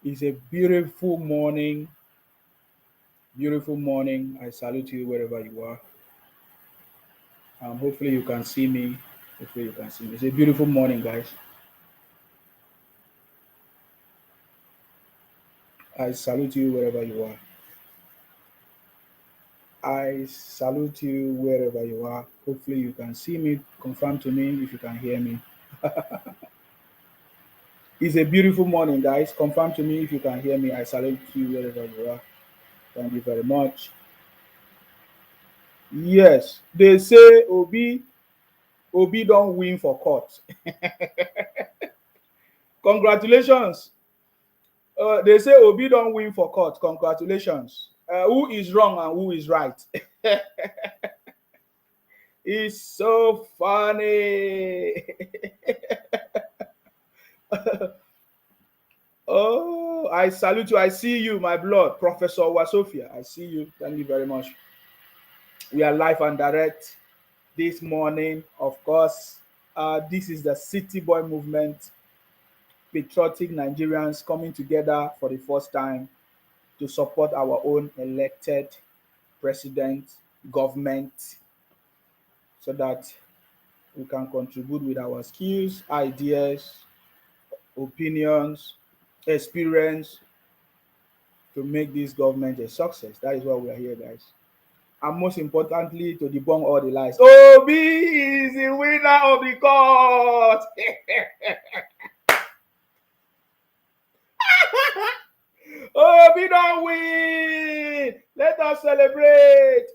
It's a beautiful morning. Beautiful morning. I salute you wherever you are. Hopefully you can see me. Hopefully you can see me. It's a beautiful morning, guys. I salute you wherever you are. I salute you wherever you are. Hopefully you can see me. Confirm to me if you can hear me. It's a beautiful morning, guys. Confirm to me if you can hear me. I salute you wherever you are. Thank you very much. Yes, they say Obi don't win for court. Congratulations. They say Obi don't win for court. Congratulations. Who is wrong and who is right? It's so funny. Oh, I salute you. I see you, my blood, Professor Wasofia. I see you. Thank you very much. We are live and direct this morning. Of course, this is the City Boy movement, patriotic Nigerians coming together for the first time to support our own elected president, government, so that we can contribute with our skills, ideas, opinions, experience to make this government a success. That is why we are here, guys. And most importantly, to debunk all the lies. Obi is the winner of the court. Obi don't win. Let us celebrate.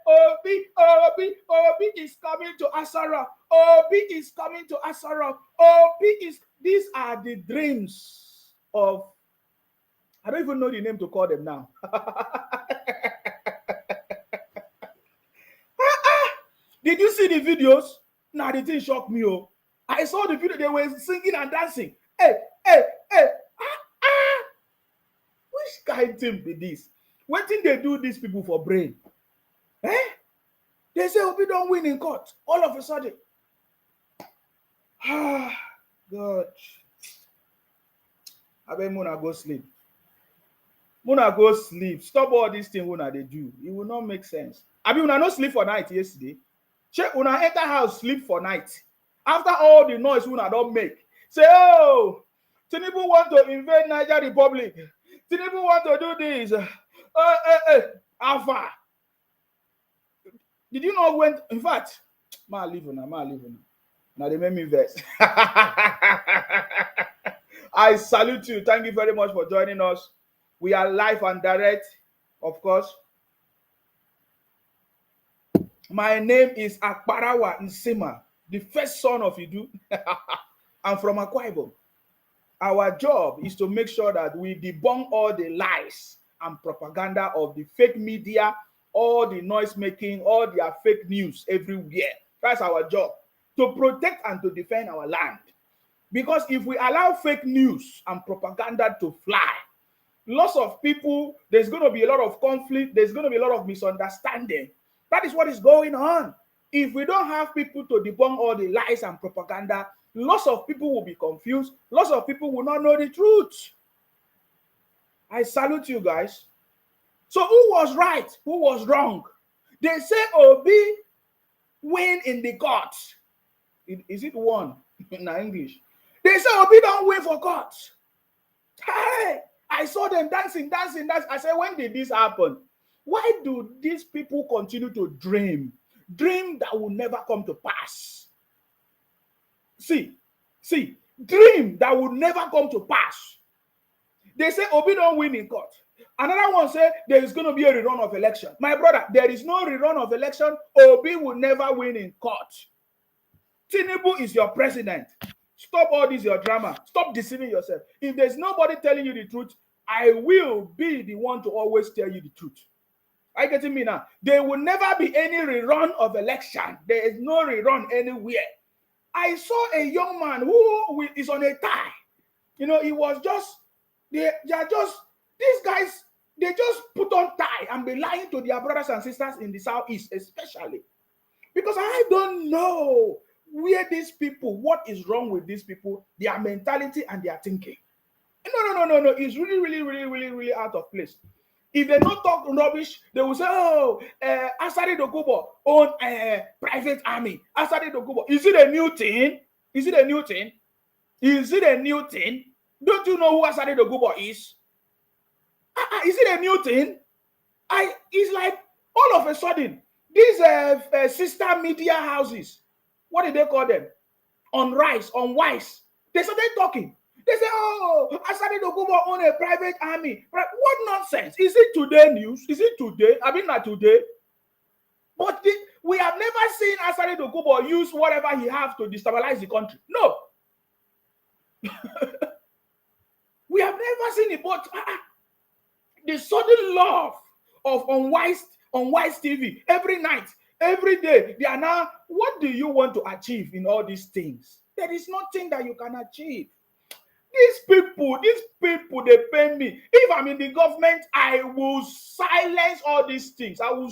Obi is coming to Asara. Obi is coming to Asara. Obi is. These are the dreams of. I don't even know the name to call them now. Did you see the videos? Nah, the thing shocked me. Oh, I saw the video. They were singing and dancing. Hey, hey, hey. Which kind thing be this? What thing they do these people for brain? Eh? They say Obi don't win in court. All of a sudden. Ah, God. I bet Muna go sleep. Muna go sleep. Stop all these things Muna they do. It will not make sense. I mean, Muna no sleep for night yesterday. Check Muna enter house sleep for night. After all the noise Muna don't make. Say, oh, Tinubu want to invade Niger Republic. Tinubu want to do this. Alpha. Did you know when, in fact, ma leave una. Now they make me vex. I salute you. Thank you very much for joining us. We are live and direct, of course. My name is Akparawa Nsima, the first son of Idu. I'm from Akwa Ibom. Our job is to make sure that we debunk all the lies and propaganda of the fake media, all the noise making, all their fake news everywhere. That's our job, to protect and to defend our land. Because if we allow fake news and propaganda to fly, lots of people, there's going to be a lot of conflict, there's going to be a lot of misunderstanding. That is what is going on. If we don't have people to debunk all the lies and propaganda, lots of people will be confused. Lots of people will not know the truth. I salute you guys. So who was right? Who was wrong? They say Obi win in the court. Is it one in English? They say Obi don't win for court. Hey, I saw them dancing. I said, when did this happen? Why do these people continue to dream that will never come to pass? See, dream that will never come to pass. They say Obi don't win in court. Another one say there is going to be a rerun of election. My brother, there is no rerun of election. Obi will never win in court. Tinubu is your president. Stop all this your drama. Stop deceiving yourself. If there's nobody telling you the truth, I will be the one to always tell you the truth. Are you getting me now? There will never be any rerun of election. There is no rerun anywhere. I saw a young man who is on a tie. You know, he was just, these guys, they just put on tie and be lying to their brothers and sisters in the southeast, especially. Because I don't know where these people, what is wrong with these people, their mentality and their thinking. No. It's really out of place. If they don't talk rubbish, they will say, oh, Asari Dokubo own private army. Asari Dokubo. Is it a new thing? Is it a new thing? Is it a new thing? Don't you know who Asari Dokubo is? Is it a new thing? It's like all of a sudden, these sister media houses, what did they call them? On Wise, they started talking. They say, oh, Asari Dokubo own a private army. What nonsense? Is it today news? Is it today? I mean, not today. But we have never seen Asari Dokubo use whatever he has to destabilize the country. No. We have never seen it. But the sudden love of Unwise TV every night, every day, they are now, what do you want to achieve in all these things? There is nothing that you can achieve. These people, they pay me. If I'm in the government, I will silence all these things. I will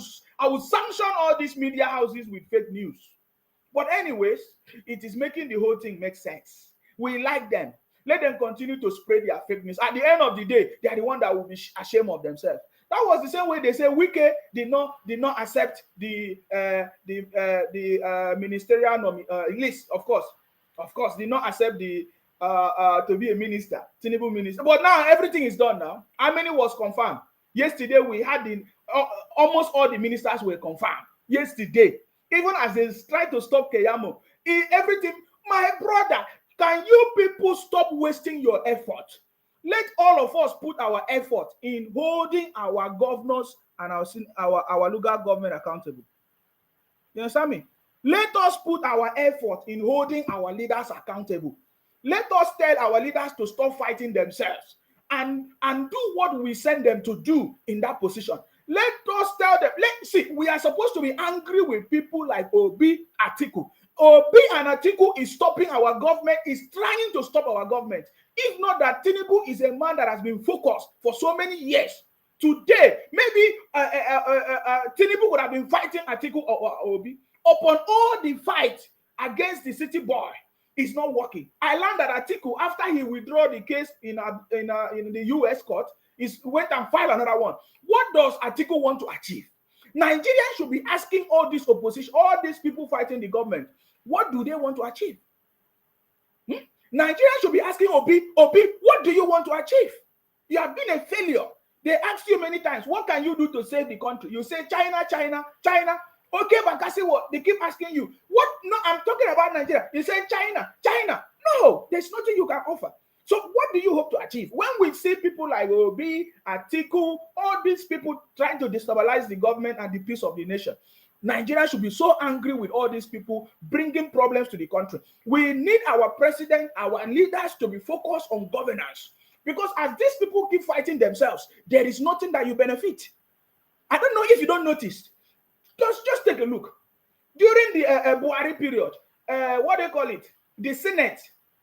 sanction all these media houses with fake news. But anyways, it is making the whole thing make sense. We like them. Let them continue to spread their fake news. At the end of the day, they are the one that will be ashamed of themselves. That was the same way they say Wike did not accept the ministerial list. Of course, did not accept the to be a minister, Tinubu minister. But now everything is done now. How many was confirmed? Yesterday we had almost all the ministers were confirmed. Yesterday, even as they tried to stop Keyamo, everything. My brother, can you people stop wasting your effort? Let all of us put our effort in holding our governors and our local government accountable. You understand me? Let us put our effort in holding our leaders accountable. Let us tell our leaders to stop fighting themselves and do what we send them to do in that position. Let us tell them, see, we are supposed to be angry with people like Obi, Atiku. Obi and Atiku is stopping our government, is trying to stop our government. If not that Tinubu is a man that has been focused for so many years. Today, maybe Tinubu would have been fighting Atiku or Obi. Upon all the fight against the city boy, it's not working. I learned that Atiku, after he withdrew the case in the US court, went and filed another one. What does Atiku want to achieve? Nigerians should be asking all this opposition, all these people fighting the government, what do they want to achieve? Nigerians should be asking Obi, what do you want to achieve? You have been a failure. They asked you many times, what can you do to save the country? You say China. Okay, Bakasi, what? They keep asking you, what? No, I'm talking about Nigeria. You say China. No, there's nothing you can offer. So what do you hope to achieve? When we see people like Obi, Atiku, all these people trying to destabilize the government and the peace of the nation, Nigeria should be so angry with all these people bringing problems to the country. We need our president, our leaders to be focused on governance. Because as these people keep fighting themselves, there is nothing that you benefit. I don't know if you don't notice. Just take a look. During the Buhari period, what they call it, the Senate,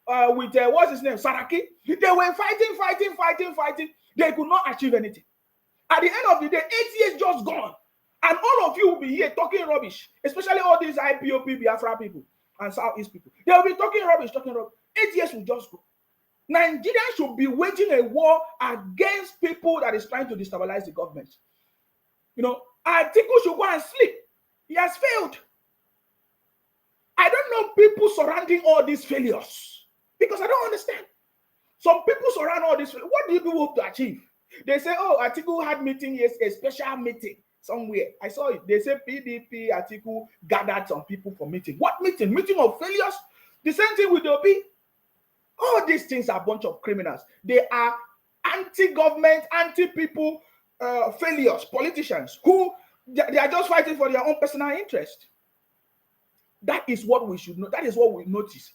with what's his name, Saraki, they were fighting. They could not achieve anything. At the end of the day, 8 years just gone. And all of you will be here talking rubbish, especially all these IPOP, Biafra people and Southeast people. They will be talking rubbish. 8 years will just go. Nigeria should be waging a war against people that is trying to destabilize the government. You know, Atiku should go and sleep. He has failed. I don't know people surrounding all these failures because I don't understand. Some people surround all this. What do you hope to achieve? They say, oh, Atiku had meeting, yes, a special meeting somewhere. I saw it. They say PDP, Atiku gathered some people for meeting. What meeting? Meeting of failures? The same thing with Obi. All these things are a bunch of criminals. They are anti-government, anti-people failures, politicians who they are just fighting for their own personal interest. That is what we should know. That is what we notice.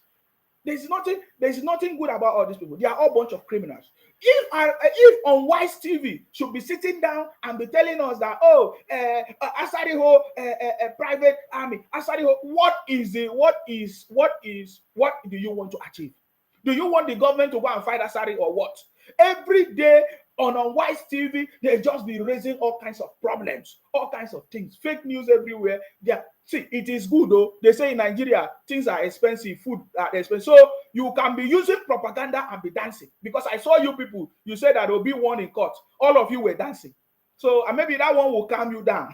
There's nothing good about all these people. They are all a bunch of criminals. If Unwise TV should be sitting down and be telling us that, oh, Asariho, a private army, Asariho, what do you want to achieve? Do you want the government to go and fight Asari or what? Every day, on Unwise TV, they just be raising all kinds of problems, all kinds of things, fake news everywhere. Yeah, see, it is good though. They say in Nigeria things are expensive, food are expensive, so you can be using propaganda and be dancing. Because I saw you people, you said that there will be one in court. All of you were dancing, so maybe that one will calm you down.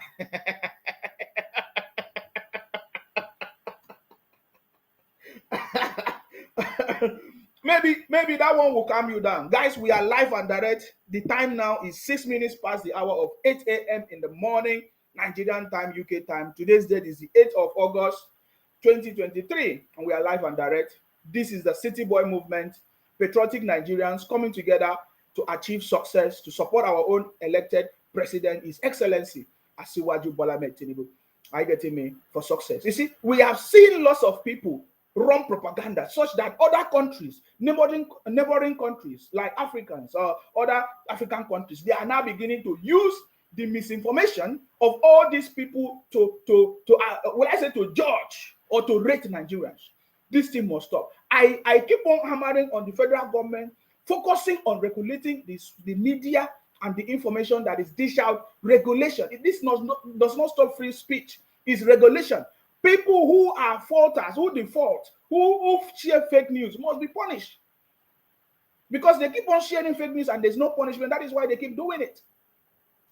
maybe that one will calm you down. Guys, we are live and direct. The time now is 6 minutes past the hour of 8 a.m. in the morning, Nigerian time, UK time. Today's date is the 8th of August 2023, and we are live and direct. This is the City Boy movement, patriotic Nigerians coming together to achieve success, to support our own elected president, His Excellency Asiwaju Bola Ahmed Tinubu. Are you getting me? For success. You see, we have seen lots of people run propaganda such that other countries, neighboring countries like Africans or other African countries, they are now beginning to use the misinformation of all these people to judge or to rate Nigerians. This thing must stop. I keep on hammering on the federal government, focusing on regulating the media and the information that is dished out. Regulation. This does not stop free speech. It's regulation. People who are faulters, who default, who share fake news must be punished. Because they keep on sharing fake news and there's no punishment. That is why they keep doing it.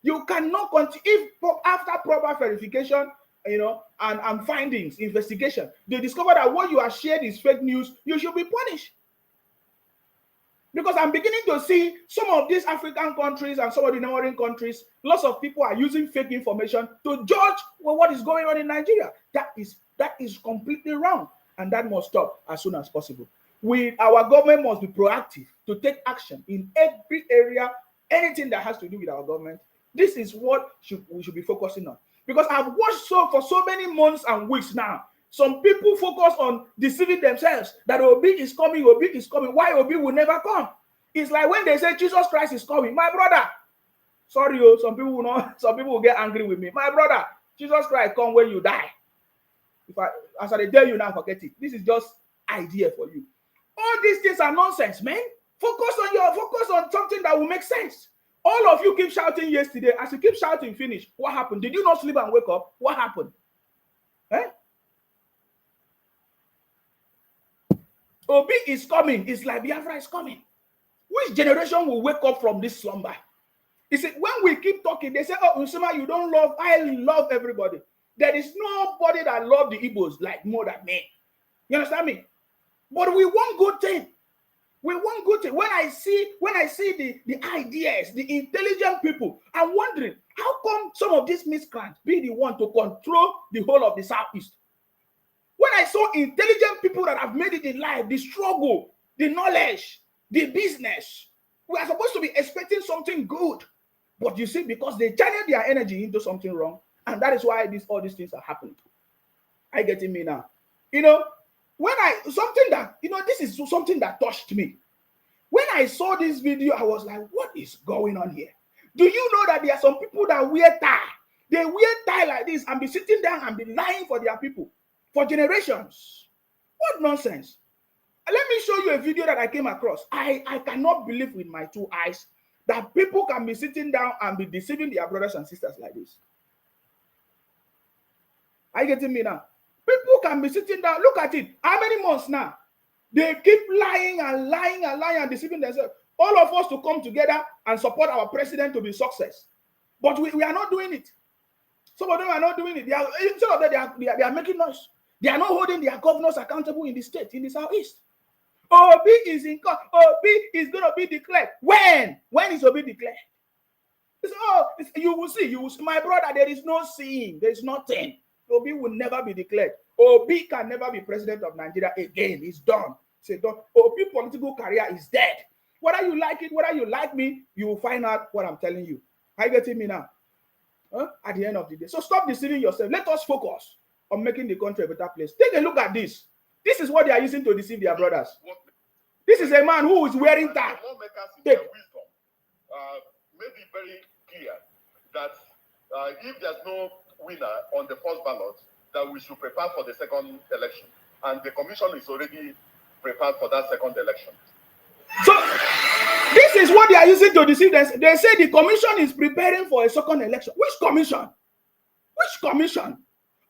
You cannot continue. If after proper verification, and findings, investigation, they discover that what you are shared is fake news, you should be punished. Because I'm beginning to see some of these African countries and some of the neighboring countries, lots of people are using fake information to judge what is going on in Nigeria. That is completely wrong, and that must stop as soon as possible. Our government must be proactive to take action in every area, anything that has to do with our government. This is what we should be focusing on. Because I've watched for so many months and weeks now, some people focus on deceiving themselves that Obi is coming. Why Obi will never come? It's like when they say Jesus Christ is coming. My brother, sorry, some people will get angry with me. My brother, Jesus Christ come when you die. As I tell you now, forget it. This is just idea for you. All these things are nonsense, man. Focus on something that will make sense. All of you keep shouting yesterday. As you keep shouting, finish. What happened? Did you not sleep and wake up? What happened? Obi is coming. It's like Biafra is coming. Which generation will wake up from this slumber? You see, when we keep talking, they say, oh, Nsema, you don't love. I love everybody. There is nobody that loves the Igbos like more than me. You understand me? But we want good thing. We want good thing. When I see the ideas, the intelligent people, I'm wondering, how come some of these miscreants be the one to control the whole of the Southeast? When I saw intelligent people that have made it in life, the struggle, the knowledge, the business, we are supposed to be expecting something good. But you see, because they channel their energy into something wrong, and that is why all these things are happening. I get me now. This is something that touched me. When I saw this video, I was like, what is going on here? Do you know that there are some people that wear tie? They wear tie like this and be sitting down and be lying for their people for generations. What nonsense. Let me show you a video that I came across. I cannot believe with my two eyes that people can be sitting down and be deceiving their brothers and sisters like this. Are you getting me now? People can be sitting down. Look at it. How many months now? They keep lying and deceiving themselves. All of us to come together and support our president to be success. But we are not doing it. Some of them are not doing it. Some of them they are making noise. They are not holding their governors accountable in the state, in the Southeast. Obi is in court. Obi is going to be declared. When? When is Obi declared? You will see. My brother, there is no seeing. There is nothing. Obi will never be declared. Obi can never be president of Nigeria again. It's done. It's done. Obi's political career is dead. Whether you like it, whether you like me, you will find out what I'm telling you. Are you getting me now? At the end of the day. So stop deceiving yourself. Let us focus on making the country a better place. Take a look at this. This is what they are using to deceive their brothers. This is a man who is wearing tie. Take wisdom. Made it very clear that if there's no winner on the first ballot, that we should prepare for the second election. And the commission is already prepared for that second election. So this This is what they are using to deceive us. They say the commission is preparing for a second election. Which commission? Which commission?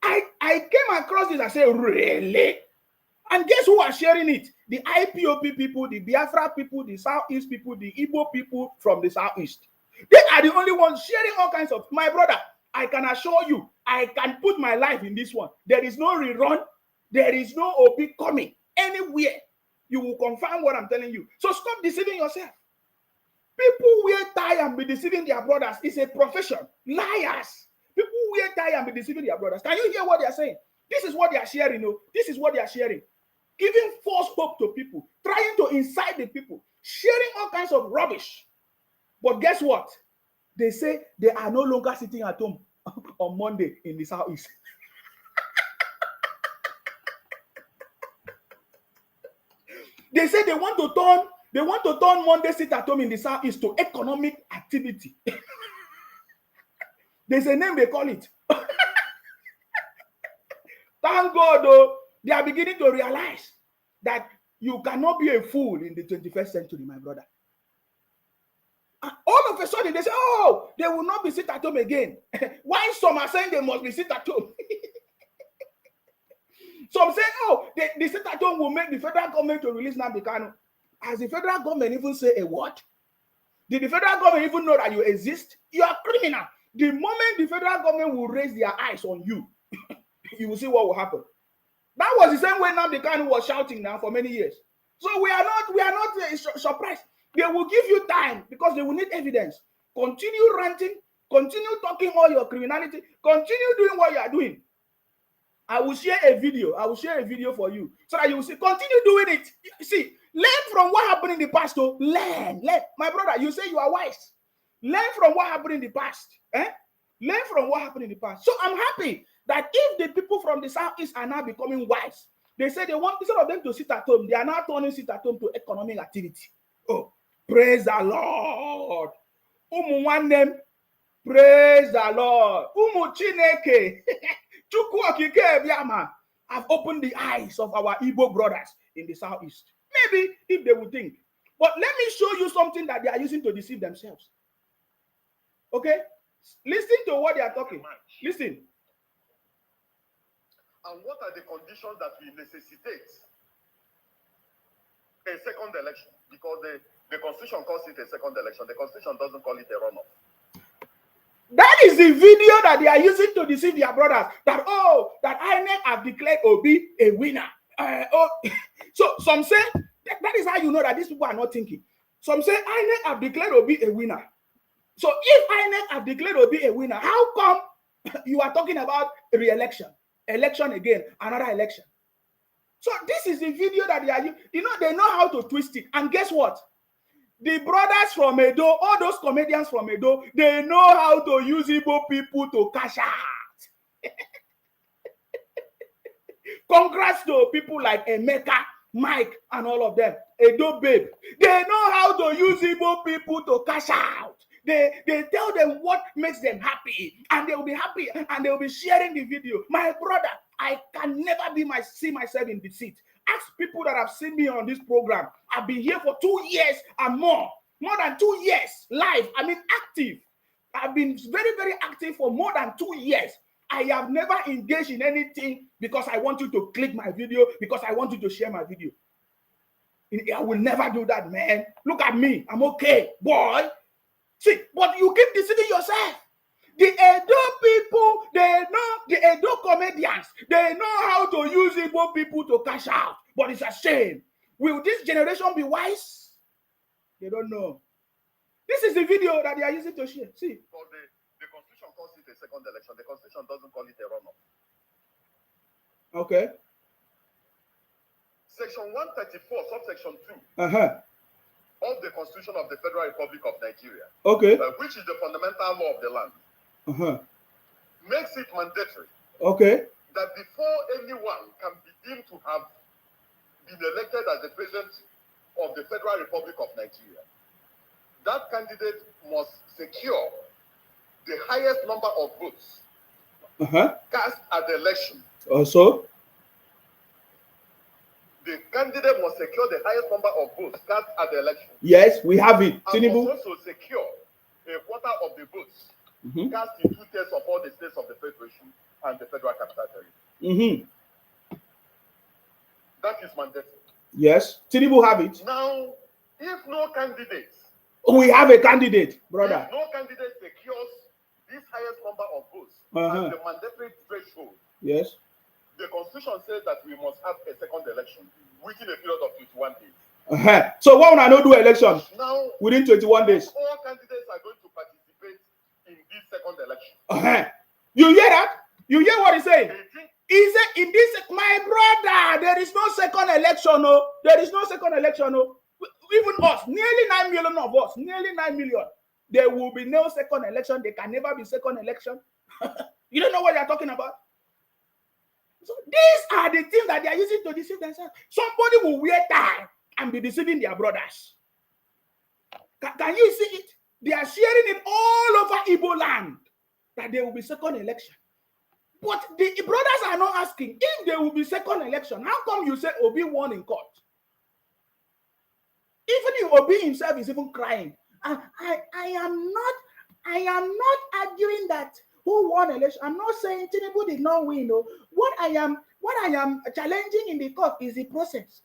I came across this and said, really? And guess who are sharing it? The IPOP people, the Biafra people, the Southeast people, the Igbo people from the Southeast. They are the only ones sharing all kinds of. My brother, I can assure you, I can put my life in this one. There is no rerun. There is no OP coming anywhere. You will confirm what I'm telling you. So stop deceiving yourself. People wear tie and be deceiving their brothers. It's a profession. Liars. People wear tie and be deceiving their brothers. Can you hear what they are saying? This is what they are sharing. No? This is what they are sharing. Giving false hope to people. Trying to incite the people. Sharing all kinds of rubbish. But guess what? They say they are no longer sitting at home on Monday in the Southeast. They say they want to turn Monday sit at home in the Southeast to economic activity. There's a name they call it. Thank God, though, they are beginning to realize that you cannot be a fool in the 21st century, my brother. And all of a sudden, they say, oh, they will not be sit at home again. Why some are saying they must be sit at home? Some say, oh, the sit at home will make the federal government to release Nnamdi Kanu. Has the federal government even say a word? Did the federal government even know that you exist? You are criminal. The moment the federal government will raise their eyes on you, you will see what will happen. That was the same way Nnamdi Kanu was shouting now for many years. So we are not surprised. They will give you time because they will need evidence. Continue ranting, continue talking all your criminality, continue doing what you are doing. I will share a video. I will share a video for you so that you will see. Continue doing it. See, learn from what happened in the past. Oh, learn. My brother, you say you are wise. Learn from what happened in the past. Learn from what happened in the past. So I'm happy that if the people from the Southeast are now becoming wise, they say they want, instead of them to sit at home, they are now turning sit at home to economic activity. Oh, praise the Lord. One name. Praise the Lord. Chineke. Have opened the eyes of our Igbo brothers in the Southeast. Maybe if they would think. But let me show you something that they are using to deceive themselves. Okay? Listen to what they are talking. Listen. And what are the conditions that will necessitate a second election? Because the Constitution calls it a second election. The Constitution doesn't call it a runoff. That is the video that they are using to deceive their brothers. That INEC have declared Obi a winner. So some say that is how you know that these people are not thinking. Some say INEC have declared Obi a winner. So if INEC have declared Obi a winner, how come you are talking about re-election, election again, another election? So this is the video that they are using. You know, they know how to twist it. And guess what? The brothers from Edo, all those comedians from Edo, they know how to use Igbo people to cash out. Congrats to people like Emeka, Mike, and all of them. Edo babe. They know how to use Igbo people to cash out. They tell them what makes them happy, and they will be happy, and they will be sharing the video. My brother, I can never see myself in deceit. Ask people that have seen me on this program. I've been here for 2 years and more than 2 years live. I mean, active. I've been very, very active for more than 2 years. I have never engaged in anything because I want you to click my video, because I want you to share my video. I will never do that, man. Look at me. I'm okay, boy. See, but you keep deceiving yourself. The Edo people, they know, the Edo comedians, they know how to use Igbo people to cash out. But it's a shame. Will this generation be wise? They don't know. This is the video that they are using to share. See. Because the Constitution calls it a second election. The Constitution doesn't call it a runoff. Okay. Section 134, subsection 2. Of the Constitution of the Federal Republic of Nigeria. Okay. Which is the fundamental law of the land. Makes it mandatory. Okay. That before anyone can be deemed to have been elected as the president of the Federal Republic of Nigeria, that candidate must secure the highest number of votes cast at the election. Also, the candidate must secure the highest number of votes cast at the election. Yes, we have it. And must also secure a quarter of the votes cast in 2/3 of all the states of the Federation and the Federal Capital Territory. That is mandatory. Yes, Tinubu have it. Now, if no candidate, we have a candidate, brother. If no candidate secures this highest number of votes as the mandatory threshold, yes, the Constitution says that we must have a second election within a period of 21 days. So why would I not do election now within 21 days? All candidates are going to participate in this second election. You hear that? You hear what he's saying? He said, in this, my brother, there is no second election. No, there is no second election. No, even us, nearly 9 million of us, nearly 9 million. There will be no second election. There can never be second election. You don't know what you're talking about. So these are the things that they are using to deceive themselves. Somebody will wear tie and be deceiving their brothers. Can you see it? They are sharing it all over Igbo land that there will be second election. But the brothers are not asking if there will be second election. How come you say Obi won in court? Even if Obi himself is even crying. I am not arguing that who won election. I'm not saying Tinubu did not win. No. What I am challenging in the court is the process.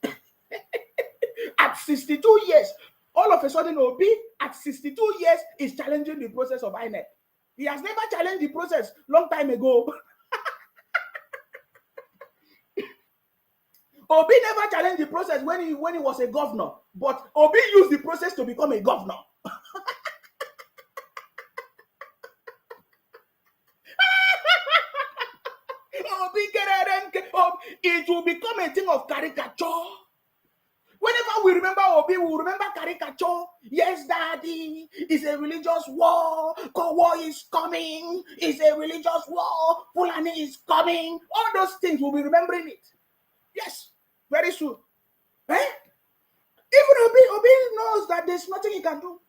At 62 years, all of a sudden Obi at 62 years is challenging the process of INEC. He has never challenged the process long time ago. Obi never challenged the process when he was a governor, but Obi used the process to become a governor. It will become a thing of caricature. Whenever we remember Obi, we will remember caricature. Yes, daddy, it's a religious war. War is coming. It's a religious war. Fulani is coming. All those things, we'll be remembering it. Yes, very soon. Even Obi knows that there's nothing he can do.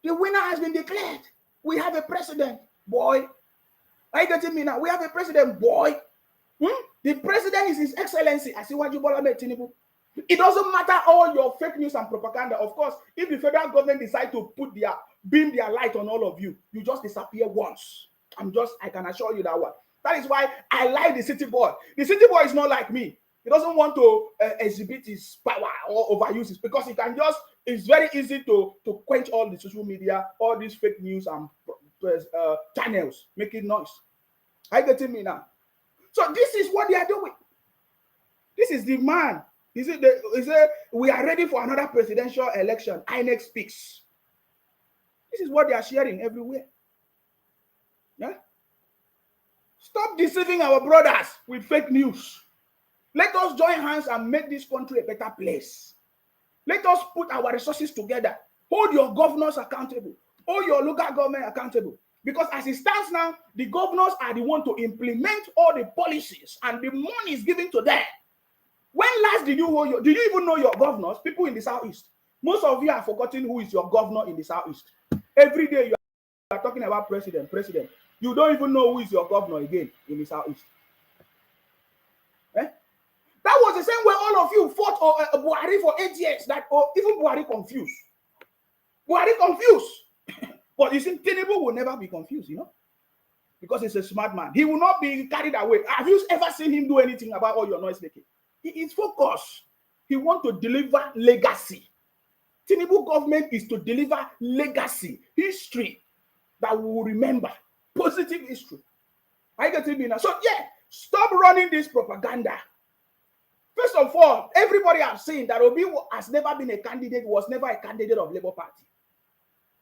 The winner has been declared. We have a president, boy. Are you getting me now? We have a president, boy. The president is His Excellency Asiwaju Bola Ahmed Tinubu. It doesn't matter all your fake news and propaganda. Of course, if the federal government decide to beam their light on all of you, you just disappear once. I can assure you that one. That is why I like the city boy. The city boy is not like me. He doesn't want to exhibit his power or overuse it because it's very easy to quench all the social media, all these fake news and channels making noise. Are you getting me now? So this is what they are doing. This is the man. He said, we are ready for another presidential election. INEC speaks. This is what they are sharing everywhere. Yeah? Stop deceiving our brothers with fake news. Let us join hands and make this country a better place. Let us put our resources together. Hold your governors accountable. Hold your local government accountable. Because as it stands now, the governors are the one to implement all the policies and the money is given to them. When last did you even know your governors? People in the Southeast. Most of you have forgotten who is your governor in the Southeast. Every day you are talking about president. You don't even know who is your governor again in the Southeast. That was the same way all of you fought Buhari for 8 years. Even Buhari confused. But you see, Tinubu will never be confused, because he's a smart man. He will not be carried away. Have you ever seen him do anything about all your noise making? He is focused. He wants to deliver legacy. Tinubu government is to deliver legacy, history that we will remember, positive history. Are you getting me now? So yeah, stop running this propaganda. First of all, everybody has seen that Obi has never been a candidate, was never a candidate of Labour Party.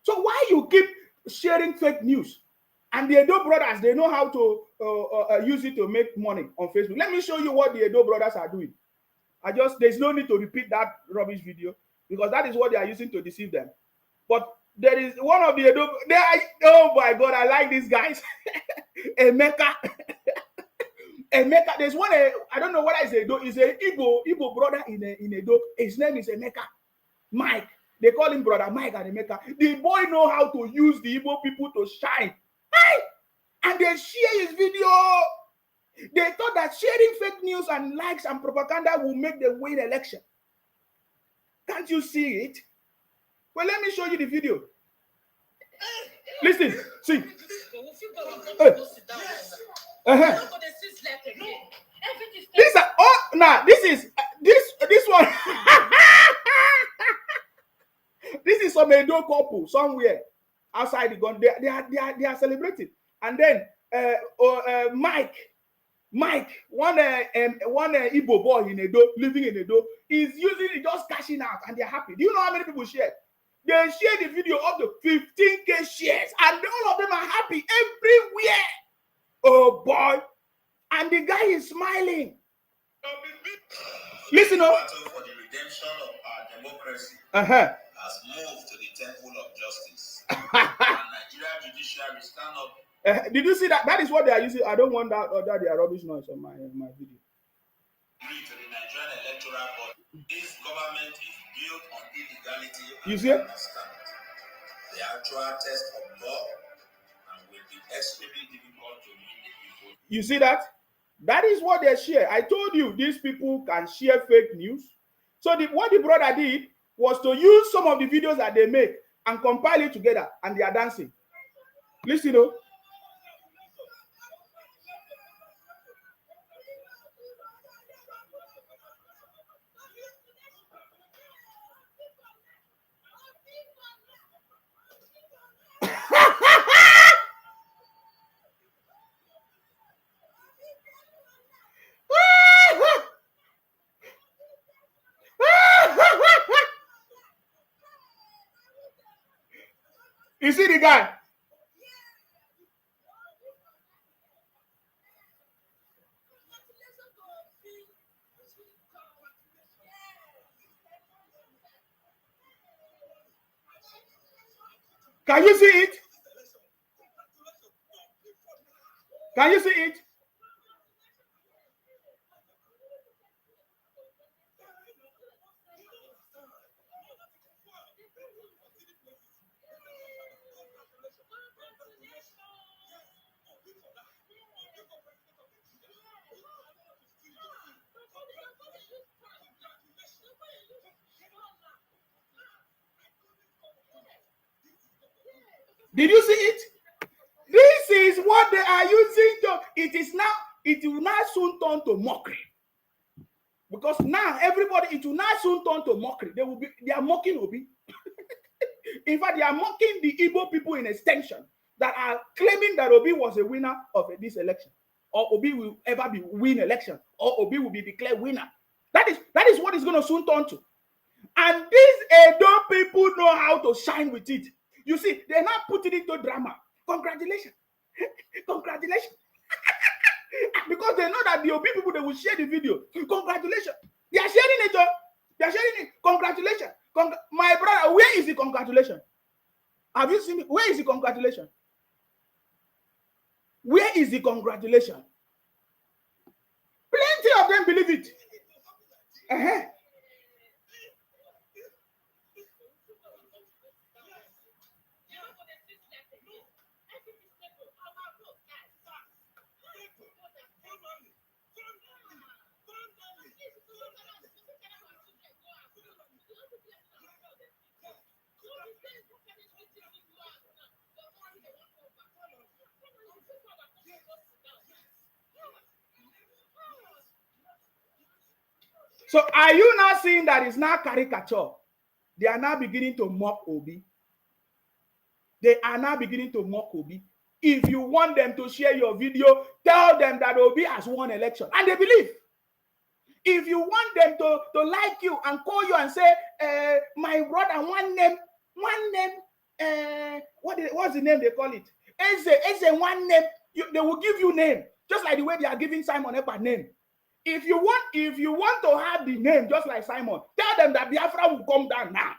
So why you keep sharing fake news? And the Edo brothers, they know how to use it to make money on Facebook. Let me show you what the Edo brothers are doing. There's no need to repeat that rubbish video because that is what they are using to deceive them. But there is one of the Edo, oh my God, I like these guys. Emeka. There's one, I don't know what is Edo. He's an Igbo brother in Edo. His name is Emeka. Mike. They call him Brother Mike and Emeka. The boy know how to use the Igbo people to shine. Hey! And they share his video. They thought that sharing fake news and likes and propaganda will make them win election. Can't you see it? Well, let me show you the video. Listen, see. These are all now. This one. This is some Edo couple somewhere outside the gun. They are celebrating, and then Mike, one Igbo boy in Edo, living in Edo, is usually just cashing out, and they're happy. Do you know how many people share? They share the video up to 15K shares, and all of them are happy everywhere. Oh boy. And the guy is smiling. Listen up. For the redemption of our democracy has moved to the temple of justice. And Nigeria judiciary stand up. Did you see that? That is what they are using. I don't want that or that they are rubbish noise on my video. To the Nigerian electoral body, this government is built on illegality. You see it? The actual test of law and will be extremely difficult to win the people. You see that? That is what they share. I told you these people can share fake news. So what the brother did was to use some of the videos that they make and compile it together, and they are dancing. Listen, though. You see the guy? Can you see it? Can you see it? Did you see it? This is what they are using to. It will now soon turn to mockery. Because now everybody, it will now soon turn to mockery. They are mocking Obi. In fact, they are mocking the Igbo people in extension that are claiming that Obi was a winner of this election, or Obi will ever be win election, or Obi will be declared winner. That is what it's going to soon turn to. And these Edo people know how to shine with it. You see, they're not putting it into drama. Congratulations. Congratulations. Because they know that the Obi people, they will share the video. Congratulations. They are sharing it. They are sharing it. Congratulations. My brother, where is the congratulation? Have you seen it? Where is the congratulation? Where is the congratulation? Plenty of them believe it. So are you now seeing that it's now caricature? They are now beginning to mock Obi. They are now beginning to mock Obi. If you want them to share your video, tell them that Obi has won election. And they believe. If you want them to like you and call you and say, my brother, one name, what's the name they call it? Eze, one name. They will give you name. Just like the way they are giving Simon Ekpa name. If you want to have the name just like Simon, tell them that Biafra will come down now.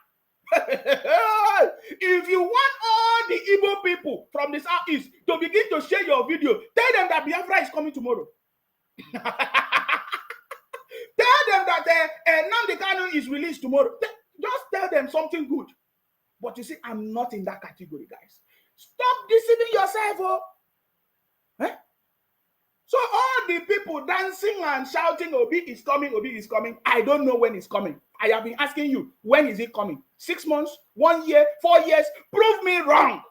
If you want all the Igbo people from the southeast to begin to share your video, tell them that Biafra is coming tomorrow. Tell them that Nnamdi Kanu is released tomorrow. Just tell them something good. But you see, I'm not in that category, guys. Stop deceiving yourself, oh. So all the people dancing and shouting, Obi is coming, Obi is coming. I don't know when it's coming. I have been asking you, when is it coming? 6 months, 1 year, 4 years? Prove me wrong.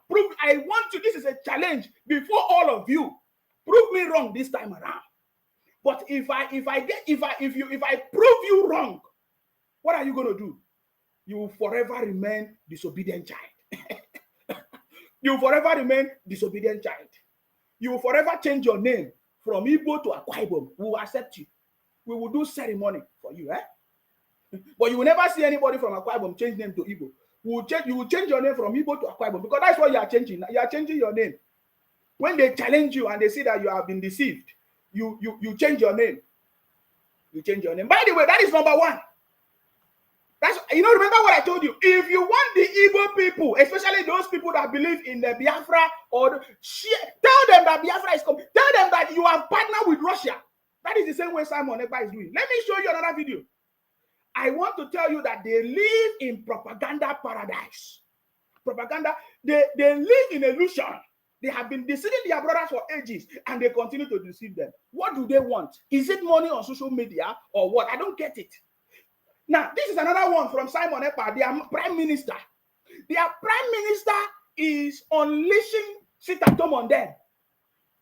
I want you, this is a challenge before all of you. Prove me wrong this time around. But if I prove you wrong, what are you going to do? You will forever remain disobedient child. You will forever remain disobedient child. You will forever change your name from Igbo to Akwa Ibom. We will accept you. We will do ceremony for you, But you will never see anybody from Akwa Ibom change name to Igbo. You will change your name from Igbo to Akwa Ibom because that's what you are changing. You are changing your name. When they challenge you and they see that you have been deceived, you change your name. You change your name. By the way, that is number one. Remember what I told you. If you want the Igbo people, especially those people that believe in the Biafra, tell them that Biafra is coming. Tell them that you have partnered with Russia. That is the same way Simon Ekpa is doing. Let me show you another video. I want to tell you that they live in propaganda paradise. Propaganda, they live in illusion. They have been deceiving their brothers for ages and they continue to deceive them. What do they want? Is it money on social media or what? I don't get it. Now, this is another one from Simon Ekpa, their prime minister. Their prime minister is unleashing sit-at-home on them.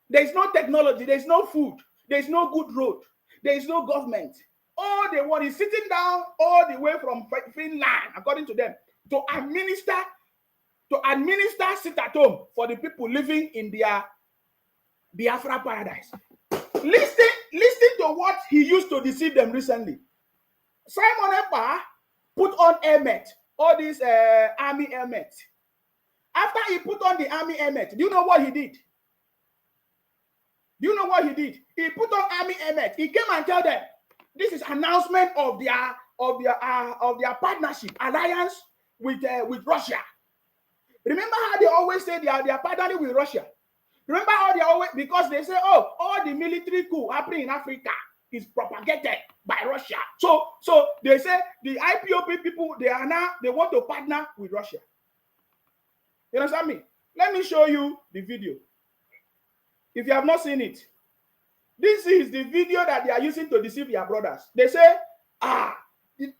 There is no technology, there is no food, there is no good road, there is no government. All they want is sitting down all the way from Finland, according to them, to administer sit-at-home for the people living in their Biafra paradise. Listen to what he used to deceive them recently. Simon Ekpa put on helmet, all these army helmet. After he put on the army helmet, do you know what he did? Do you know what he did? He put on army helmet. He came and told them, this is announcement of their partnership, alliance with Russia. Remember how they always say they are partnering with Russia? Remember how they always, because they say, oh, all the military coup happening in Africa is propagated by Russia. So they say the IPOP people, they want to partner with Russia. You understand me? Let me show you the video. If you have not seen it, this is the video that they are using to deceive their brothers. They say,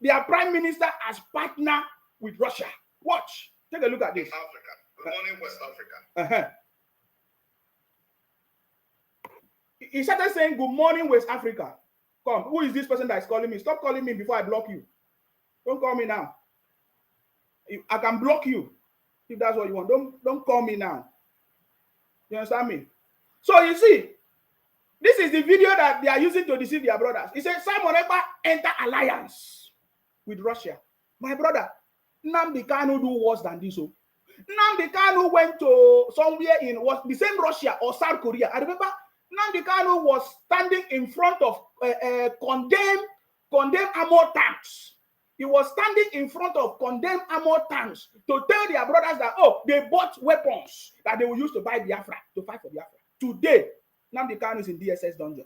their prime minister has partnered with Russia. Watch. Take a look at this. Africa. Good morning, West Africa. He started saying, good morning, West Africa. Come, who is this person that is calling me? Stop calling me before I block you. Don't call me now. I can block you if that's what you want. Don't call me now. You understand me? So you see, this is the video that they are using to deceive their brothers. He said, Simon Ekpa enter alliance with Russia. My brother, Nnamdi Kanu do worse than this. Nnamdi Kanu went to somewhere in the same Russia or South Korea. I remember Nnamdi Kanu was standing in front of condemned armor tanks. He was standing in front of condemned armor tanks to tell their brothers that, they bought weapons that they will use to buy Biafra, to fight for Biafra. Today, Nnamdi Kanu is in DSS dungeon.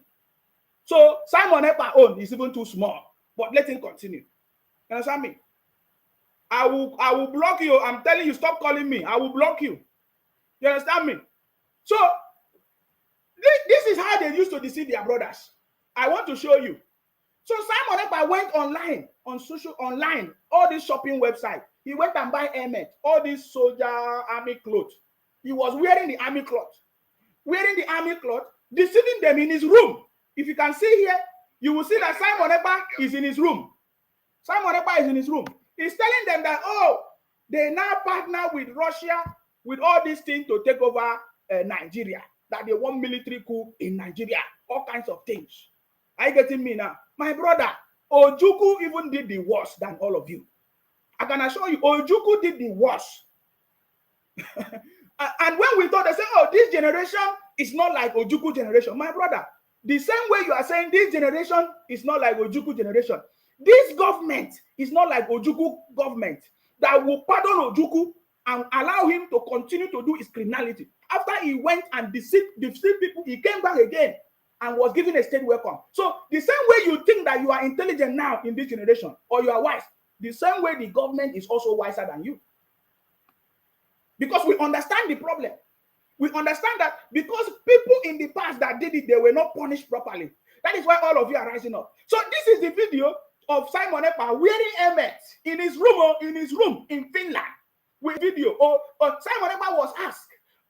So Simon Ekpa own is even too small. But let him continue. You understand me? I will block you. I'm telling you, stop calling me. I will block you. You understand me? So this is how they used to deceive their brothers. I want to show you. So Simon Ekpa went online, online, all these shopping websites. He went and buy helmet, all these soldier army clothes. He was wearing the army cloth. Deceiving them in his room. If you can see here, you will see that Simon Ekpa is in his room. Simon Ekpa is in his room. He's telling them that, they now partner with Russia, with all these things to take over Nigeria. That they want military coup in Nigeria. All kinds of things. Are you getting me now? My brother, Ojukwu even did the worst than all of you. I can assure you, Ojukwu did the worst. And when we thought, they say, this generation is not like Ojukwu generation. My brother, the same way you are saying this generation is not like Ojukwu generation. This government is not like Ojukwu government that will pardon Ojukwu and allow him to continue to do his criminality. After he went and deceived people, he came back again and was given a state welcome. So the same way you think that you are intelligent now in this generation, or you are wise, the same way the government is also wiser than you. Because we understand the problem. We understand that because people in the past that did it, they were not punished properly. That is why all of you are rising up. So this is the video of Simon Ekpa wearing helmet in his room in Finland with video. Simon Ekpa was asked,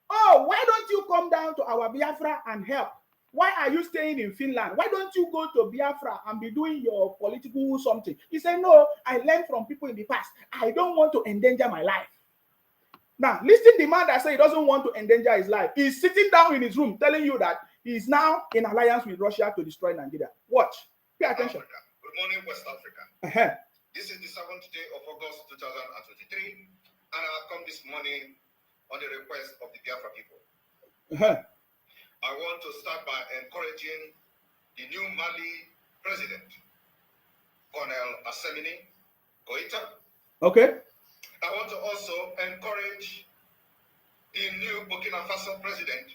"Oh, why don't you come down to our Biafra and help? Why are you staying in Finland? Why don't you go to Biafra and be doing your political something?" He said, "No, I learned from people in the past. I don't want to endanger my life." Now, listen, the man that said he doesn't want to endanger his life. He's sitting down in his room telling you that he's now in alliance with Russia to destroy Nigeria. Watch. Pay attention. Africa. Good morning, West Africa. This is the 7th day of August 2023, and I have come this morning on the request of the Biafra people. I want to start by encouraging the new Mali president, Colonel Assemini Goïta. Okay. I want to also encourage the new Burkina Faso president,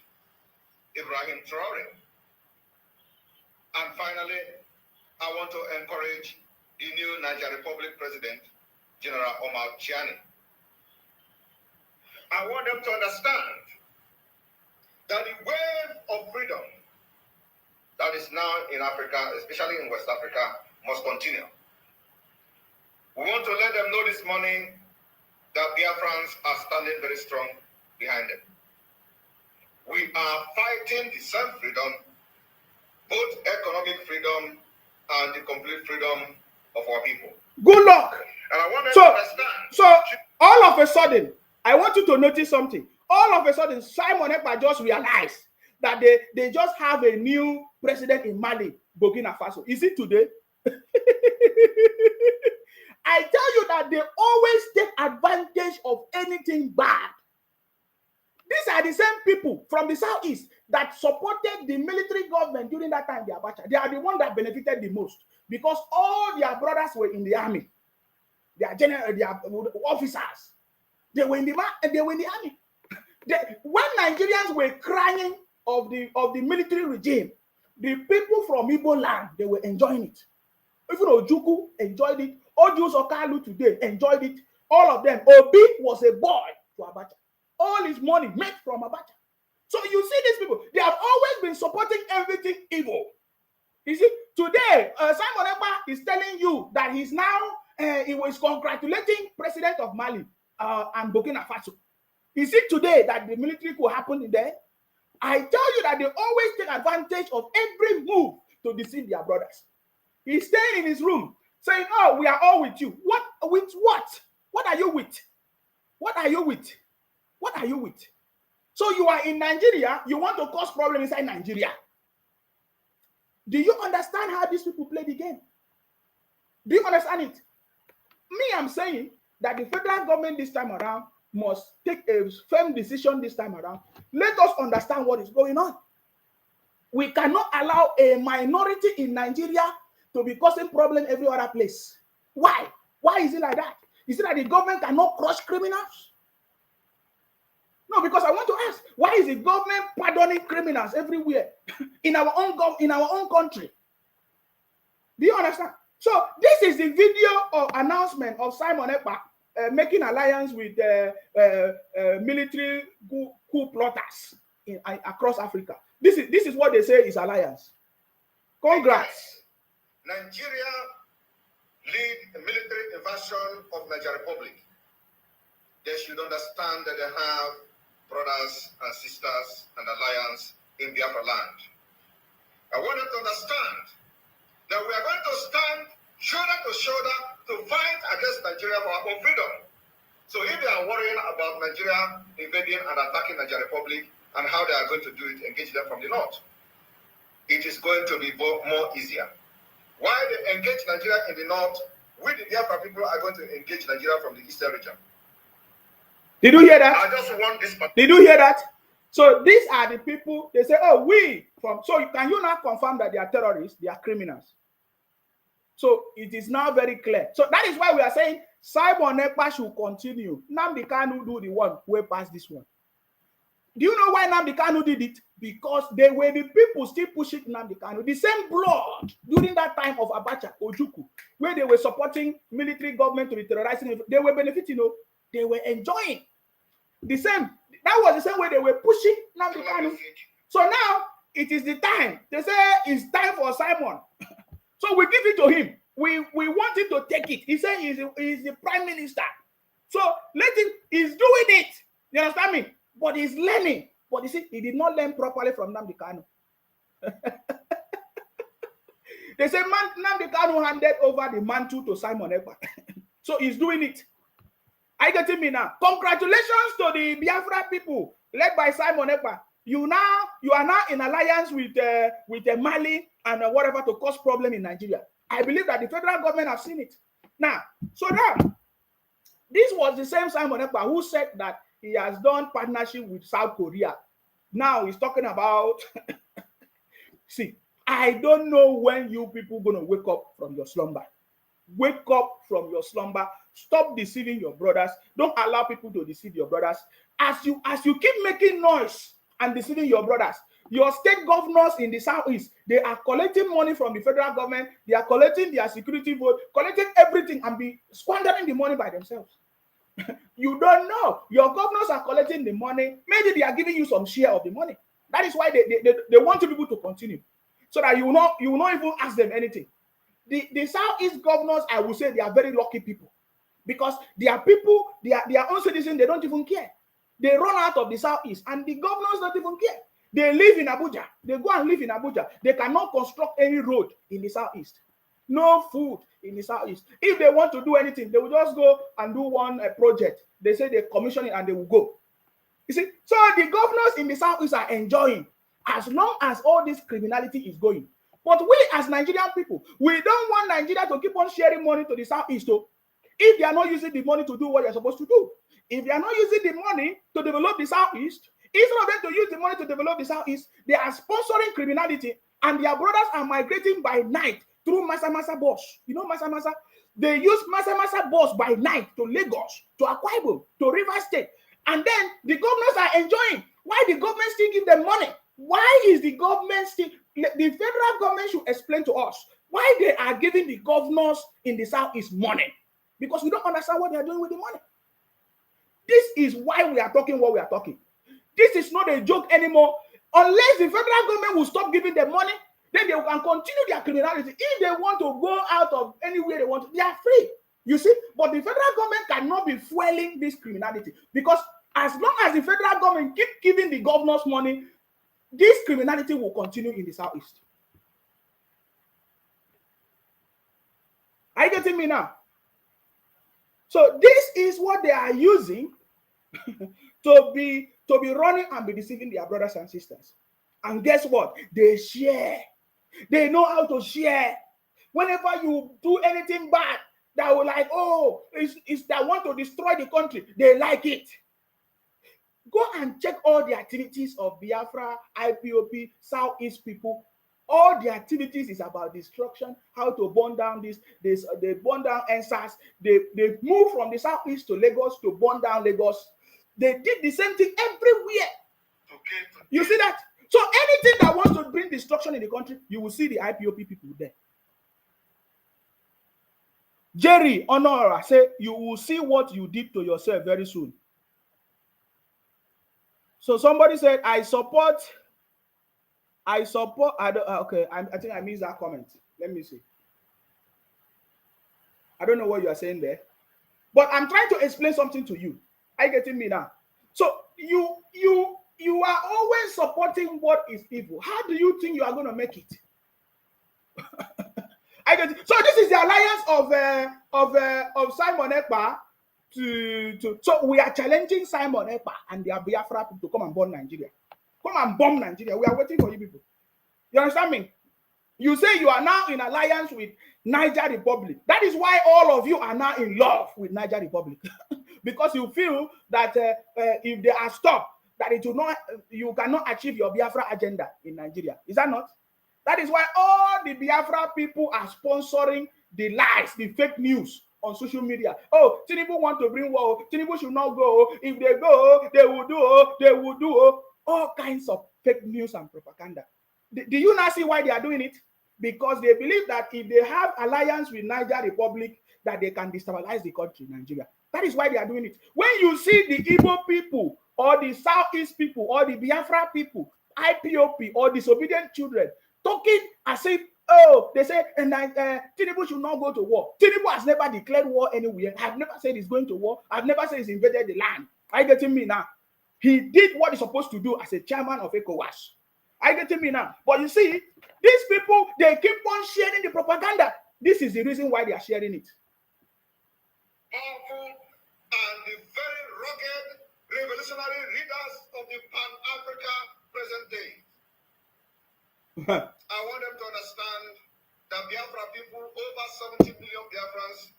Ibrahim Traoré. And finally, I want to encourage the new Niger Republic president, General Omar Chiani. I want them to understand that the wave of freedom that is now in Africa, especially in West Africa, must continue. We want to let them know this morning that Biafrans are standing very strong behind them. We are fighting the same freedom, both economic freedom and the complete freedom of our people. Good luck. And I want them to understand. So all of a sudden, I want you to notice something. All of a sudden, Simon Ekpa just realized that they just have a new president in Mali, Burkina Faso. Is it today? I tell you that they always take advantage of anything bad. These are the same people from the southeast that supported the military government during that time, the Abacha. They are the ones that benefited the most because all their brothers were in the army. Their general, their officers, they were in the army. When Nigerians were crying of the military regime, the people from Igbo land, they were enjoying it. Even Ojukwu enjoyed it. Odious Okalu today enjoyed it. All of them. Obi was a boy to Abacha. All his money made from Abacha. So you see these people, they have always been supporting everything evil. You see, today, Simon Ekpa is telling you that he's now, he was congratulating President of Mali and Burkina Faso. Is it today that the military could happen in there? I tell you that they always take advantage of every move to deceive their brothers. He's staying in his room saying, "Oh, we are all with you." What? With what? What are you with? What are you with? What are you with? So you are in Nigeria, you want to cause problem inside Nigeria. Do you understand how these people play the game? Do you understand it? Me, I'm saying that the federal government this time around must take a firm decision this time around. Let us understand what is going on. We cannot allow a minority in Nigeria to be causing problem every other place. Why? Why is it like that? Is it that the government cannot crush criminals? No, because I want to ask, why is the government pardoning criminals everywhere in our own country? Do you understand? So this is the video of announcement of Simon Ekpa making alliance with military coup plotters across Africa. This is what they say is alliance. Congrats. Nigeria lead the military invasion of Niger Republic. They should understand that they have brothers and sisters and alliance in Biafra land. I want them to understand that we are going to stand shoulder to shoulder to fight against Nigeria for our own freedom. So if they are worrying about Nigeria invading and attacking Niger Republic and how they are going to do it, engage them from the north, it is going to be more easier. While they engage Nigeria in the north, we the Biafra people are going to engage Nigeria from the eastern region. Did you hear that? I just want this. Did you hear that? So these are the people, they say, oh, we from, so can you now confirm that they are terrorists, they are criminals? So it is now very clear. So that is why we are saying Simon Ekpa should continue. Nnamdi Kanu do the one way past this one. Do you know why Nnamdi Kanu did it? Because they were the people still pushing Nnamdi Kanu. The same blood during that time of Abacha, Ojukwu, where they were supporting military government to be terrorizing. They were benefiting, they were enjoying. The same, that was the same way they were pushing Nnamdi Kanu. So now it is the time. They say it's time for Simon. So we give it to him. We want him to take it. He said he's the prime minister. So let him, he's doing it. You understand me? But he's learning. But you see, he did not learn properly from Nnamdi Kanu. They say Nnamdi Kanu handed over the mantle to Simon Ekpa. So he's doing it. Are you getting me now? Congratulations to the Biafra people led by Simon Ekpa. You are now in alliance with Mali and whatever to cause problem in Nigeria. I believe that the federal government have seen it. Now, so now, this was the same Simon Ekpa who said that he has done partnership with South Korea. Now he's talking about, see, I don't know when you people going to wake up from your slumber. Wake up from your slumber. Stop deceiving your brothers. Don't allow people to deceive your brothers. As you keep making noise and deceiving your brothers, your state governors in the southeast, they are collecting money from the federal government. They are collecting their security vote, collecting everything and be squandering the money by themselves. You don't know. Your governors are collecting the money. Maybe they are giving you some share of the money. That is why they want you people to continue, so that you will not even ask them anything. The southeast governors, I will say, they are very lucky people, because their people, their own citizens, they don't even care. They run out of the southeast, and the governors don't even care. They live in Abuja. They go and live in Abuja. They cannot construct any road in the southeast. No food in the southeast. If they want to do anything, they will just go and do one project. They say they commission it and they will go. You see, so the governors in the southeast are enjoying as long as all this criminality is going. But we as Nigerian people, we don't want Nigeria to keep on sharing money to the southeast. So if they are not using the money to do what they're supposed to do, if they are not using the money to develop the southeast, instead of them to use the money to develop the southeast, they are sponsoring criminality, and their brothers are migrating by night through Masa bus. You know Masa? They use Masa bus by night to Lagos, to Akwa Ibom, to Rivers State. And then the governors are enjoying. Why the government still give them money? Why is the government still... The federal government should explain to us why they are giving the governors in the southeast money. Because we don't understand what they are doing with the money. This is why we are talking what we are talking. This is not a joke anymore. Unless the federal government will stop giving them money, then they can continue their criminality. If they want to go out of anywhere they want to, they are free. You see? But the federal government cannot be fueling this criminality, because as long as the federal government keep giving the governors money, this criminality will continue in the southeast. Are you getting me now? So this is what they are using to be running and be deceiving their brothers and sisters. And guess what? They share. They know how to share. Whenever you do anything bad, that will like, oh, it's that want to destroy the country, they like it. Go and check all the activities of Biafra, IPOP, Southeast people. All the activities is about destruction, how to burn down this. They burn down NSAS. They move from the Southeast to Lagos to burn down Lagos. They did the same thing everywhere. Okay. You see that? So anything that wants to bring destruction in the country, you will see the IPOP people there. Jerry Honora say, you will see what you did to yourself very soon. So somebody said, I support, I don't, okay, I think I missed that comment. Let me see. I don't know what you are saying there, but I'm trying to explain something to you. Are you getting me now? So you are always supporting what is evil. How do you think you are going to make it? So this is the alliance of Simon Ekpa so we are challenging Simon Ekpa and their Biafra people to come and bomb Nigeria. Come and bomb Nigeria. We are waiting for you people. You understand me? You say you are now in alliance with Niger Republic. That is why all of you are now in love with Niger Republic. Because you feel that if they are stopped, that it will not, you cannot achieve your Biafra agenda in Nigeria. Is that not? That is why all the Biafra people are sponsoring the lies, the fake news on social media. Oh, Tinubu want to bring war. Tinubu should not go. If they go, they will do all kinds of fake news and propaganda. Do you not see why they are doing it? Because they believe that if they have alliance with Niger Republic, that they can destabilize the country, Nigeria. That is why they are doing it. When you see the Igbo people or the Southeast people or the Biafra people, IPOP or disobedient children talking as if, oh, they say, and Tinubu should not go to war. Tinubu has never declared war anywhere. I've never said he's going to war. I've never said he's invaded the land. Are you getting me now? He did what he's supposed to do as a chairman of ECOWAS. Are you getting me now? But you see, these people, they keep on sharing the propaganda. This is the reason why they are sharing it. Powerful and the very rugged revolutionary leaders of the Pan-Africa present day. I want them to understand that Biafra people, over 70 million Biafrans,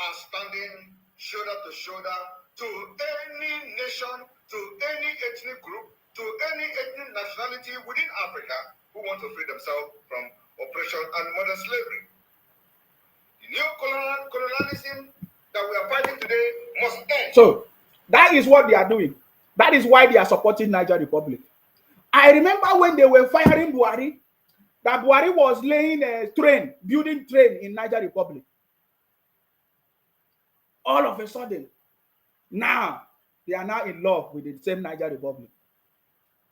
are standing shoulder to shoulder to any nation, to any ethnic group, to any ethnic nationality within Africa who want to free themselves from oppression and modern slavery. The new colonialism that we are fighting today must end. So that is what they are doing. That is why they are supporting Niger Republic. I remember when they were firing Buhari, that Buhari was laying a train, building train in Niger Republic. All of a sudden, now they are now in love with the same Niger Republic.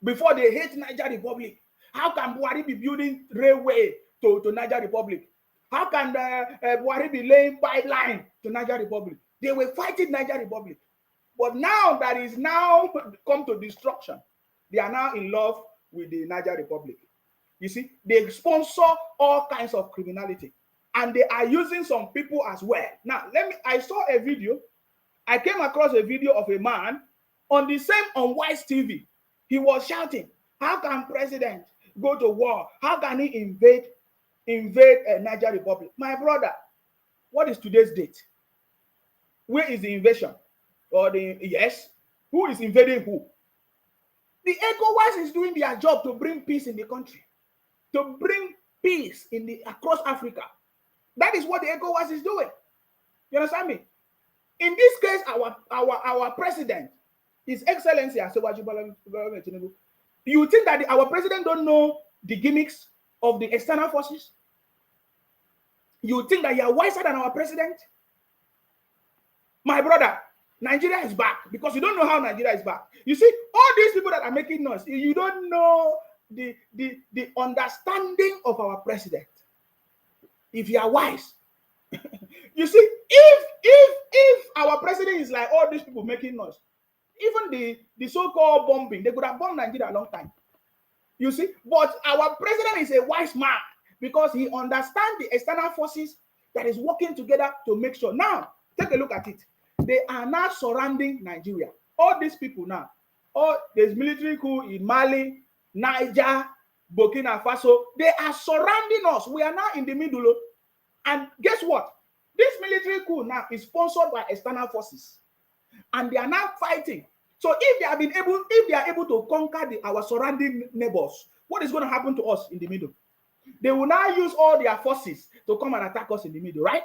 Before they hate Niger Republic. How can Buhari be building railway to Niger Republic? How can Buhari be laying pipeline to Niger Republic? They were fighting Niger Republic. But now that is now come to destruction, they are now in love with the Niger Republic. You see, they sponsor all kinds of criminality. And they are using some people as well. Now, I saw a video. I came across a video of a man on the same Unwise TV. He was shouting, how can president go to war? How can he invade Niger Republic? My brother, what is today's date? Where is the invasion? Or yes? Who is invading who? The ECOWAS is doing their job to bring peace in the country. To bring peace across Africa. That is what the ECOWAS is doing. You understand me? In this case, our president, His Excellency Asiwaju Bola Tinubu, you think that our president don't know the gimmicks of the external forces? You think that you are wiser than our president? My brother, Nigeria is back because you don't know how Nigeria is back. You see, all these people that are making noise, you don't know the understanding of our president. If you are wise, you see, if our president is like all these people making noise, even the so-called bombing, they could have bombed Nigeria a long time. You see, but our president is a wise man because he understands the external forces that is working together to make sure. Now, take a look at it. They are now surrounding Nigeria. All these people now, there's military coup in Mali, Niger, Burkina Faso. They are surrounding us. We are now in the middle. And guess what? This military coup now is sponsored by external forces. And they are now fighting. So if they are able to conquer our surrounding neighbors, what is going to happen to us in the middle? They will now use all their forces to come and attack us in the middle, right?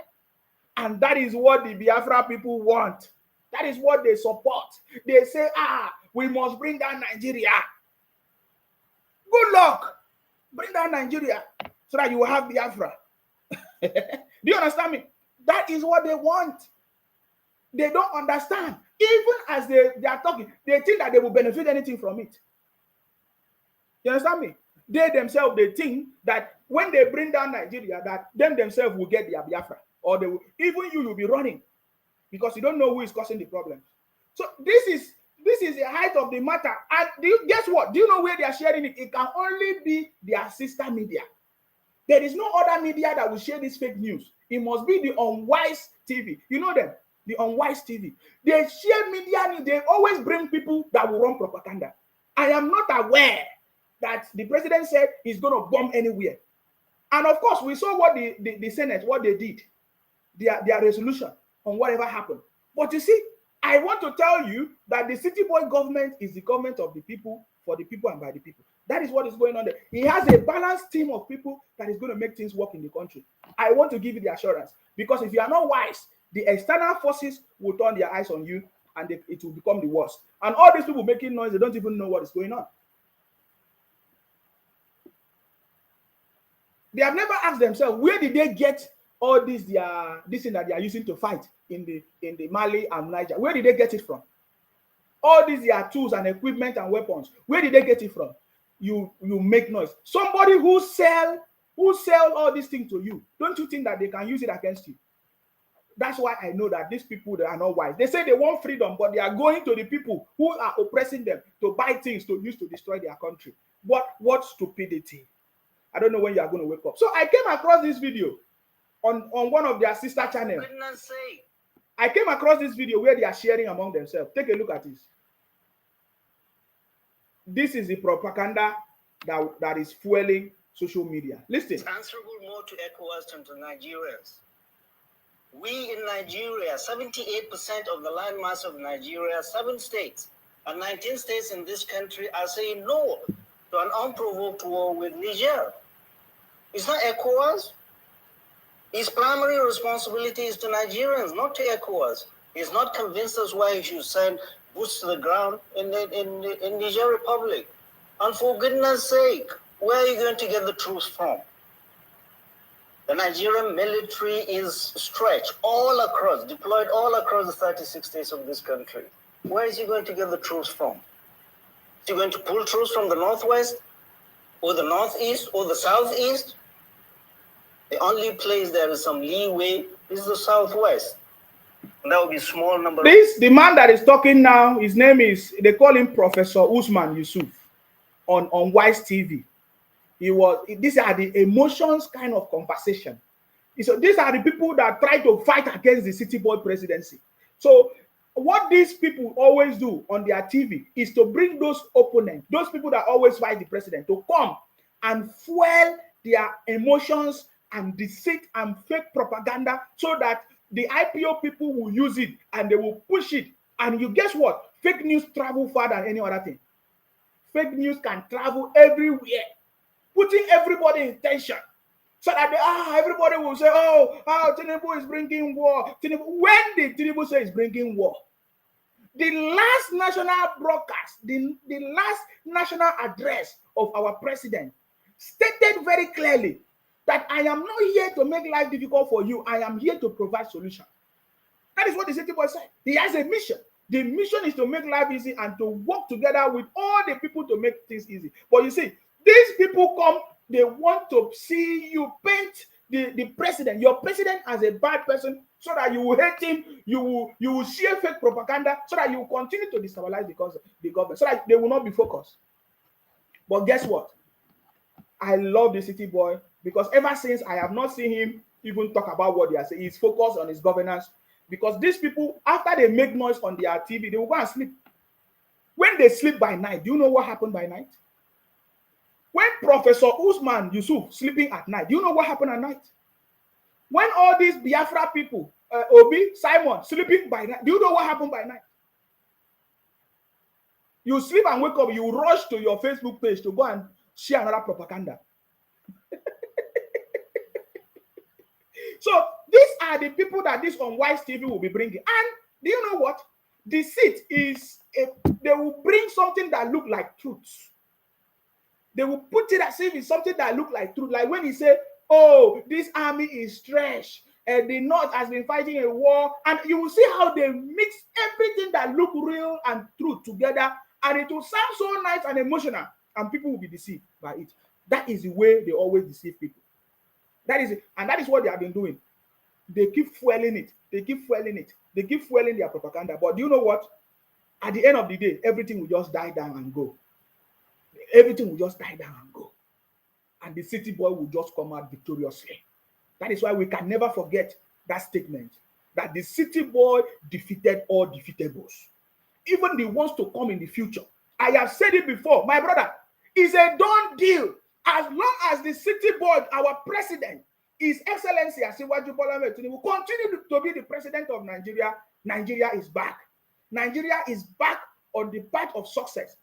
And that is what the Biafra people want. That is what they support. They say, we must bring down Nigeria. Good luck. Bring down Nigeria so that you will have Biafra. Do you understand me? That is what they want. They don't understand. Even as they are talking, they think that they will benefit anything from it. You understand me? They themselves, they think that when they bring down Nigeria, that them themselves will get their Biafra. Or they will, even you will be running because you don't know who is causing the problem. So this is the height of the matter. And guess what? Do you know where they are sharing it? It can only be their sister media. There is no other media that will share this fake news. It must be the Unwise TV. You know them, the Unwise TV. They share media. They always bring people that will run propaganda. I am not aware that the president said he's going to bomb anywhere. And of course, we saw what the Senate, what they did, their resolution on whatever happened. But you see, I want to tell you that the City Boy government is the government of the people, for the people, and by the people. That is what is going on there. He has a balanced team of people that is going to make things work in the country. I want to give you the assurance, because if you are not wise, the external forces will turn their eyes on you and it will become the worst. And all these people making noise, they don't even know what is going on. They have never asked themselves, where did they get all this thing that they are using to fight in the Mali and Niger, where did they get it from? All these their tools and equipment and weapons, where did they get it from? You make noise. Somebody who sell all these things to you, don't you think that they can use it against you? That's why I know that these people, they are not wise. They say they want freedom, but they are going to the people who are oppressing them to buy things to use to destroy their country. What stupidity. I don't know when you are going to wake up. So I came across this video on one of their sister channels. I came across this video where they are sharing among themselves. Take a look at this. This is the propaganda that is fueling social media. Listen. It's answerable more to ECOWAS than to Nigerians. We in Nigeria, 78% of the land mass of Nigeria, 7 states and 19 states in this country are saying no to an unprovoked war with Niger. It's not ECOWAS. His primary responsibility is to Nigerians, not to ECOWAS. He's not convinced us why he should send boots to the ground in Niger Republic. And for goodness sake, where are you going to get the troops from? The Nigerian military is stretched all across, deployed all across the 36 states of this country. Where is he going to get the troops from? Is he going to pull troops from the northwest, or the northeast, or the southeast? The only place there is some leeway is the southwest. And that would be a small number. The man that is talking now, his name is, they call him Professor Usman Yusuf on Wise TV. These are the emotions kind of conversation. So these are the people that try to fight against the City Boy presidency. So what these people always do on their TV is to bring those opponents, those people that always fight the president, to come and fuel their emotions and deceit and fake propaganda, so that the IPO people will use it and they will push it. And you guess what? Fake news travel farther than any other thing. Fake news can travel everywhere, putting everybody in tension, so that everybody will say, Tinubu is bringing war. When did Tinubu say he's bringing war? The last national broadcast, the last national address of our president stated very clearly that I am not here to make life difficult for you. I am here to provide solution. That is what the City Boy said. He has a mission. The mission is to make life easy and to work together with all the people to make things easy. But you see, these people come, they want to see you paint the president, your president, as a bad person, so that you will hate him, you will share fake propaganda, so that you will continue to destabilize the government, so that they will not be focused. But guess what? I love the City Boy, because ever since I have not seen him even talk about what they are saying. He's focused on his governance, because these people, after they make noise on their TV, they will go and sleep. When they sleep by night, do you know what happened by night? When Professor Usman Yusuf sleeping at night, do you know what happened at night? When all these Biafra people, Obi, Simon, sleeping by night, do you know what happened by night? You sleep and wake up, you rush to your Facebook page to go and share another propaganda. So these are the people that this Unwise TV will be bringing. And do you know what? Deceit is, they will bring something that look like truth. They will put it as if it's something that look like truth. Like when he say, oh, this army is trash, and the North has been fighting a war, and you will see how they mix everything that look real and truth together, and it will sound so nice and emotional, and people will be deceived by it. That is the way they always deceive people. That is it. And that is what they have been doing. They keep fueling it. They keep fueling it. They keep fueling their propaganda. But do you know what? At the end of the day, everything will just die down and go. Everything will just die down and go. And the City Boy will just come out victoriously. That is why we can never forget that statement, that the City Boy defeated all defeatables. Even the ones to come in the future. I have said it before, my brother, it's a done deal. As long as the City Boy, our president, His Excellency Asiwaju Bola Ahmed Tinubu, will continue to be the president of Nigeria, Nigeria is back. Nigeria is back on the path of success.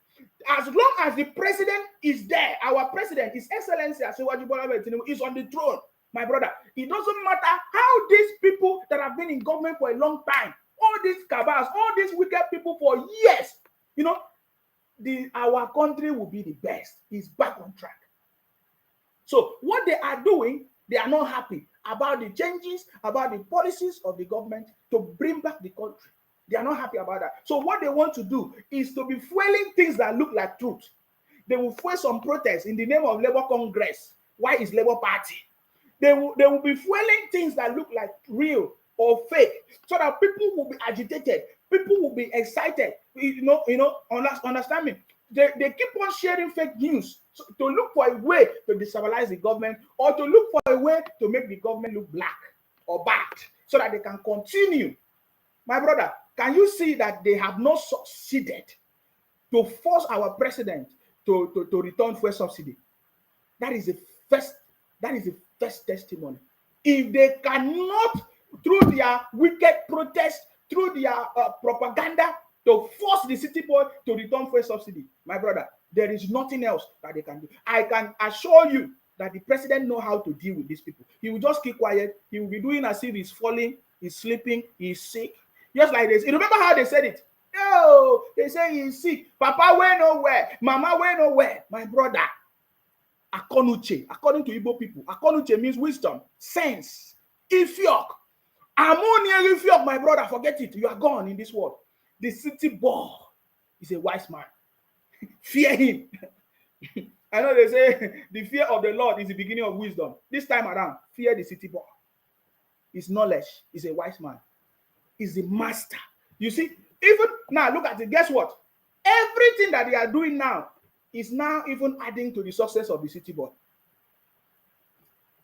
As long as the president is there, our president, His Excellency Asiwaju Bola Ahmed Tinubu, is on the throne, my brother, it doesn't matter how these people that have been in government for a long time, all these cabals, all these wicked people for years, you know, our country will be the best. It's back on track. So what they are doing, they are not happy. about the changes, about the policies of the government to bring back the country. They are not happy about that. So what they want to do is to be fueling things that look like truth. They will fuel some protests in the name of Labour Congress. Why is Labour Party? They will be fueling things that look like real or fake, so that people will be agitated, people will be excited. Understand me? They keep on sharing fake news to look for a way to destabilize the government, or to look for a way to make the government look black or bad, so that they can continue. My brother, can you see that they have not succeeded to force our president to return fuel subsidy? That is the first testimony. If they cannot, through their wicked protest, through their propaganda, to force the city boy to return fuel subsidy, my brother, there is nothing else that they can do. I can assure you that the president knows how to deal with these people. He will just keep quiet. He will be doing as if he's falling, he's sleeping, he's sick. Just like this. You remember how they said it? No, they say he's sick. Papa went nowhere. Mama went nowhere. My brother, Akonuche, according to Igbo people, Akonuche means wisdom, sense. Ifiok. Ammonia Ifiok, my brother, forget it. You are gone in this world. The city boy is a wise man. Fear him. I know they say the fear of the Lord is the beginning of wisdom. This time around, fear the city boy. His knowledge is a wise man. He's the master. You see, even now, look at it. Guess what? Everything that they are doing now is now even adding to the success of the city boy.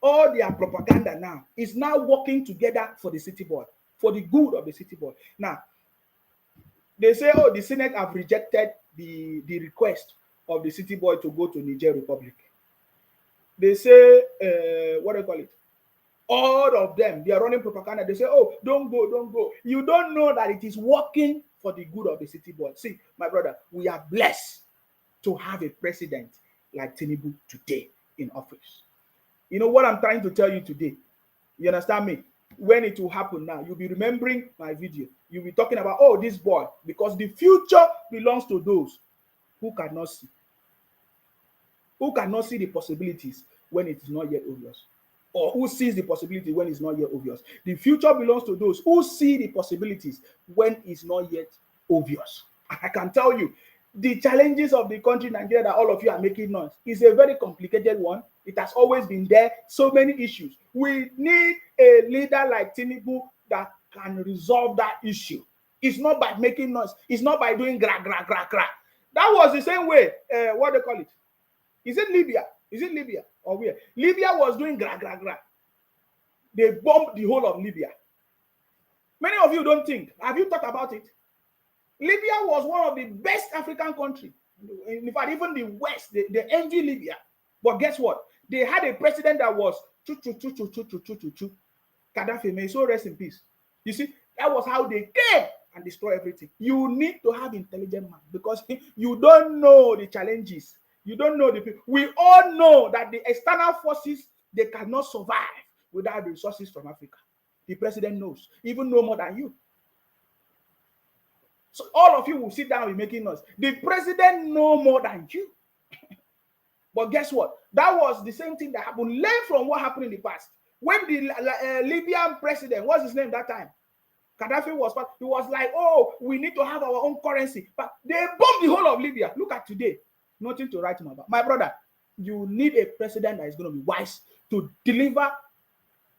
All their propaganda now is now working together for the city boy, for the good of the city boy. Now, they say, oh, the Senate have rejected the request of the city boy to go to Niger Republic. They say, what do you call it? All of them, they are running propaganda. They say, oh, don't go, don't go. You don't know that it is working for the good of the city boy. See, my brother, we are blessed to have a president like Tinubu today in office. You know what I'm trying to tell you today? You understand me? When it will happen now, you'll be remembering my video. You'll be talking about, oh, this boy, because the future belongs to those who cannot see. Who cannot see the possibilities when it is not yet obvious. Or who sees the possibility when it's not yet obvious. The future belongs to those who see the possibilities when it's not yet obvious. I can tell you, the challenges of the country, Nigeria, that all of you are making noise, is a very complicated one. It has always been there. So many issues. We need a leader like Tinubu that can resolve that issue. It's not by making noise. It's not by doing gra, gra, gra, gra. That was the same way, what they call it? Is it Libya? Is it Libya or where? Libya was doing gra, gra, gra. They bombed the whole of Libya. Many of you don't think. Have you thought about it? Libya was one of the best African countries. In fact, even the West, they envy Libya. But guess what? They had a president that was Gaddafi, may so rest in peace. You see, that was how they came and destroy everything. You need to have intelligent man because you don't know the challenges. You don't know the people. We all know that the external forces, they cannot survive without the resources from Africa. The president knows, even know more than you. So all of you will sit down and be making noise. The president know more than you. But guess what? That was the same thing that happened. Learn from what happened in the past. When the Libyan president, what's his name that time? Gaddafi he was like, oh, we need to have our own currency. But they bombed the whole of Libya. Look at today. Nothing to write about. My brother, you need a president that is going to be wise to deliver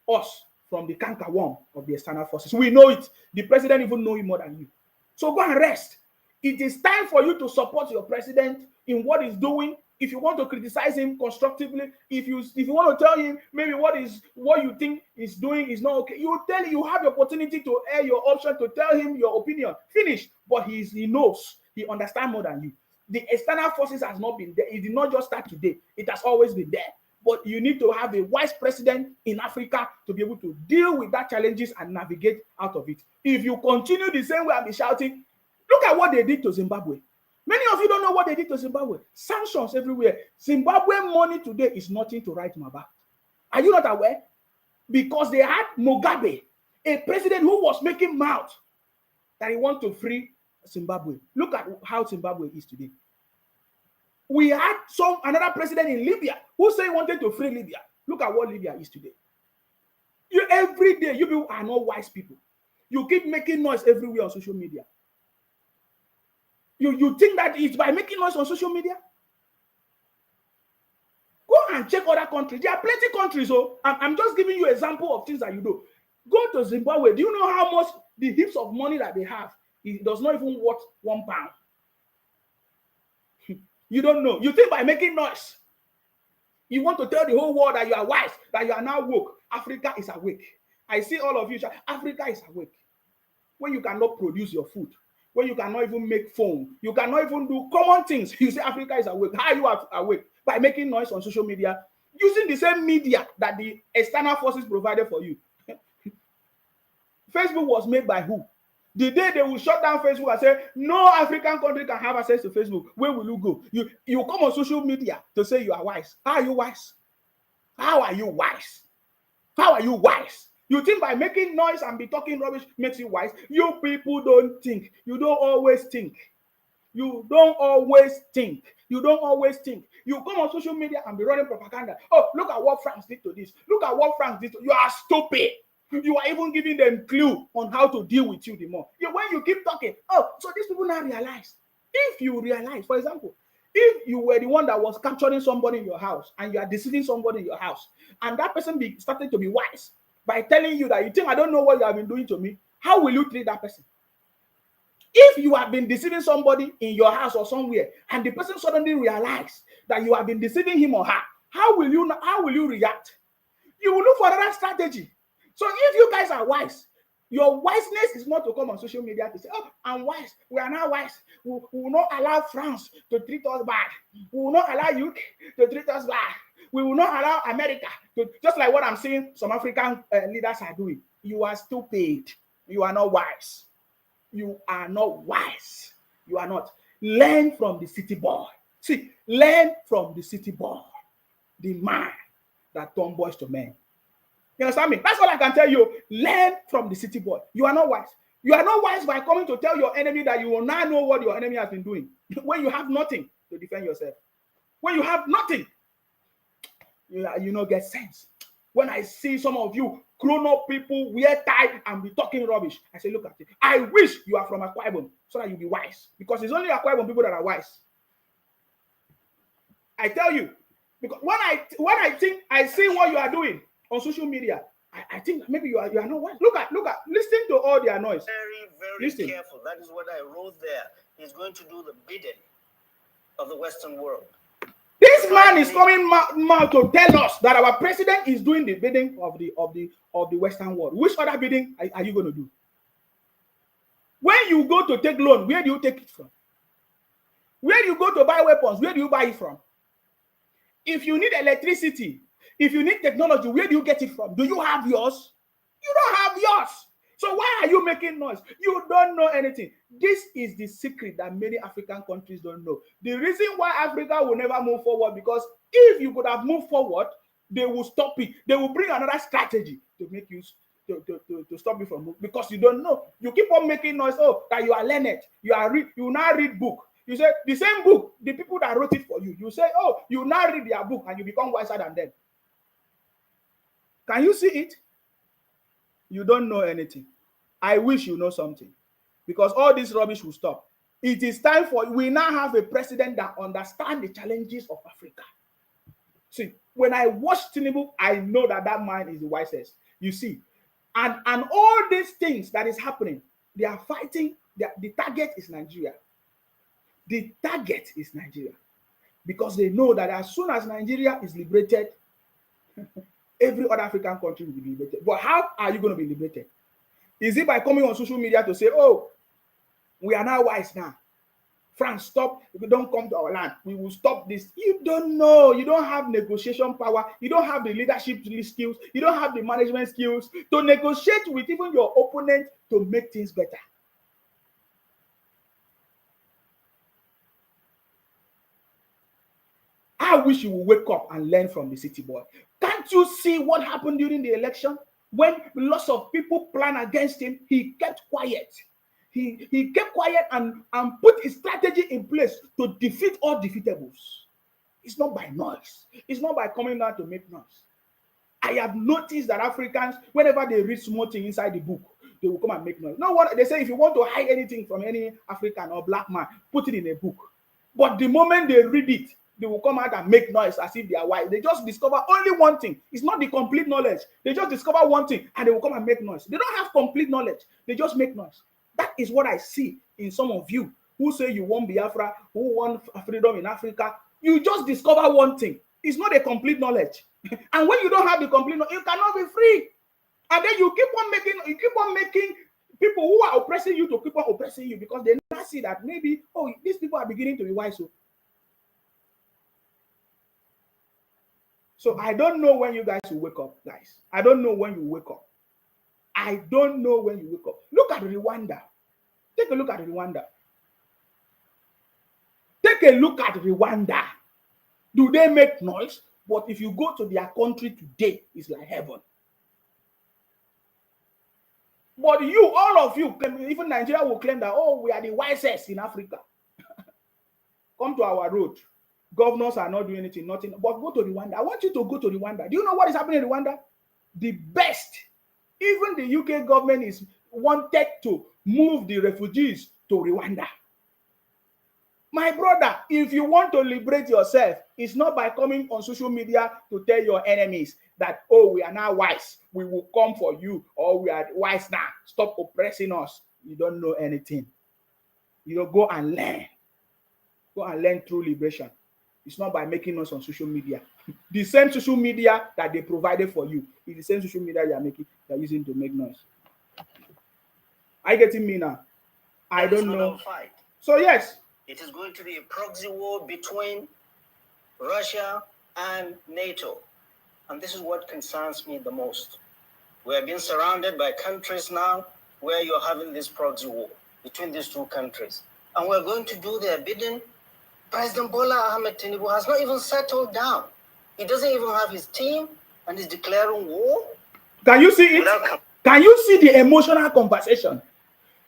us from the cankerworm of the external forces. We know it. The president even know it more than you. So go and rest. It is time for you to support your president in what he's doing. If you want to criticize him constructively, if you want to tell him maybe what you think he's doing is not okay, you have the opportunity to air your option, to tell him your opinion. Finish. But he knows. He understands more than you. The external forces has not been there. It did not just start today. It has always been there. But you need to have a wise president in Africa to be able to deal with that challenges and navigate out of it. If you continue the same way and be shouting, look at what they did to Zimbabwe. Many of you don't know what they did to Zimbabwe. Sanctions everywhere. Zimbabwe money today is nothing to write home about. Are you not aware? Because they had Mugabe, a president who was making mouth that he wants to free Zimbabwe. Look at how Zimbabwe is today. We had another president in Libya who said he wanted to free Libya. Look at what Libya is today. You every day, you people are not wise people. You keep making noise everywhere on social media. You think that it's by making noise on social media? Go and check other countries. There are plenty countries. So I'm just giving you an example of things that you do. Go to Zimbabwe. Do you know how much the heaps of money that they have? It does not even worth £1. You don't know. You think by making noise, you want to tell the whole world that you are wise, that you are now woke. Africa is awake. I see all of you. Africa is awake. When you cannot produce your food, when you cannot even make phone, you cannot even do common things. You say Africa is awake. How are you awake? By making noise on social media, using the same media that the external forces provided for you. Facebook was made by who? The day they will shut down Facebook and say, no African country can have access to Facebook, where will you go? You come on social media to say you are wise. How are you wise? How are you wise? How are you wise? You think by making noise and be talking rubbish makes you wise? You people don't think. You don't always think. You don't always think. You don't always think. You come on social media and be running propaganda. Oh, look at what France did to this. Look at what France did to you. Are stupid. You are even giving them clue on how to deal with you the more. When you keep talking, oh, so these people now realize. If you realize, for example, if you were the one that was capturing somebody in your house and you are deceiving somebody in your house, and that person started to be wise by telling you that you think I don't know what you have been doing to me, how will you treat that person? If you have been deceiving somebody in your house or somewhere, and the person suddenly realizes that you have been deceiving him or her, how will you react? You will look for another strategy. So if you guys are wise, your wiseness is not to come on social media to say, oh, I'm wise. We are not wise. We will not allow France to treat us bad. We will not allow UK to treat us bad. We will not allow America to, just like what I'm seeing some African leaders are doing. You are stupid. You are not wise. You are not wise. You are not. Learn from the city boy. See, learn from the city boy. The man that turned boys to men. You understand me? That's all I can tell you. Learn from the city boy. You are not wise. You are not wise by coming to tell your enemy that you will not know what your enemy has been doing when you have nothing to defend yourself. When you have nothing, you don't get sense. When I see some of you grown-up people wear tie and be talking rubbish, I say, look at it. I wish you are from Akwa Ibom so that you be wise. Because it's only Akwa Ibom people that are wise. I tell you, because when I think I see what you are doing on social media, I think maybe you are not wise. Look at, listen to all their noise. Very careful. That is what I wrote there. He's going to do the bidding of the Western world. This man is coming out to tell us that our president is doing the bidding of the Western world. Which other bidding are you going to do? When you go to take loan, where do you take it from? Where do you go to buy weapons? Where do you buy it from? If you need electricity, if you need technology, where do you get it from? Do you have yours? You don't have yours. So why are you making noise? You don't know anything. This is the secret that many African countries don't know. The reason why Africa will never move forward, because if you could have moved forward, they will stop it. They will bring another strategy to make you to stop you from moving, because you don't know. You keep on making noise. Oh, that you are learned. You now read book. You say the same book, the people that wrote it for you. You say, oh, you now read their book and you become wiser than them. Can you see it? You don't know anything. I wish you know something, because all this rubbish will stop. It is time for, we now have a president that understands the challenges of Africa. See, when I watch Tinubu, I know that man is the wisest. You see, and all these things that is happening, they are fighting. The target is Nigeria. The target is Nigeria, because they know that as soon as Nigeria is liberated, every other African country will be liberated. But how are you going to be liberated? Is it by coming on social media to say, oh, we are now wise now? France, stop. If you don't come to our land, we will stop this. You don't know. You don't have negotiation power. You don't have the leadership skills. You don't have the management skills to negotiate with even your opponent to make things better. I wish you would wake up and learn from the city boy. Can't you see what happened during the election? When lots of people planned against him, he kept quiet. He kept quiet and put a strategy in place to defeat all defeatables. It's not by noise. It's not by coming out to make noise. I have noticed that Africans, whenever they read small thing inside the book, they will come and make noise. No one, they say if you want to hide anything from any African or black man, put it in a book. But the moment they read it, they will come out and make noise as if they are white. They just discover only one thing. It's not the complete knowledge. They just discover one thing and they will come and make noise. They don't have complete knowledge. They just make noise. That is what I see in some of you who say you want Biafra, who want freedom in Africa. You just discover one thing. It's not a complete knowledge. And when you don't have the complete knowledge, you cannot be free. And then you keep on making people who are oppressing you to keep on oppressing you because they now see that maybe, oh, these people are beginning to be wise. So I don't know when you guys will wake up, guys. I don't know when you wake up. I don't know when you wake up. Look at Rwanda. Take a look at Rwanda. Take a look at Rwanda. Do they make noise? But if you go to their country today, it's like heaven. But you, all of you, even Nigeria will claim that, oh, we are the wisest in Africa. Come to our road. Governors are not doing anything, nothing. But go to Rwanda. I want you to go to Rwanda. Do you know what is happening in Rwanda? The best. Even the UK government is wanted to move the refugees to Rwanda. My brother, if you want to liberate yourself, it's not by coming on social media to tell your enemies that, oh, we are now wise. We will come for you, or we are wise now. Stop oppressing us. You don't know anything. You know, go and learn. Go and learn through liberation. It's not by making us on social media. The same social media that they provided for you is the same social media you're using to make noise. Are you getting me now? I don't know. So yes. It is going to be a proxy war between Russia and NATO. And this is what concerns me the most. We have been surrounded by countries now where you're having this proxy war between these two countries. And we're going to do their bidding. President Bola Ahmed Tinubu has not even settled down. He doesn't even have his team and is declaring war. Can you see it? Can you see the emotional conversation?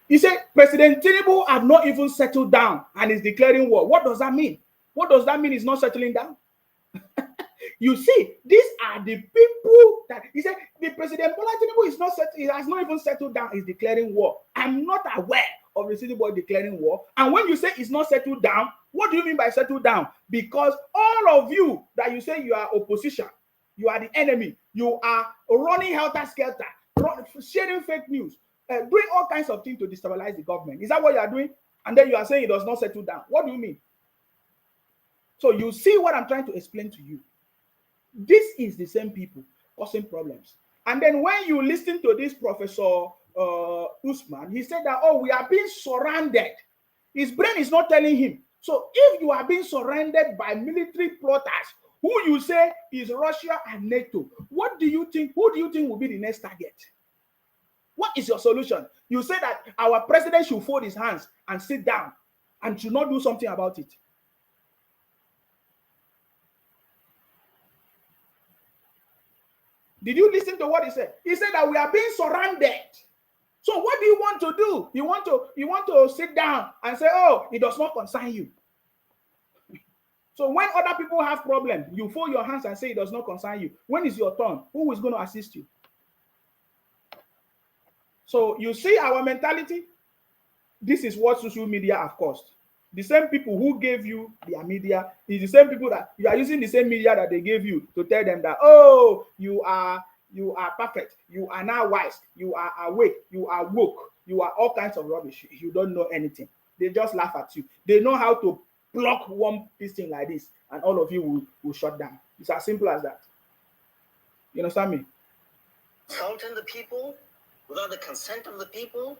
He said, President Tinubu have not even settled down and is declaring war. What does that mean? What does that mean he's not settling down? You see, these are the people that he said, the President Bola Tinubu is not settled, he has not even settled down, he's declaring war. I'm not aware of the city boy declaring war. And when you say it's not settled down, what do you mean by settled down? Because all of you that you say you are opposition, you are the enemy, you are running helter-skelter, sharing fake news, doing all kinds of things to destabilize the government. Is that what you are doing? And then you are saying it does not settle down. What do you mean? So you see what I'm trying to explain to you. This is the same people causing problems. And then when you listen to this Professor Usman, he said that, oh, we are being surrounded. His brain is not telling him. So if you are being surrounded by military plotters, who you say is Russia and NATO, what do you think? Who do you think will be the next target? What is your solution? You say that our president should fold his hands and sit down and should not do something about it. Did you listen to what he said? He said that we are being surrounded. So what do you want to do? You want to sit down and say, oh, it does not concern you. So when other people have problems, you fold your hands and say it does not concern you. When is your turn? Who is going to assist you? So you see our mentality? This is what social media have caused. The same people who gave you their media is the same people that you are using the same media that they gave you to tell them that, oh, you are perfect, you are now wise, you are awake, you are woke, you are all kinds of rubbish. You don't know anything. They just laugh at you. They know how to block one thing like this, and all of you will shut down. It's as simple as that. You understand me? Insulting the people without the consent of the people.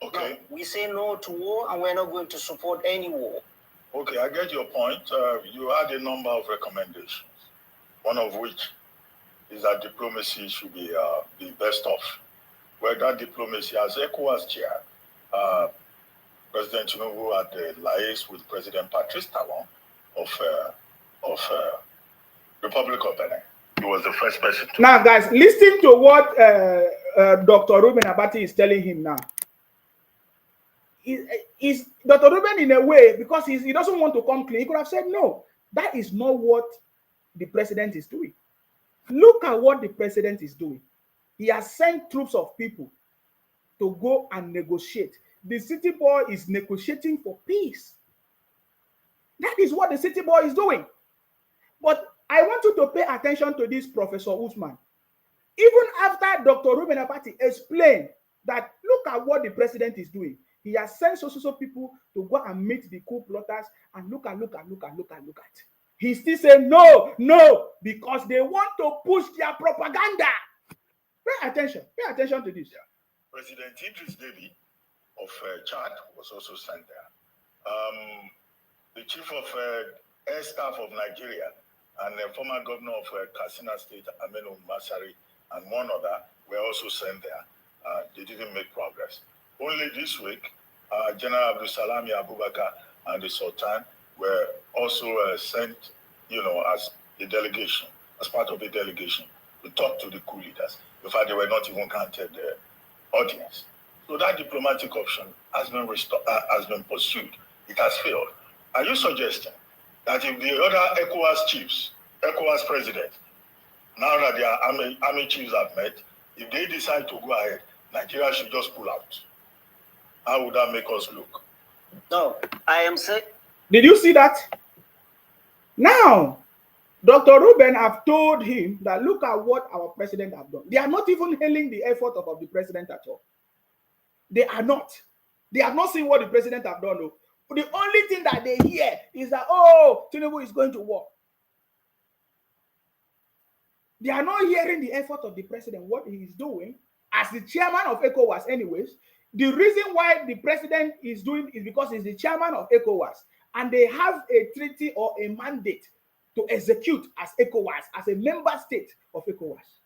Okay. No, we say no to war, and we're not going to support any war. Okay, I get your point. You had a number of recommendations, one of which is that diplomacy should be the best of. Where that diplomacy, as ECOWAS chair, President Tinubu had liaised with President Patrice Talon of Republic of Benin. He was the first person to... Now, guys, listen to what Dr. Reuben Abati is telling him now. Is Dr. Reuben, in a way, because he doesn't want to come clean, he could have said, no, that is not what the president is doing. Look at what the president is doing. He has sent troops of people to go and negotiate. The city boy is negotiating for peace. That is what the city boy is doing. But I want you to pay attention to this, Professor Usman. Even after Dr. Reuben Abati explained that look at what the president is doing, he has sent so people to go and meet the coup plotters and look at. He still saying no, because they want to push their propaganda. Pay attention to this. Yeah. President Idris Deby of Chad was also sent there. The chief of air staff of Nigeria and the former governor of Katsina State, Aminu Masari, and one other were also sent there. They didn't make progress. Only this week, General Abdul Salami Abubakar and the Sultan were also sent, as a delegation, as part of a delegation, to talk to the coup leaders. In fact, they were not even granted the audience. So that diplomatic option has been pursued. It has failed. Are you suggesting that if the other ECOWAS president, now that their army chiefs have met, if they decide to go ahead, Nigeria should just pull out? How would that make us look? No, I am saying. Did you see that? Now, Dr. Reuben have told him that look at what our president have done. They are not even hailing the effort of the president at all. They are not. They have not seen what the president have done. No. The only thing that they hear is that, Tinubu is going to war. They are not hearing the effort of the president, what he is doing as the chairman of ECOWAS anyways. The reason why the president is doing is because he's the chairman of ECOWAS and they have a treaty or a mandate to execute as ECOWAS, as a member state of ECOWAS.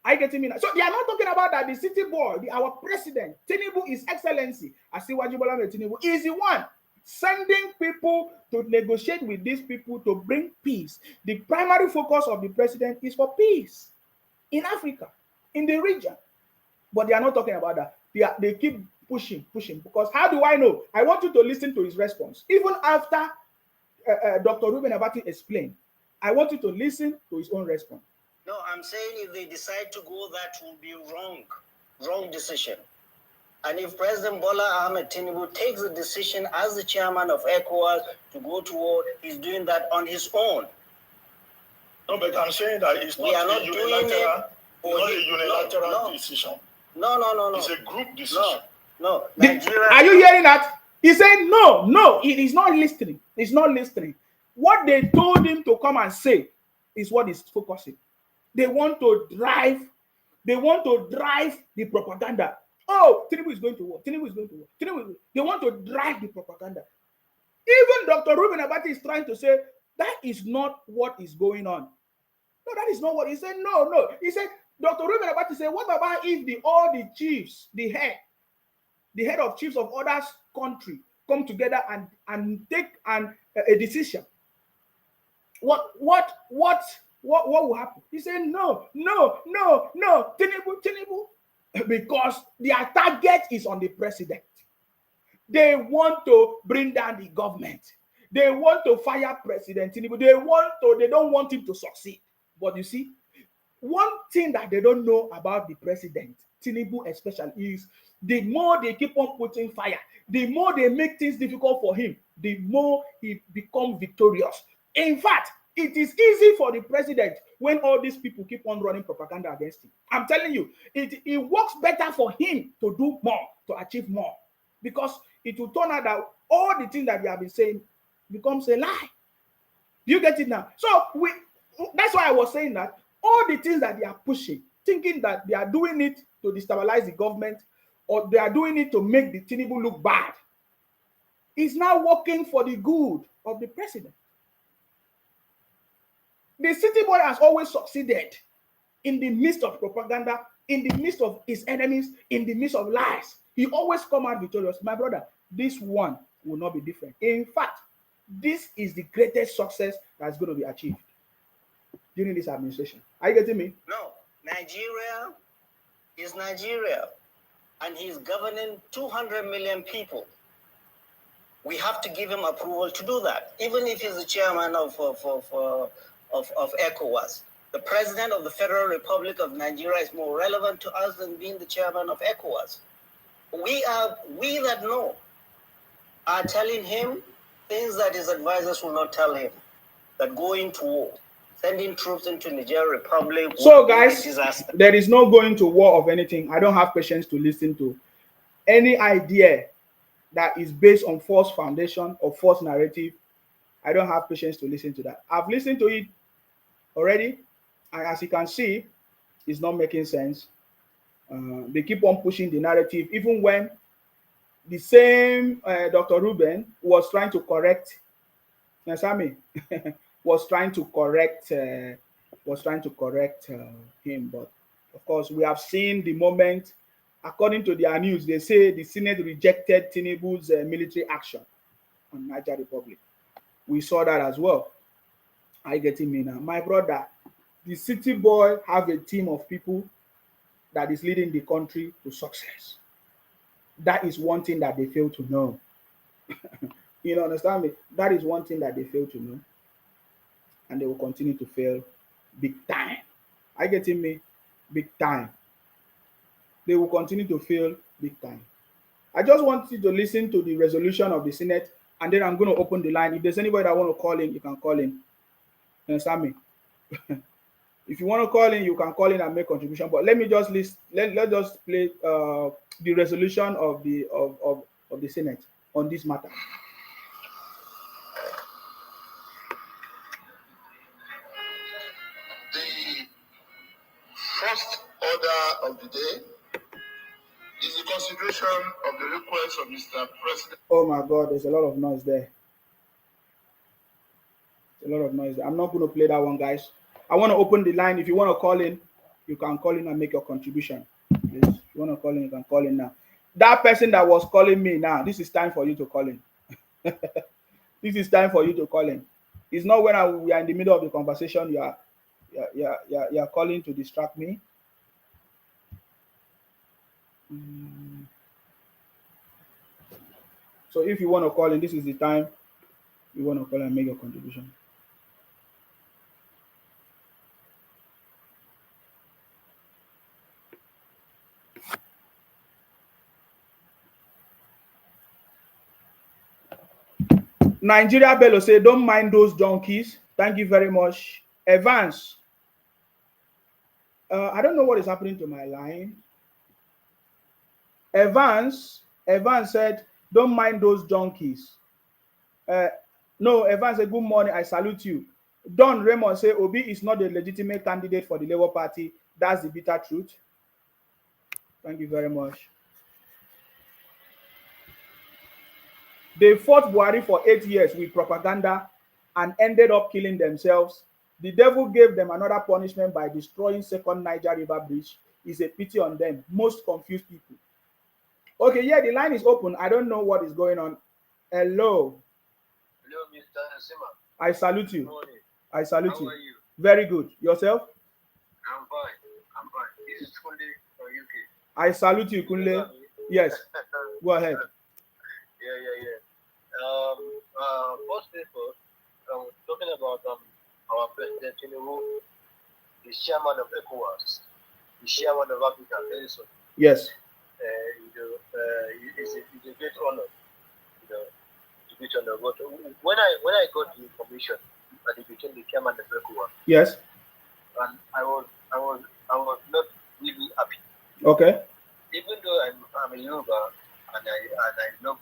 Are you getting me now? So they are not talking about that the city boy, our president, Tinubu, His Excellency, Asiwaju Bola Ahmed Tinubu, is the one sending people to negotiate with these people to bring peace. The primary focus of the president is for peace in Africa, in the region. But they are not talking about that. They keep pushing, because how do I know? I want you to listen to his response. Even after Dr. Reuben Abati explained, I want you to listen to his own response. No, I'm saying if they decide to go, that will be wrong decision. And if President Bola Ahmed Tinubu takes the decision as the chairman of ECOWAS to go to war, he's doing that on his own. No, but I'm saying that it's not a unilateral decision. No. It's a group decision. No. Nigeria. Are you hearing that? He said, no, it is not listening. It's not listening. What they told him to come and say is what is focusing. They want to drive the propaganda. Oh, Tinubu is going to war. They want to drive the propaganda. Even Dr. Reuben Abati is trying to say that is not what is going on. No, that is not what he said. No. He said, Dr. Reuben Abati said, what about if all the chiefs, the head of chiefs of other country come together and take a decision? What will happen? He said, no, Tinubu, because their target is on the president. They want to bring down the government. They want to fire President Tinubu. They don't want him to succeed. But you see, one thing that they don't know about the president, Tinubu especially, is the more they keep on putting fire, the more they make things difficult for him, the more he becomes victorious. In fact, it is easy for the president when all these people keep on running propaganda against him. I'm telling you, it works better for him to do more, to achieve more, because it will turn out that all the things that they have been saying becomes a lie. Do you get it now? So that's why I was saying that all the things that they are pushing, thinking that they are doing it to destabilize the government or they are doing it to make the Tinubu look bad, is now working for the good of the president. The city boy has always succeeded in the midst of propaganda, in the midst of his enemies, in the midst of lies. He always comes out victorious. My brother, this one will not be different. In fact, this is the greatest success that's going to be achieved during this administration. Are you getting me? No. Nigeria is Nigeria, and he's governing 200 million people. We have to give him approval to do that, even if he's the chairman of ECOWAS. The President of the Federal Republic of Nigeria is more relevant to us than being the chairman of ECOWAS. We that know are telling him things that his advisors will not tell him, that going to war, sending troops into Niger Republic. So guys, there is no going to war of anything. I don't have patience to listen to any idea that is based on false foundation or false narrative. I don't have patience to listen to that. I've listened to it already, and as you can see, it's not making sense. They keep on pushing the narrative, even when the same Dr. Ruben was trying to correct Nasami, was trying to correct him, but of course we have seen the moment. According to their news, they say the Senate rejected Tinubu's military action on Niger Republic. We saw that as well. I getting me now, my brother. The city boy have a team of people that is leading the country to success. That is one thing that they fail to know. You understand me? That is one thing that they fail to know. And they will continue to fail big time. I getting me? Big time. They will continue to fail big time. I just want you to listen to the resolution of the Senate, and then I'm going to open the line. If there's anybody that want to call in, you can call in. You understand me? If you want to call in, you can call in and make contribution. But let me just list. Let's just play the resolution of the Senate on this matter. The first order of the day is the consideration of the request of Mr. President. Oh my God, there's a lot of noise there. A lot of noise. I'm not going to play that one, guys. I want to open the line. If you want to call in, you can call in and make your contribution. Please. If you want to call in, you can call in now. That person that was calling me now, this is time for you to call in. This is time for you to call in. It's not when we are in the middle of the conversation, you are calling to distract me. So if you want to call in, this is the time you want to call and make your contribution. Nigeria Bello say, don't mind those donkeys. Thank you very much. Evans. I don't know what is happening to my line. Evans said, don't mind those donkeys. No, Evans said, good morning. I salute you. Don Raymond say, Obi is not a legitimate candidate for the Labour Party. That's the bitter truth. Thank you very much. They fought Buhari for 8 years with propaganda and ended up killing themselves. The devil gave them another punishment by destroying Second Niger River Bridge. It's a pity on them. Most confused people. Okay, yeah, the line is open. I don't know what is going on. Hello. Hello, Mr. Nsima. I salute you. Good morning. I salute How you. are you? Very good. Yourself? I'm fine. I'm fine. This is Kunle from UK. I salute you, Kunle. Yes. Go ahead. Yeah. First thing first, talking about our President Tinubu, the chairman of ECOWAS, the chairman of Africa, very soon. Yes. It's a great honor, it's a great honor. But when I got the information that he became the chairman of ECOWAS, yes, and I was not really happy. Okay. Even though I'm a Yoruba and I love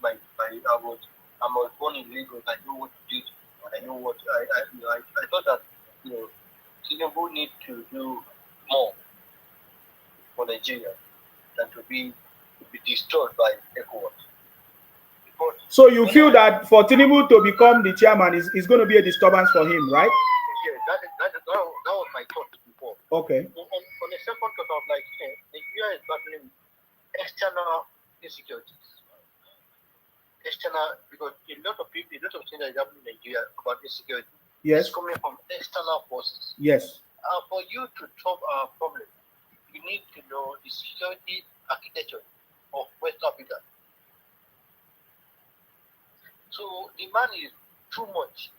I was born in Lagos. I know what to do. I know what I thought that Tinubu need to do more for Nigeria than to be destroyed by ECOWAS. So you feel that for Tinubu to become the chairman is going to be a disturbance for him, right? Yeah, that was my thought before. Okay. On the second thought, I was like, Nigeria is battling external insecurities. External, because a lot of things that is happening in Nigeria about insecurity. Yes. It's coming from external forces. Yes. For you to solve our problem, you need to know the security architecture of West Africa. So the man is too much.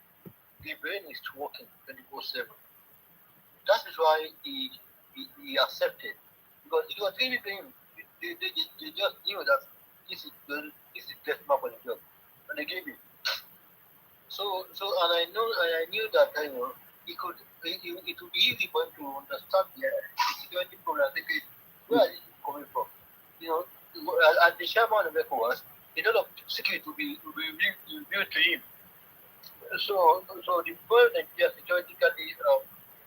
The brain is working 24/7. That is why he accepted, because he was really paying. They just knew that this is decimal for the job, and they gave it. So and I knew that it would be easy for him to understand the security problem. Where are these coming from? As the chairman of ECOWAS, a lot of security will be revealed to him. So the world and security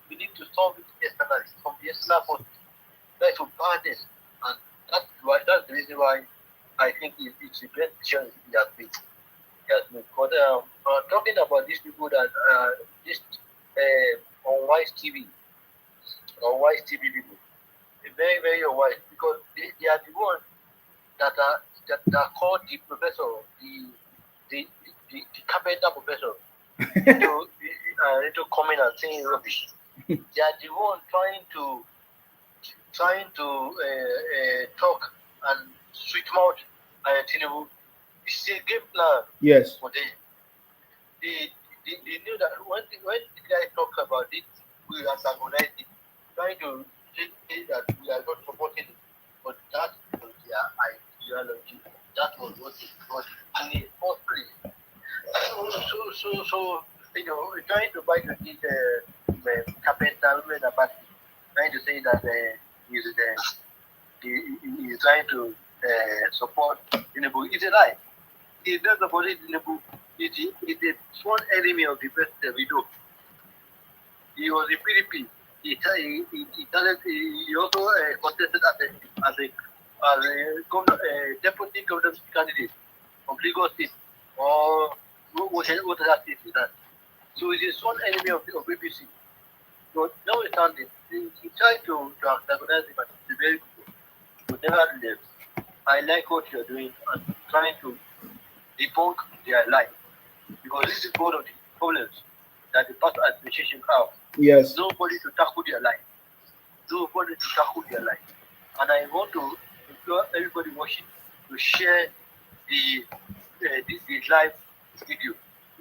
we need to solve it externally from the external forces. That's to partners, and that's the reason why I think it's the best decision he has made. But talking about these people that this on Wise TV people, very very unwise, because they are the ones that are called the professor, the carpenter professor, into coming and saying rubbish. They are the one trying to talk and sweet mouth Tinubu. It's a game plan. Yes. For them. They knew that when the guy talk about it, we antagonize it, trying to say that we are not supporting it. But that was their ideology. That was what it was in the first place. So trying to buy this carpenter women about trying to say that he's trying to support Tinubu. It's a lie. He's not supporting Tinubu. He's the sworn enemy of the president we do. He was in PDP. He also contested as a deputy governor candidate of Lagos State, or what that state is that. So he's a sworn enemy of APC. So notwithstanding, he tried to antagonize him, and it's very good. But nevertheless, I like what you're doing and trying to debunk their life, because this is one of the problems that the past administration have. Yes. Nobody to tackle their life. Nobody to tackle their life. And I want to implore everybody watching to share the live video,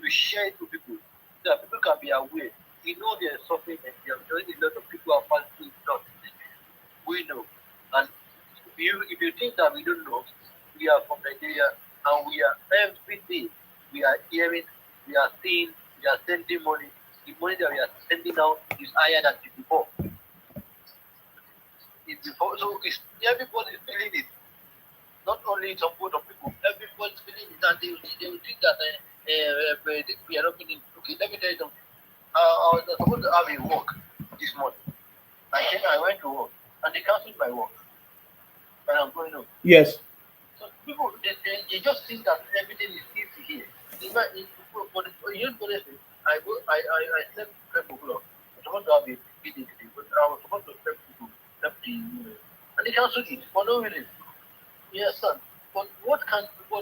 to share it to people, so that people can be aware. We know they are suffering, and there are a lot of people are passing through. We know. And if you think that we don't know, we are from Nigeria, and we are every day we are hearing, we are seeing, we are sending money. The money that we are sending out is higher than before. So everybody is feeling it. Not only some group of people, everybody is feeling it, and they will think that we are not feeling. Okay, let me tell you something. I was supposed to have a walk this morning. I went to work, and they cancelled my work. And I'm going home. Yes. So people, they just think that everything is easy here. I slept 12 o'clock. I was supposed to have a meeting today, but I was supposed to sleep people. And they cancelled it for no reason. Yes, son. But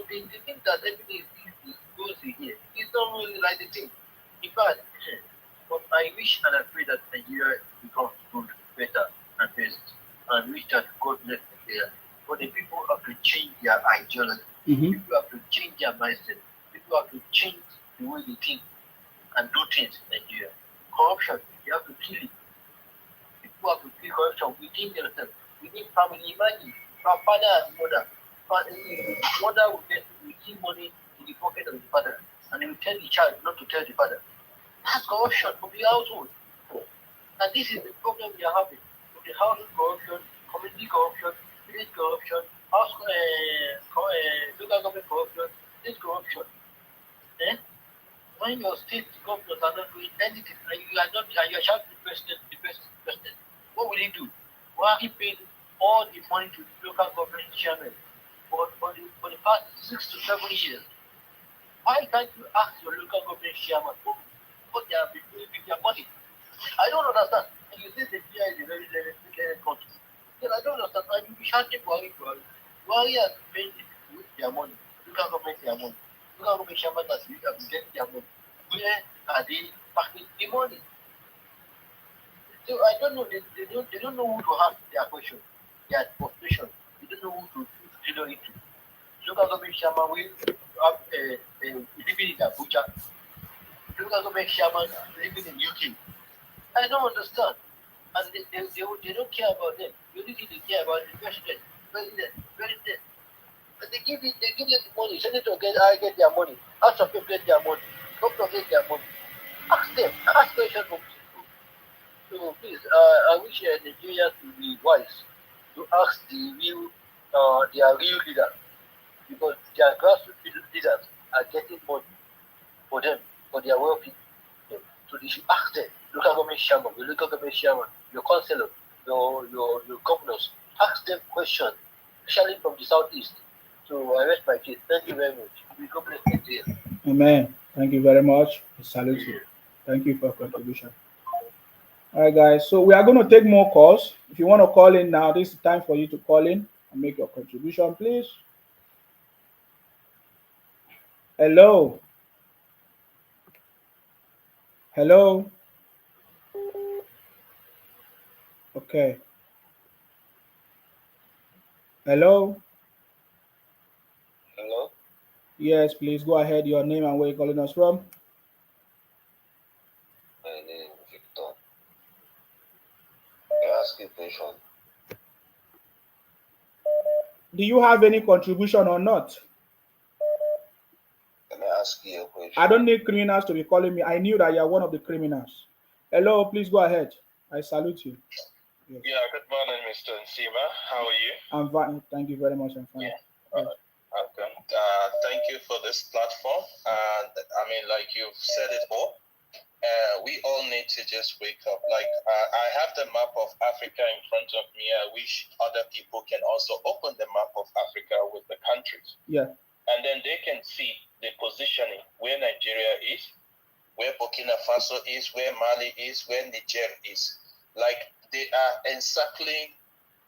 they think that everything is easy, goes here. It's not really like the thing. In fact, but I wish and I pray that Nigeria becomes good, better, and best. And wish that God bless Nigeria. But the people have to change their ideology. Mm-hmm. People have to change their mindset. People have to change the way they think and do things in Nigeria. Corruption, you have to kill it. People have to kill corruption within themselves, within family. Imagine our father and mother. Mother will give money in the pocket of the father, and he will tell the child not to tell the father. That's corruption from the household. And this is the problem we are having. With the household corruption, community corruption, village corruption, local government corruption, state corruption. When your state governors are not doing anything, and you are shouting the president, what will he do? Why he paid all the money to the local government chairman for the past 6 to 7 years? Why can't you ask your local government chairman what they have been doing with their money? I don't understand. And you say the Nigeria is a very limited country. Then I don't understand. And you be shouting Buhari. Buhari has paid with their money. Local government their money. Local government chairman has been getting their money. Where are they packing the money? So I don't know. They don't know who to ask their question, their frustration. They don't know who to tailor it to. Local government chairman will have living in Abuja. Local government chairman living in UK. I don't understand. And they don't care about them. The only thing they care about is the president. And they give them the money. Senators get their money. House of People get their money. Doctors get their money. Ask them. Ask questions from people. So please, I wish Nigeria to be wise to ask their real leader, because their grassroots leaders are getting money for them, for their wealthy. So they should ask them, local government chairman, your councillor, your governors, ask them questions, especially from the southeast. So I rest my case. Thank you very much. We God bless Nigeria. Amen. Thank you very much. I salute you. Thank you for your contribution. All right, guys. So we are going to take more calls. If you want to call in now, this is the time for you to call in and make your contribution, please. Hello. Hello. Okay. Hello. Hello? Yes, please go ahead. Your name and where you're calling us from. My name is Victor. I ask you a question. Do you have any contribution or not? Can I ask you a question? I don't need criminals to be calling me. I knew that you're one of the criminals. Hello, please go ahead. I salute you. Yes. Yeah, good morning, Mr. Nsima. How are you? I'm fine. Thank you very much. I'm fine. Yeah. Okay. Thank you for this platform. I mean, like you've said it all. We all need to just wake up. Like I have the map of Africa in front of me. I wish other people can also open the map of Africa with the countries. Yeah. And then they can see the positioning where Nigeria is, where Burkina Faso is, where Mali is, where Niger is. Like they are encircling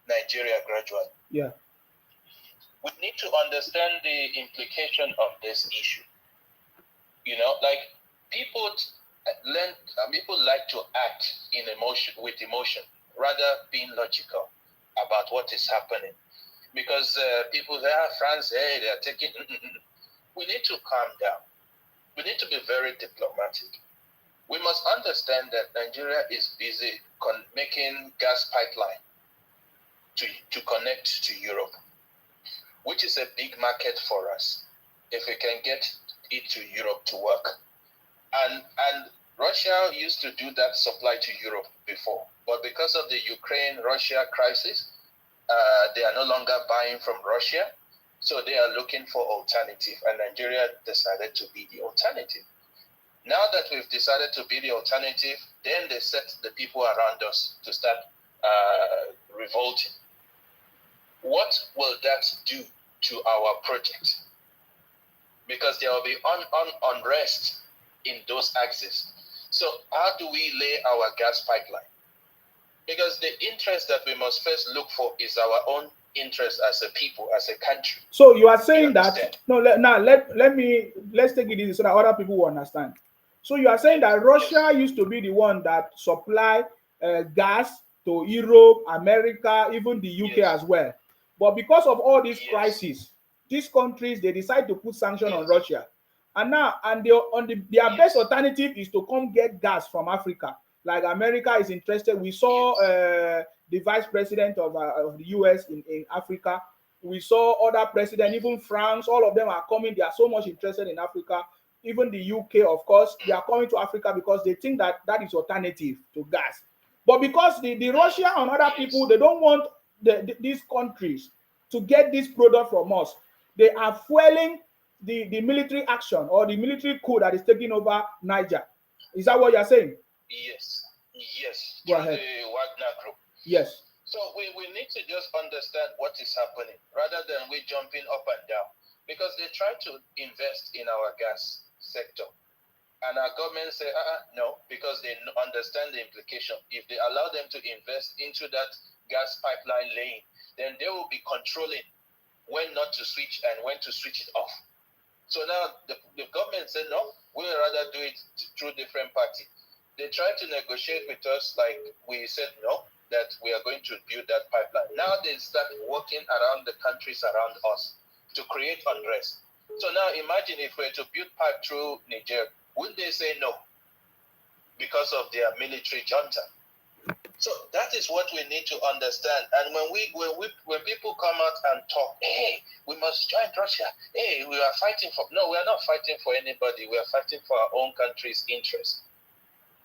Nigeria gradually. Yeah. We need to understand the implication of this issue. You know, like people like to act in with emotion, rather being logical about what is happening. Because people say, France, hey, they are taking. We need to calm down. We need to be very diplomatic. We must understand that Nigeria is busy making gas pipeline to connect to Europe, which is a big market for us if we can get it to Europe to work. And Russia used to do that supply to Europe before, but because of the Ukraine-Russia crisis, they are no longer buying from Russia, so they are looking for alternative, and Nigeria decided to be the alternative. Now that we've decided to be the alternative, then they set the people around us to start revolting. What will that do to our project? Because there will be unrest in those axes. So how do we lay our gas pipeline? Because the interest that we must first look for is our own interest as a people, as a country. So you are saying that let's take it easy so that other people will understand. So you are saying that Russia used to be the one that supply gas to Europe, America, even the UK as well. But because of all these crises, these countries, they decide to put sanctions on Russia. And now, their best alternative is to come get gas from Africa. Like America is interested. We saw the vice president of the US in Africa. We saw other presidents, even France, all of them are coming. They are so much interested in Africa. Even the UK, of course, they are coming to Africa because they think that that is alternative to gas. But because the Russia and other people, they don't want these countries to get this product from us. They are fueling the military action or the military coup that is taking over Niger. Is that what you're saying? Yes. Go ahead. The Wagner Group. Yes. So we need to just understand what is happening rather than we jumping up and down, because they try to invest in our gas sector. And our government say, no, because they understand the implication. If they allow them to invest into that gas pipeline lane, then they will be controlling when not to switch and when to switch it off. So now the government said, no, we'll rather do it through different parties. They tried to negotiate with us, like we said no, that we are going to build that pipeline. Now they start working around the countries around us to create unrest. So now imagine if we were to build pipe through Niger, wouldn't they say no? Because of their military junta. So that is what we need to understand. And when people come out and talk, hey, we must join Russia. Hey, we are fighting for. No, we are not fighting for anybody. We are fighting for our own country's interest.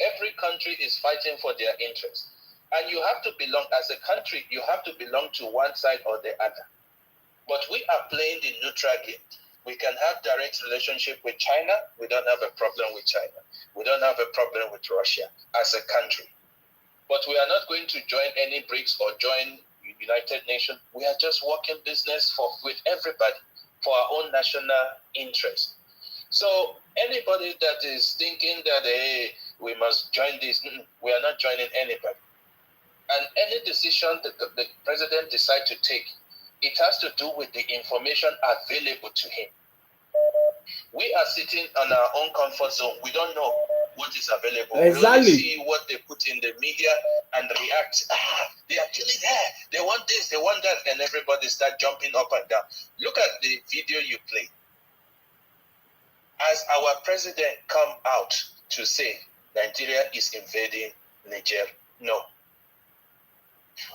Every country is fighting for their interest. And you have to belong, as a country, you have to belong to one side or the other. But we are playing the neutral game. We can have direct relationship with China. We don't have a problem with China. We don't have a problem with Russia as a country. But we are not going to join any BRICS or join United Nations. We are just working business with everybody for our own national interest. So anybody that is thinking that, hey, we must join this, we are not joining anybody. And any decision that the president decides to take, it has to do with the information available to him. We are sitting on our own comfort zone. We don't know what is available. Exactly. We only see what they put in the media and react. They are killing her. They want this, they want that, and everybody start jumping up and down. Look at the video you played. As our president come out to say Nigeria is invading Niger, no.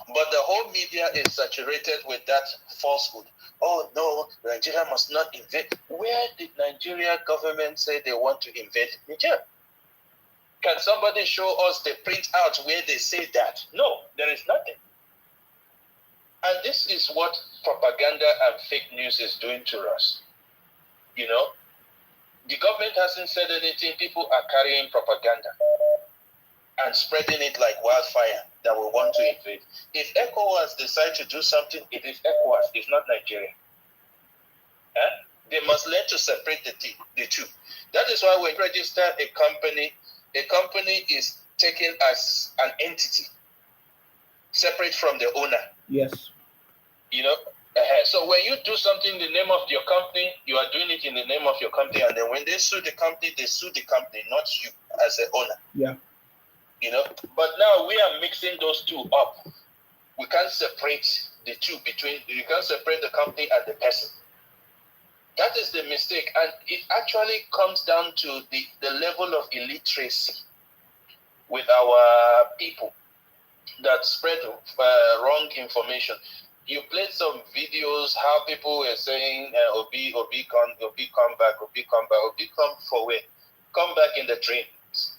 But the whole media is saturated with that falsehood. Oh no, Nigeria must not invade. Where did Nigeria government say they want to invade Niger? Can somebody show us the printout where they say that? No, there is nothing. And this is what propaganda and fake news is doing to us. You know, the government hasn't said anything. People are carrying propaganda and spreading it like wildfire that we want to invade. If ECOWAS decide to do something, it is ECOWAS, it's not Nigeria. They must learn to separate the two. That is why when you register a company is taken as an entity, separate from the owner. Yes. You know, so when you do something in the name of your company, you are doing it in the name of your company, and then when they sue the company, not you as the owner. Yeah. You know, but now we are mixing those two up. We can't separate the two you can't separate the company and the person. That is the mistake, and it actually comes down to the level of illiteracy with our people that spread wrong information. You played some videos how people were saying Obi come back. Obi come for where? Come back in the dreams.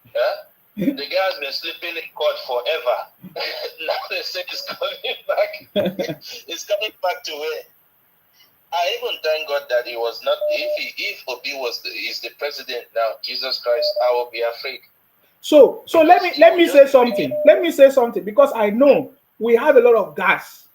Yeah. The guy has been sleeping in court forever. Now they say he's coming back. He's coming back to where? I even thank God that he was not. If Obi is the president now, Jesus Christ, I will be afraid. So let me say something. Let me say something, because I know we have a lot of gas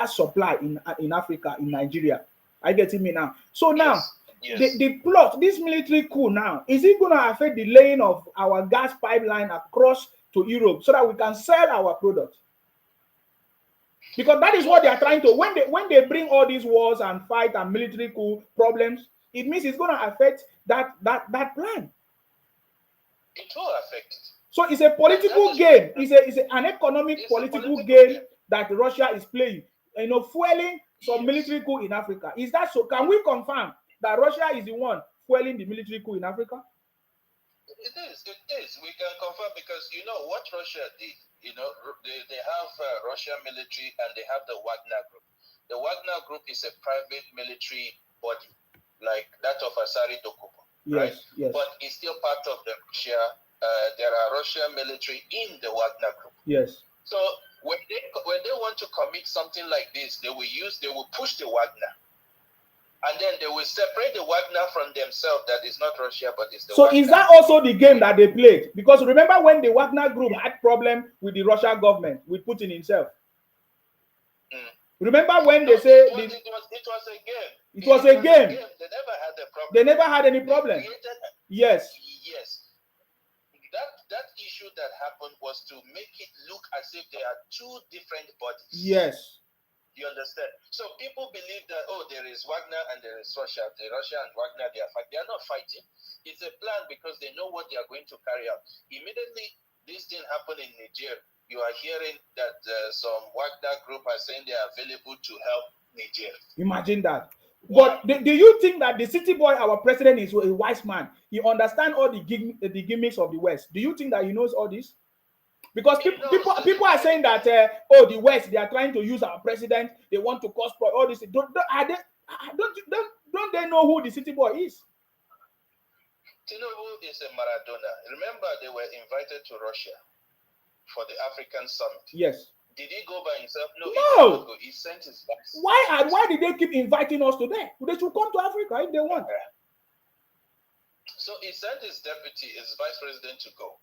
supply in Africa, in Nigeria. Are you getting me now? So now. Yes. The plot, this military coup now, is it going to affect the laying of our gas pipeline across to Europe so that we can sell our product? Because that is what they are trying to. When they bring all these wars and fight and military coup problems, it means it's going to affect that plan. It will affect it. So it's a political game. It's an economic political game that Russia is playing. You know, fueling some military coup in Africa. Is that so? Can we confirm that Russia is the one fueling the military coup in Africa? It is. We can confirm, because you know what Russia did. You know, they have Russian military and they have the Wagner Group. The Wagner Group is a private military body, like that of Asari Dokubo, right? Yes. But it's still part of the Russia. There are Russian military in the Wagner Group. Yes. So when they want to commit something like this, they will push the Wagner. And then they will separate the Wagner from themselves. That is not Russia, but it's the So Wagner. is that also the game that they played? Because remember when the Wagner group had problem with the Russian government, with Putin himself? Remember when they say... It was a game. It was a game. They never had a problem. They never had any problem. Yes. Yes. That issue that happened was to make it look as if there are two different bodies. Yes. You understand? So people believe that, there is Wagner and there is Russia. The Russia and Wagner, they are not fighting. It's a plan because they know what they are going to carry out. Immediately, this thing happened in Niger. You are hearing that some Wagner group are saying they are available to help Niger. Imagine that. But do you think that the city boy, our president, is a wise man? He understands all the gimmicks of the West. Do you think that he knows all this? Because people are saying that the West, they are trying to use our president. They want to cause all this. Don't they know who the city boy is? Tinubu is a Maradona. Remember, they were invited to Russia for the African summit. Yes. Did he go by himself? No. He No. did not go. He sent his vice. Why did they keep inviting us to there? They should come to Africa if they want. So he sent his deputy, his vice president, to go.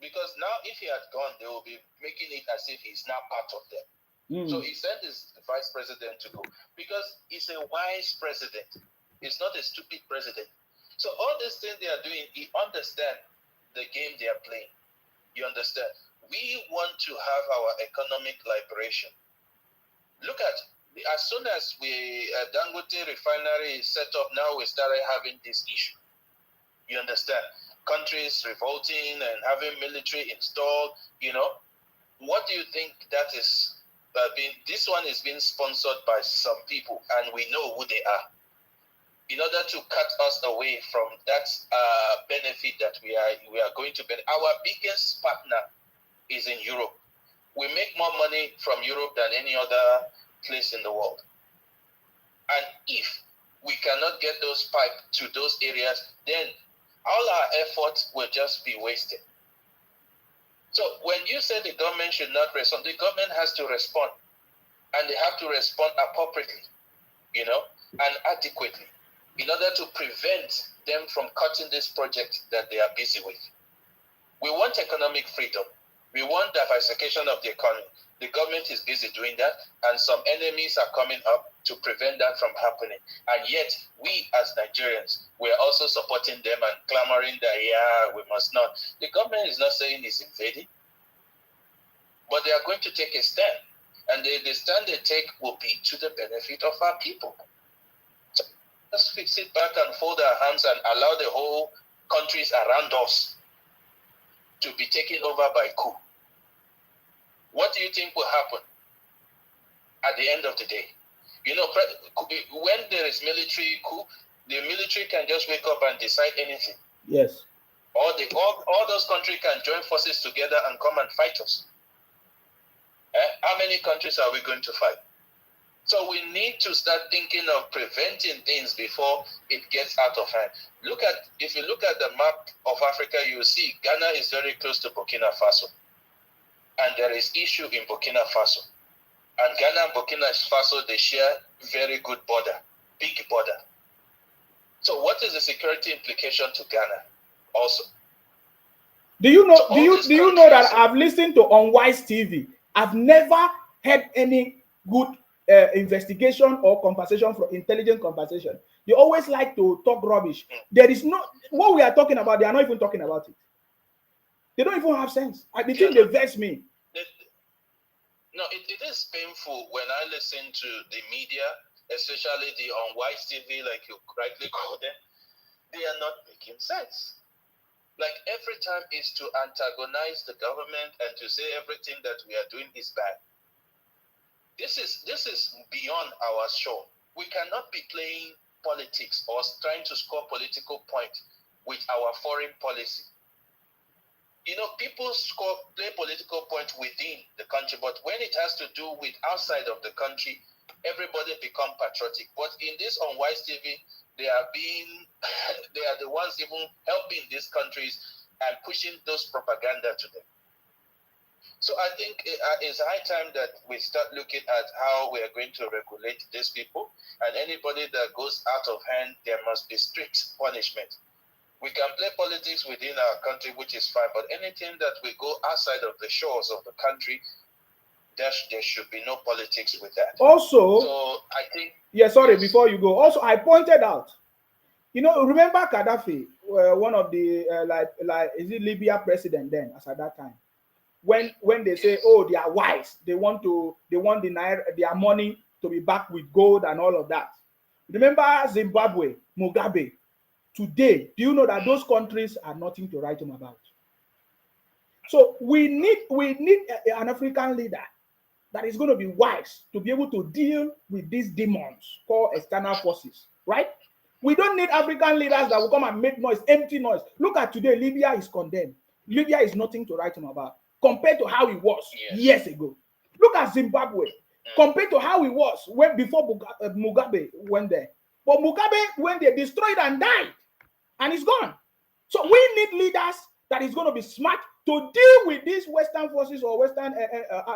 Because now if he had gone, they will be making it as if he's now part of them. So he sent his vice president to go because he's a wise president. He's not a stupid president. So all these things they are doing, he understands the game they are playing. You understand? We want to have our economic liberation. Look at, as soon as Dangote refinery is set up, now we started having this issue. You understand? Countries revolting and having military installed, What do you think that is? This one is being sponsored by some people, and we know who they are. In order to cut us away from that benefit that we are going to benefit. Our biggest partner is in Europe. We make more money from Europe than any other place in the world. And if we cannot get those pipes to those areas, then all our efforts will just be wasted. So when you say the government should not respond, the government has to respond. And they have to respond appropriately, and adequately, in order to prevent them from cutting this project that they are busy with. We want economic freedom. We want diversification of the economy. The government is busy doing that, and some enemies are coming up to prevent that from happening. And yet, we as Nigerians, we are also supporting them and clamoring that, we must not. The government is not saying it's invading, but they are going to take a stand. And the stand they take will be to the benefit of our people. So let's sit back and fold our hands and allow the whole countries around us to be taken over by coup. What do you think will happen at the end of the day? When there is military coup, the military can just wake up and decide anything. Yes. All those countries can join forces together and come and fight us. How many countries are we going to fight? So we need to start thinking of preventing things before it gets out of hand. If you look at the map of Africa, you will see Ghana is very close to Burkina Faso. And there is issue in Burkina Faso. And Ghana and Burkina Faso, they share very good border, big border. So what is the security implication to Ghana also? Do you know that I've listened to Unwise TV? I've never had any good investigation or conversation from intelligent conversation. They always like to talk rubbish. There is no, what we are talking about, they are not even talking about it. They don't even have sense. I think they vex me. No, it is painful when I listen to the media, especially the Unwise TV, like you rightly call them. They are not making sense. Like every time is to antagonize the government and to say everything that we are doing is bad. This is beyond our show. We cannot be playing politics or trying to score political points with our foreign policy. People play political points within the country, but when it has to do with outside of the country, everybody become patriotic. But in this Unwise TV, they are the ones even helping these countries and pushing those propaganda to them. So I think it's high time that we start looking at how we are going to regulate these people, and anybody that goes out of hand, there must be strict punishment. We can play politics within our country, which is fine, but anything that we go outside of the shores of the country, there should be no politics with that. Also, so I think... Yeah, sorry, before you go. Also, I pointed out, remember Gaddafi, one of the, is it Libya president then, as at that time? When they say, they are wise, they want their money to be back with gold and all of that. Remember Zimbabwe, Mugabe. Today, do you know that those countries are nothing to write home about? So we need an African leader that is going to be wise to be able to deal with these demons called external forces, right? We don't need African leaders that will come and make noise, empty noise. Look at today, Libya is condemned. Libya is nothing to write home about. compared to how it was years ago. Look at Zimbabwe compared to how it was when before Mugabe went there. But Mugabe went there, destroyed and died, and it's gone. So we need leaders that is going to be smart to deal with these Western forces or Western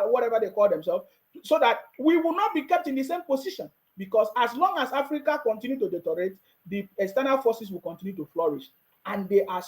whatever they call themselves, so that we will not be kept in the same position. Because as long as Africa continue to deteriorate, the external forces will continue to flourish, and they are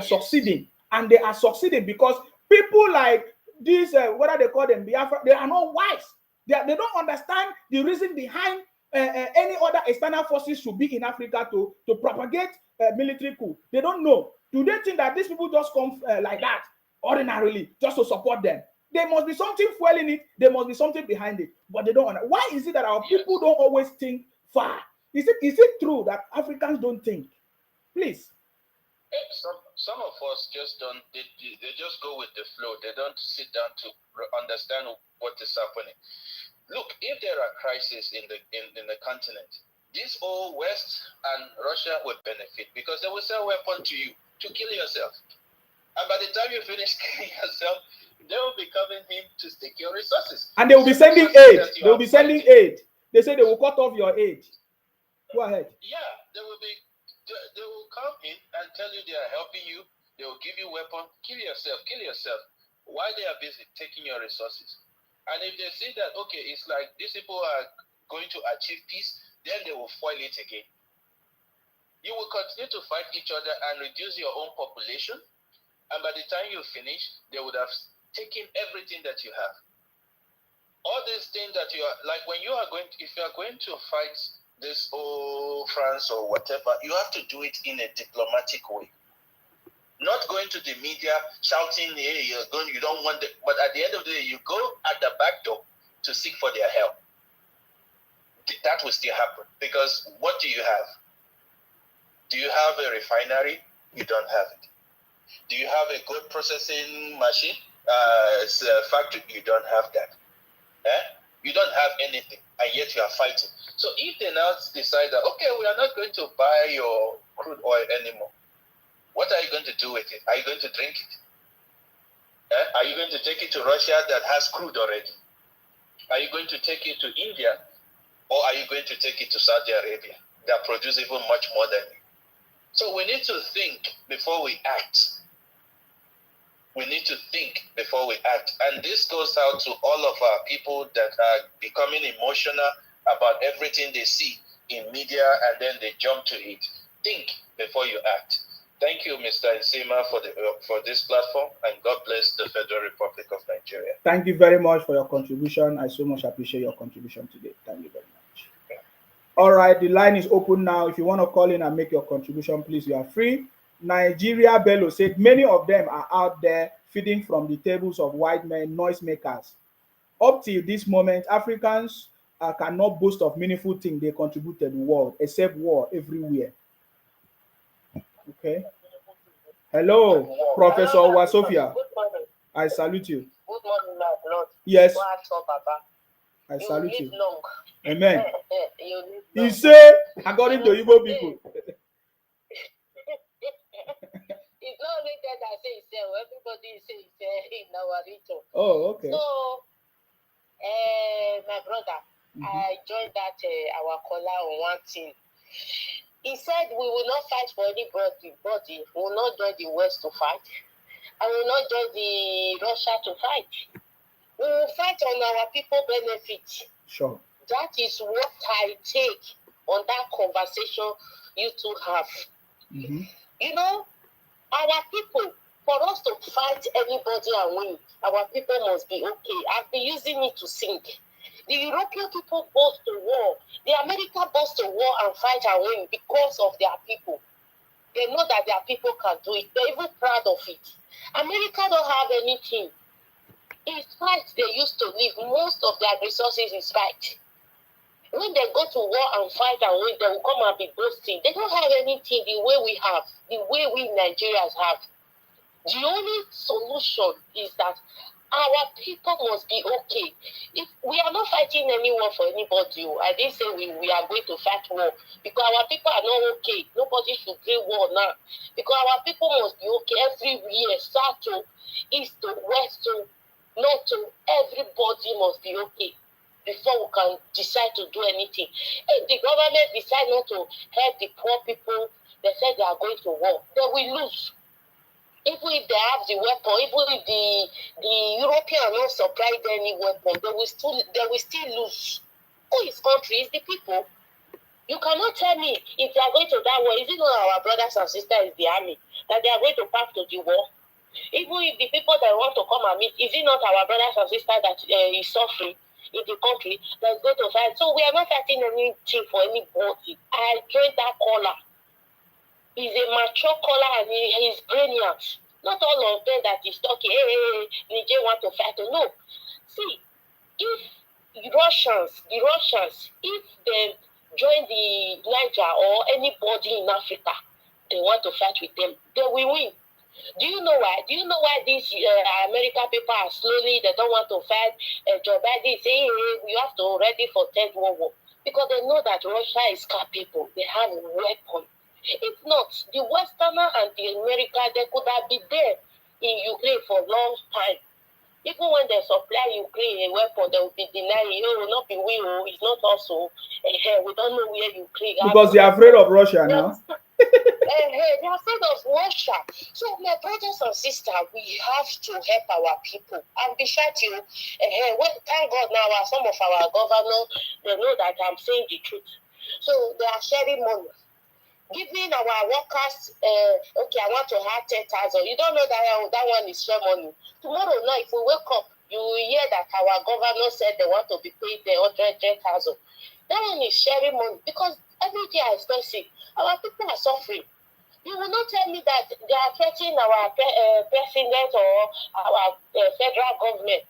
succeeding, and they are succeeding because people like these, what they call them, Biafra, they are not wise. They don't understand the reason behind any other external forces should be in Africa to propagate military coup. They don't know. Do they think that these people just come like that ordinarily just to support them? There must be something fueling it. There must be something behind it. But they don't understand. Why is it that our people don't always think far? Is it true that Africans don't think? Please. Some of us just don't. They just go with the flow. They don't sit down to understand what is happening. Look, if there are crises in the continent, this whole West and Russia would benefit because they will sell weapons to you to kill yourself. And by the time you finish killing yourself, they will be coming in to take your resources. And they will be sending aid. They will be sending aid. They say they will cut off your aid. Go ahead. Yeah, they will come in and tell you they are helping you. They will give you weapons. Kill yourself. While they are busy taking your resources. And if they see that, okay, it's like these people are going to achieve peace, then they will foil it again. You will continue to fight each other and reduce your own population. And by the time you finish, they would have taken everything that you have. All these things that you are, like when you are going, if you are going to fight this old France or whatever, you have to do it in a diplomatic way. Not going to the media shouting, hey, you don't want it. But at the end of the day, you go at the back door to seek for their help. That will still happen. Because what do you have? Do you have a refinery? You don't have it. Do you have a good processing machine? It's a factory? You don't have that. You don't have anything, and yet you are fighting. So if they now decide that, okay, we are not going to buy your crude oil anymore, what are you going to do with it? Are you going to drink it? Are you going to take it to Russia that has crude already? Are you going to take it to India? Or are you going to take it to Saudi Arabia that produce even much more than you? So we need to think before we act. We need to think before we act. And this goes out to all of our people that are becoming emotional about everything they see in media and then they jump to it. Think before you act. Thank you, Mr. Nsima, for this platform, and God bless the Federal Republic of Nigeria. Thank you very much for your contribution. I so much appreciate your contribution today. Thank you very much. Yeah. All right, the line is open now. If you want to call in and make your contribution, please, you are free. Nigeria Bello said many of them are out there feeding from the tables of white men, noisemakers. Up till this moment, Africans cannot boast of meaningful things they contribute to the world, except war everywhere. Okay. Hello, Professor Wasofia. I salute you. Good morning, my Lord. Yes. Papa. I salute you. Long. Amen. He said, according to Igbo people. It's not only that I say it's everybody says in our region. Oh, okay. So, my brother, I joined that our caller on one thing. He said we will not fight for anybody. We will not join the West to fight. And we will not join the Russia to fight. We will fight on our people benefit. Sure. That is what I take on that conversation you two have. Mm-hmm. You know, our people, for us to fight anybody and win, our people must be okay. I've been using it to sing. The European people goes to war. The America goes to war and fight and win because of their people. They know that their people can do it. They're even proud of it. America don't have anything. It's fight they used to live. Most of their resources is fight. When they go to war and fight and win, they will come and be boasting. They don't have anything the way we have, the way we Nigerians have. The only solution is that Our people must be okay. If we are not fighting anyone for anybody, I didn't say we are going to fight war because our people are not okay. Nobody should bring war now because our people must be okay everywhere, south to east to west to north to everybody must be okay before we can decide to do anything. If the government decide not to help the poor people, they said they are going to war, they will lose. Even if they have the weapon, even if the European are not supplied any weapon, they will still lose. Who is country? Is the people. You cannot tell me if they are going to that war. Is it not our brothers and sisters in the army that they are going to pack to the war? Even if the people that want to come and meet, is it not our brothers and sisters that is suffering in the country that is going to fight? So we are not fighting anything for anybody. I joined that caller. He's a mature caller and he's brilliant. Not all of them that is talking, hey, Niger want to fight. No. See, if the Russians, if they join the Niger or anybody in Africa, they want to fight with them, they will win. Do you know why? Do you know why these American people are slowly, they don't want to fight? Joe Biden is saying, hey, we have to ready for third world war. Because they know that Russia is capable. They have a weapon. If not, the Westerner and the America, they could have been there in Ukraine for a long time. Even when they supply Ukraine a weapon, they will be denying, it will not be we, it's not also. We don't know where Ukraine. Because they are afraid of Russia now. They are afraid of Russia. So, my brothers and sisters, we have to help our people. And besides you, thank God now, some of our governors, they know that I'm saying the truth. So, they are sharing money. Giving our workers, okay, I want to have 10,000. You don't know that one is share money. Tomorrow night, if we wake up, you will hear that our governor said they want to be paid the 100,000. That one is sharing money because everything is expensive. Our people are suffering. You will not tell me that they are threatening our president or our federal government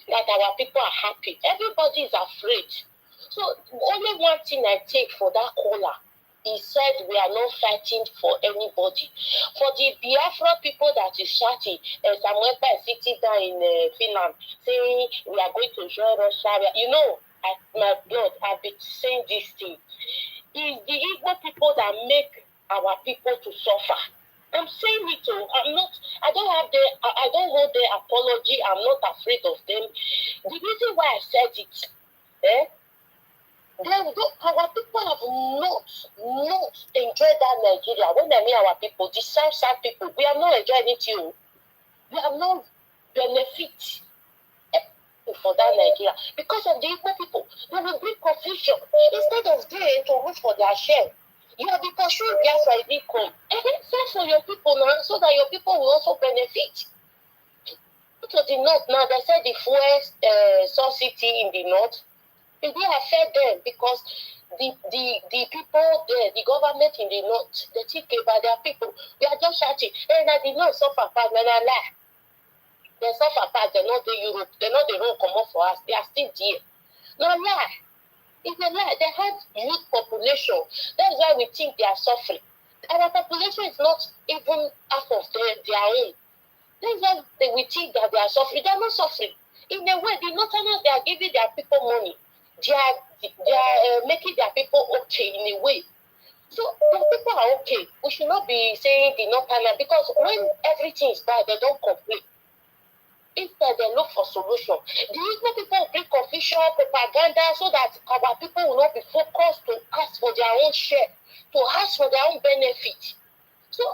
that our people are happy. Everybody is afraid. So only one thing I take for that caller. He said we are not fighting for anybody. For the Biafra people that is shouting, Samuel is sitting down in Finland saying we are going to join Russia. You know, my blood, I've been saying this thing. It's the Igbo people that make our people to suffer. I'm saying it too. I don't hold their apology. I'm not afraid of them. The reason why I said it, our people have not enjoyed that Nigeria. When I mean our people, the South people, we have not enjoyed it too. We have not benefit for that Nigeria. Because of the Igbo people, they will bring confusion. Instead of them to root for their share, you have been pursuing Biafra income. And then fight for your people now, so that your people will also benefit. To the north now, they said the fuel subsidy in the north, it will affect them because the people there, the government in the north, they think about their people. They are just shouting, and I did not suffer part, when I lie. They suffer part, they're not the Europe, they're not the whole come up for us, they are still there. No lie. It's a lie. They have youth population. That's why we think they are suffering. Our population is not even half of their own. That's why we think that they are suffering. They are not suffering. In a way, the Northerners, they are giving their people money. They are making their people okay in a way. So the people are okay. We should not be saying the Northerners, because when everything is bad, they don't complain. Instead, they look for solution. The Igbo people bring confusion, propaganda, so that our people will not be focused to ask for their own share, to ask for their own benefit. So,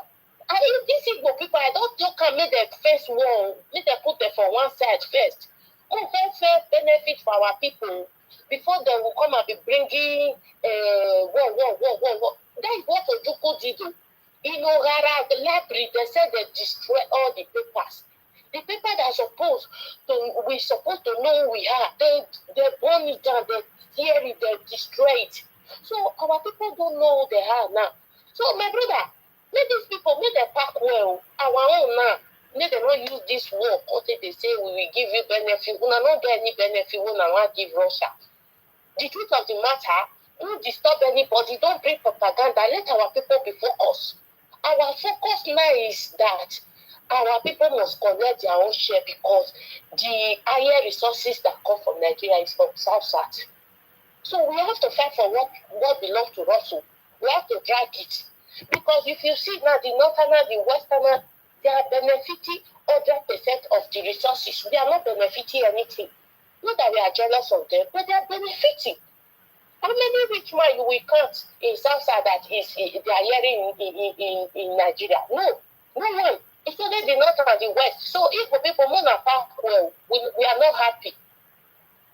these Igbo people, I don't talk and make them face war, make them put them for one side first. Fair benefit for our people before they will come and be bringing war. That is what Ojukwu did. In Ogara, the library, they said they destroy all the papers. The paper that we're supposed to know we have, they burn it down, they tear it, they destroy it. So our people don't know who they are now. So my brother, let these people, make them pack well, our own now. Make them not use this war, until they say we will give you benefit. We will not get any benefit, we will not give Russia. The truth of the matter, don't disturb anybody, don't bring propaganda, let our people be focused. Our focus now is that our people must collect their own share because the higher resources that come from Nigeria is from South. So we have to fight for what belongs to us. We have to drag it. Because if you see now, the Northerners, the Westerners, they are benefiting 100% of the resources. We are not benefiting anything. Not that we are jealous of them, but they are benefiting. How many rich men we count in South that they are hearing in Nigeria? No one. It's only the North and the West. So if people mourn apart, well, we are not happy.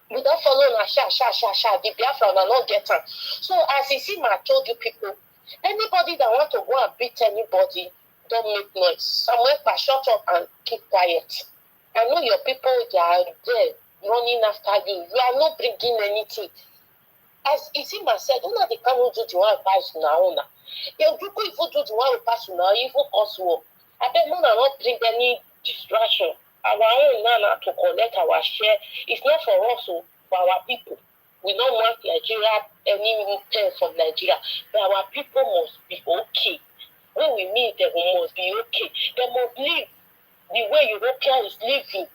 We don't follow na sha. The Biafra will not get them. So as you see, I told you people, anybody that want to go and beat anybody, don't make noise. Somewhere, shut up and keep quiet. I know your people, they are there running after you. You are not bringing anything. As Isima said, una they cannot do the one pass now. If you could do the one pass now, even cause war. I bet no not bring any distraction. Our own nana to collect our share. It's not for us, for our people. We don't want Nigeria, any pain from Nigeria. But our people must be okay. When we meet them, we must be okay. They must live the way European is living.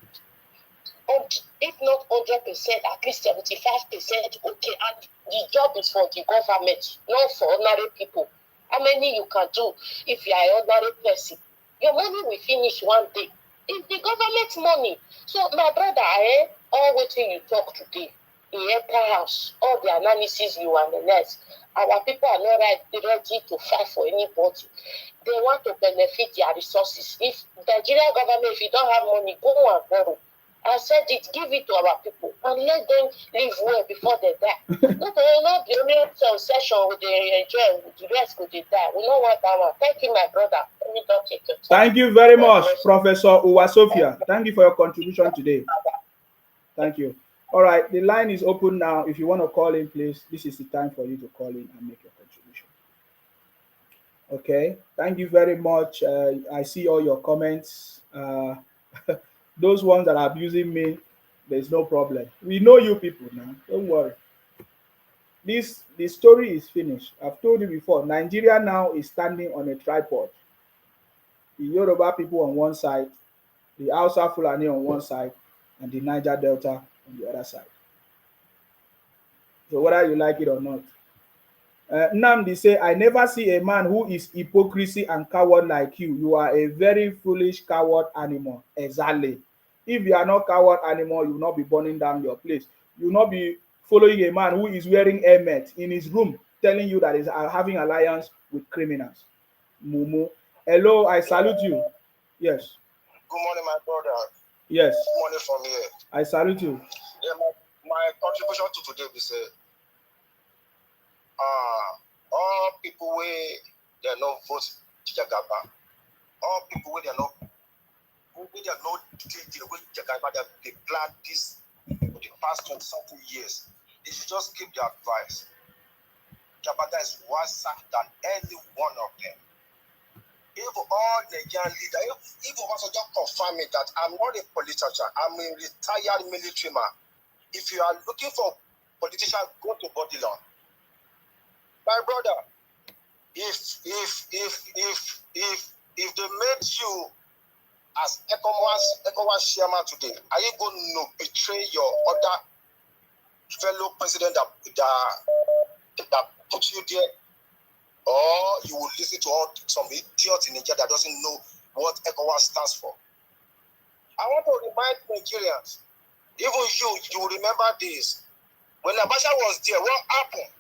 If not 100%, at least 75% okay. And the job is for the government, not for ordinary people. How many you can do if you are an ordinary person? Your money will finish one day. It's the government money. So, my brother, all what you talk today, in Empire House, all the analysis you analyze, our people are not ready to fight for anybody. They want to benefit their resources. If the Nigerian government, if you don't have money, go and borrow. I said it, give it to our people and let them live well before they die. Not the only session with the enjoy, the rest could they die. We don't want that one. Thank you, my brother. Let me not take it. Thank you very much, Professor Uwasofia. Thank you for your contribution today. Thank you. All right, the line is open now. If you want to call in, please, this is the time for you to call in and make your contribution. Okay, thank you very much. I see all your comments. Those ones that are abusing me, there's no problem. We know you people now. Don't worry. The story is finished. I've told you before. Nigeria now is standing on a tripod. The Yoruba people on one side, the Hausa Fulani on one side, and the Niger Delta on the other side. So whether you like it or not. Nnamdi say, I never see a man who is hypocrisy and coward like you. You are a very foolish coward animal. Exactly. If you are not coward animal, you will not be burning down your place. You will not be following a man who is wearing helmet in his room, telling you that he's having alliance with criminals. Mumu. Hello, I salute you. Yes. Good morning, my brother. Yes. Good morning from here. I salute you. Yeah, my contribution to today is all people where they are not vote Jagaba, all people where they are not Jagaba, they plan this for the past 20-something years. They should just keep their advice. Jabata is worse than any one of them. If all Nigerian leaders, if also just confirm it that I'm not a politician, I'm a retired military man. If you are looking for politician, go to Bodilon. My brother, if they made you as ECOWAS chairman today, are you going to betray your other fellow president that put you there? Or you will listen to some idiot in Nigeria that doesn't know what ECOWAS stands for? I want to remind Nigerians, even you will remember this. When Abacha was there, what happened?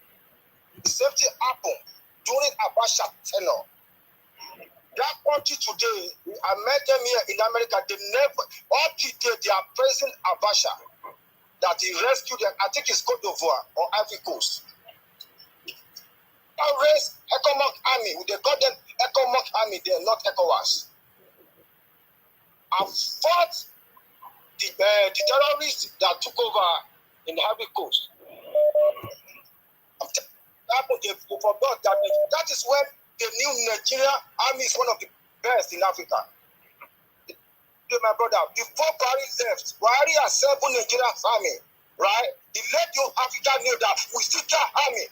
The same thing happened during Abacha tenure. That country today, I met them here in America, they never, all today they are praising Abacha, that he rescued them. I think it's Cote d'Ivoire or Ivory Coast. I raised ECOMOG army, they call them ECOMOG army, they are not ECOWAS. I fought the terrorists that took over in the Ivory Coast. They forgot that is when the new Nigeria army is one of the best in Africa. My brother, before Buhari left, Buhari assembled Nigeria's army, right? He let you Africa know that we still got army.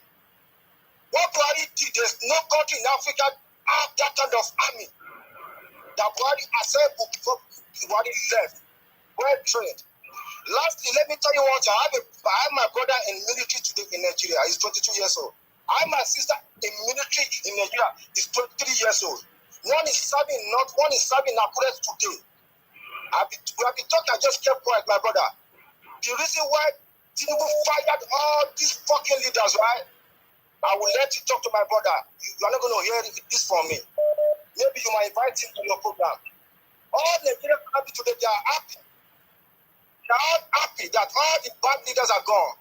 What Buhari did, there's no country in Africa have that kind of army that Buhari assembled before Buhari left. Well trained. Lastly, let me tell you what, I have my brother in military today in Nigeria. He's 22 years old. I have my sister in military in Nigeria. He's 23 years old. One is serving North, one is serving Akure today. We have been talking, I just kept quiet, my brother. The reason why Tinubu fired all these fucking leaders, right? I will let you talk to my brother. You are not going to hear this from me. Maybe you might invite him to your program. All Nigerian people today, they are happy. They are all happy that all the bad leaders are gone.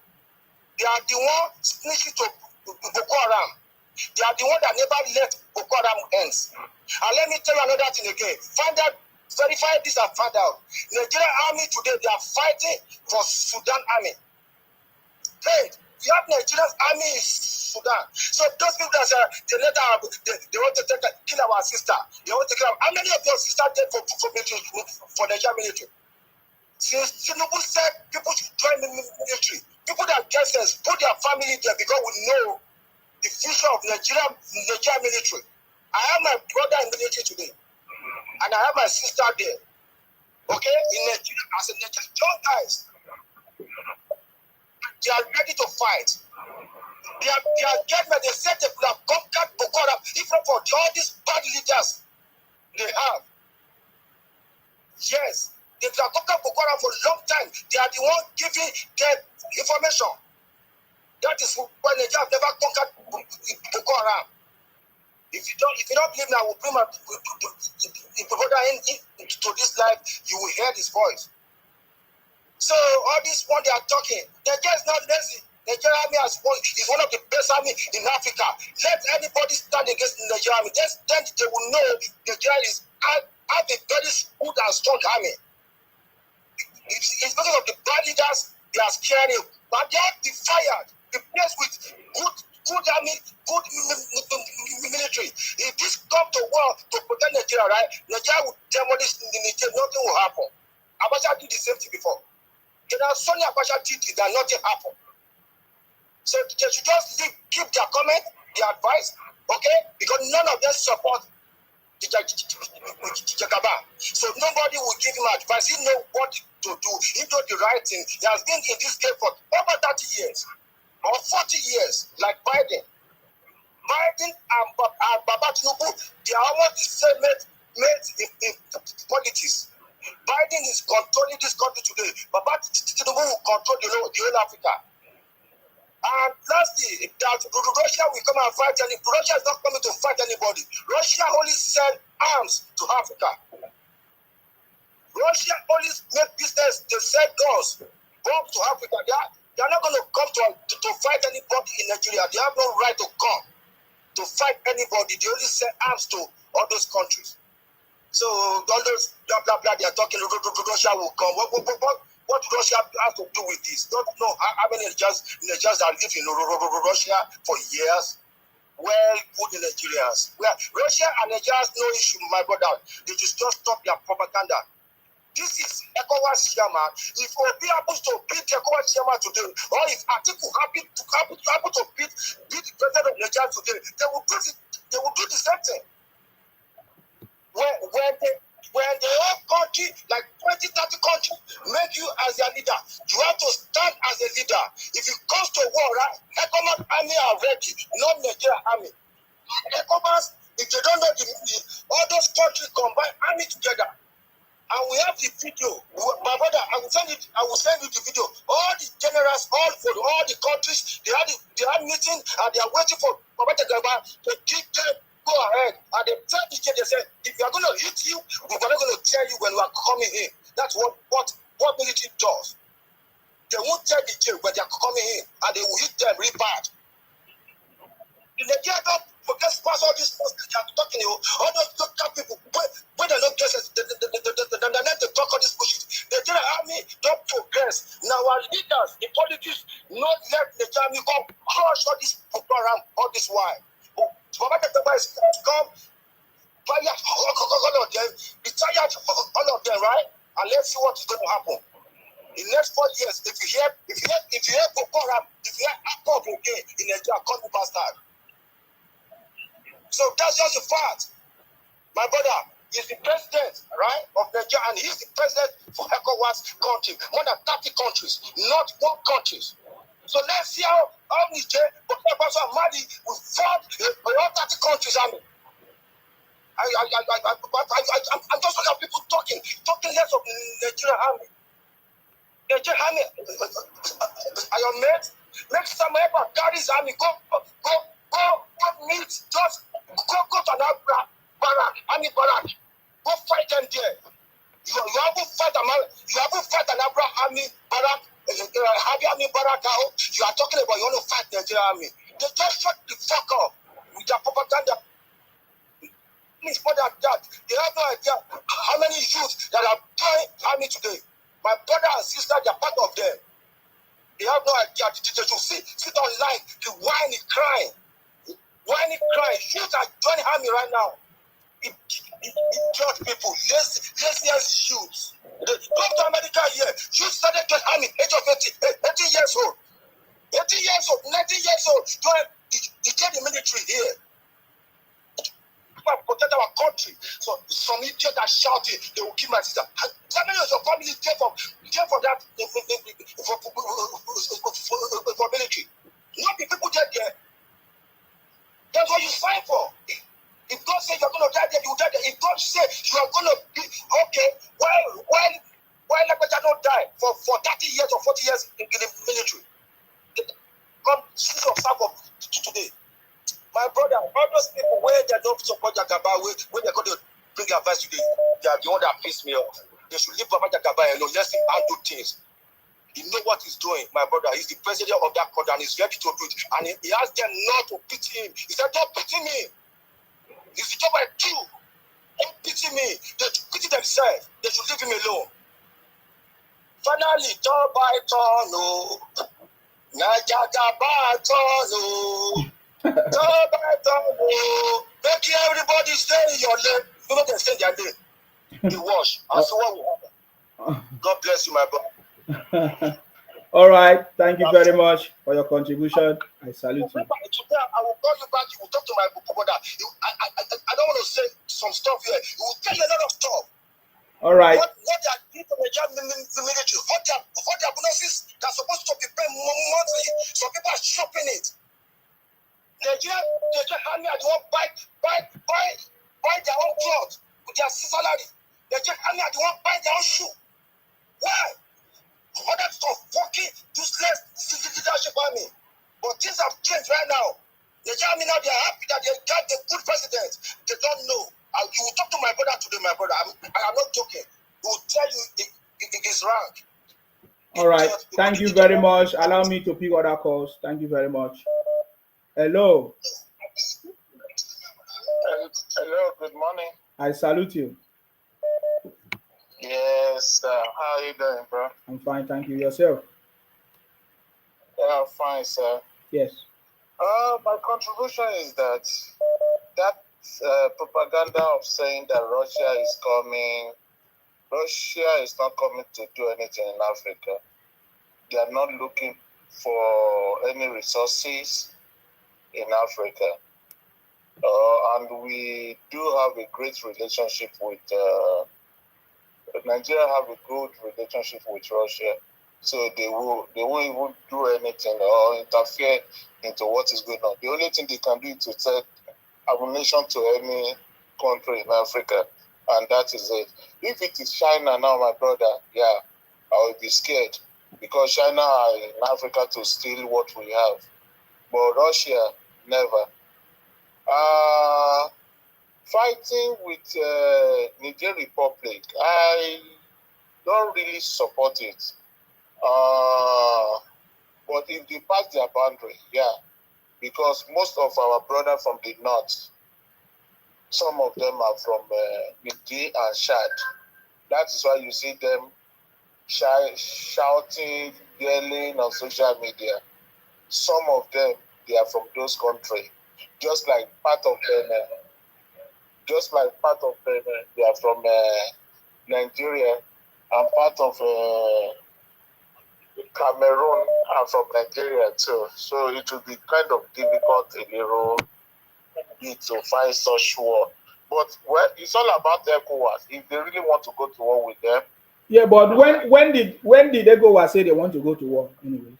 They are the ones snitching to Boko Haram. They are the ones that never let Boko Haram ends. And let me tell you another thing again. Find out, verify this and find out. Nigerian army today, they are fighting for Sudan army. Hey, you have Nigerian army in Sudan. So those people that say they want to kill our sister. They want to kill our, how many of your sisters dead for Nigerian military? Since Tinubu said people should join the military, people that get sense put their family there because we know the future of Nigerian military. I have my brother in the military today, and I have my sister there. Okay, in Nigeria, as a Nigerian young guys, they are ready to fight. They are getting ready. They said they could have conquered Boko Haram, even for all these bad leaders they have. Yes. They have conquered Boko Haram for a long time. They are the ones giving them information. That is why Nigeria have never conquered Boko Haram. If you don't believe me, I will bring my brother into this life. You will hear his voice. So all this one they are talking, Nigeria is not lazy. Nigeria army is one of the best army in Africa. Let anybody stand against the Nigeria army. Then they will know Nigeria have a very good and strong army. It's because of the bad leaders they are scaring you. But they have to be fired. The place with good army, good military. If this come to war to protect Nigeria, right? Nigeria will demolish Nigeria, nothing will happen. Abacha did the same thing before. General Sonny Abacha did it and nothing happened. So they should just keep their comment, their advice, okay? Because none of them support Jagaba. So nobody will give him advice. He knows what to do. He knows the right thing. He has been in this game for over 30 years or 40 years, like Biden. Biden and Baba Tinubu, they are almost the same mates in politics. Biden is controlling this country today. Baba Tinubu will control the whole Africa. And lastly, that Russia will come and fight anybody. Russia is not coming to fight anybody. Russia only sell arms to Africa. Russia only make business, they sell guns, bombs to Africa. They are not going to come to fight anybody in Nigeria. They have no right to come to fight anybody. They only sell arms to all those countries. So all those blah, blah, blah, they are talking, Russia will come. What Russia has to do with this? Don't know how many Nigerians that live in Russia for years. Well, good Nigerians. Well, Russia and Nigeria has no issue, my brother. They just stop their propaganda. This is ECOWAS chairman. If Obi happens to beat ECOWAS chairman today, or if Atiku happen to beat the president of Nigeria today, they will do the same thing. When the whole country, like 20, 30 countries, make you as their leader, you have to stand as a leader. If it comes to war, right, ECOWAS army are ready, not Nigeria army. ECOWAS, if they don't know all those countries combine army together. And we have the video. My brother, I will send you the video. All the generals, all the countries, they had meeting and they are waiting for Baba Jagaba to give them go ahead. And they tell the they said, if we are going to hit you, we're not going to tell you when we are coming in. That's what military does. They won't tell the jail when they are coming in, and they will hit them really bad. The Nigeria don't forget past all these things they are talking to you. All those local people, when they don't get it, they talk all this bullshit. The Nigerian army don't progress. Now our leaders, the politics, not let the army come crush all this program, all this while. Baba Jagaba is come, fire all of them, retire all of them, right? And let's see what is going to happen. In the next 4 years, if you hear Boko Haram, if you hear Akop again in Nigeria, call me bastard. So that's just a fact. My brother, is the president, right, of Nigeria, and he's the president for ECOWAS country, more than 30 countries, not one countries. So let's see how Niger, Burkina Faso, and Mali will fought around 30 countries army. I'm just looking at people talking less of the Nigerian army. Nigerian army, are your mates? Next time ever carry his army, go meet, just go to an barrack, army barrack. Go fight them there. You haven't fight an army barrack. Have army barrack out. You are talking about you want to fight the Nigerian army. They just shut the fuck up with their propaganda. It's more than that. They have no idea how many youths that are joining army today. My brother and sister, they are part of them. They have no idea. They should sit online, the whining, crying. Youths are joining army right now. It judge people, lazy youths. They come to America here. Youths started joining army age of 80 years old. 80 years old, 90 years old. Join the military here. Protect our country. So some idiot are shouting, they will kill my sister. How many of your family care for that for military? Not the people there. That's what you sign for. If God says you're going to die there, you die there. If God says you are going to be okay, why let me not die for 30 years or 40 years in the military? God see yourself up today. My brother, all those people where they don't support Jagaba, where they're going to bring advice today, they are the one that piss me off. They should leave Baba Jagaba alone. Let him handle things. He knows what he's doing, my brother. He's the president of that country and he's ready to do it. And he asked them not to pity him. He said, don't pity me. It's the job I do. Don't pity me. They should pity themselves. They should leave him alone. Finally, turn by turn, no. Jagaba turn, no. Make everybody stay in your lane. You know they stay in their lane. You wash. That's what will happen. God bless you, my brother. All right. Thank you very much for your contribution. I salute you. I will call you back. You will talk to my brother. I don't want to say some stuff here. You will tell you a lot of stuff. All right. What they are doing to the military, what their bonuses that are supposed to be paid monthly. Some people are shopping it. Nigeria army are the one buy their own clothes with their salary. Nigeria army are the one buy their own shoe. Why? Other stuff working useless leadership army. But things have changed right now. Nigeria army now they are happy that they got a good president. They don't know. You will talk to my brother today, my brother. I am not joking. He will tell you it is rank. All right. Thank you very much. Allow me to pick other calls. Thank you very much. Hello. Hello, good morning. I salute you. Yes, how are you doing, bro? I'm fine, thank you. Yourself? Yeah, fine, sir. Yes. My contribution is that propaganda of saying that Russia is not coming to do anything in Africa. They are not looking for any resources in Africa. And we do have a great relationship with Nigeria have a good relationship with Russia. So they won't even do anything or interfere into what is going on. The only thing they can do is to send ammunition to any country in Africa, and that is it. If it is China now, my brother, yeah, I will be scared because China are in Africa to steal what we have. But Russia, never. Fighting with Niger Republic, I don't really support it. But if they pass their boundary, yeah, because most of our brothers from the north, some of them are from Niger and Chad. That is why you see them shouting, yelling on social media. Some of them, they are from those countries. Just like part of them, they are from Nigeria, and part of Cameroon are from Nigeria too. So it will be kind of difficult a little bit to find such war. But well, it's all about ECOWAS. If they really want to go to war with them. Yeah, but when did ECOWAS say they want to go to war? Anyways.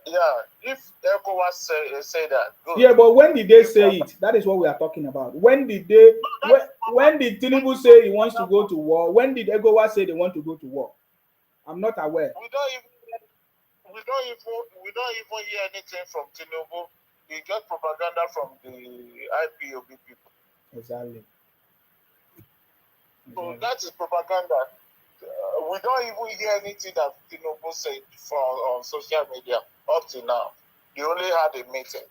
Yeah, if ECOWAS say that. Good. Yeah, but when did they say it? That is what we are talking about. When did they? When did Tinubu say he wants to go to war? When did ECOWAS say they want to go to war? I'm not aware. We don't even hear anything from Tinubu. We get propaganda from the IPOB people. Exactly. So that is propaganda. We don't even hear anything that Tinubu said on social media up to now. He only had a meeting,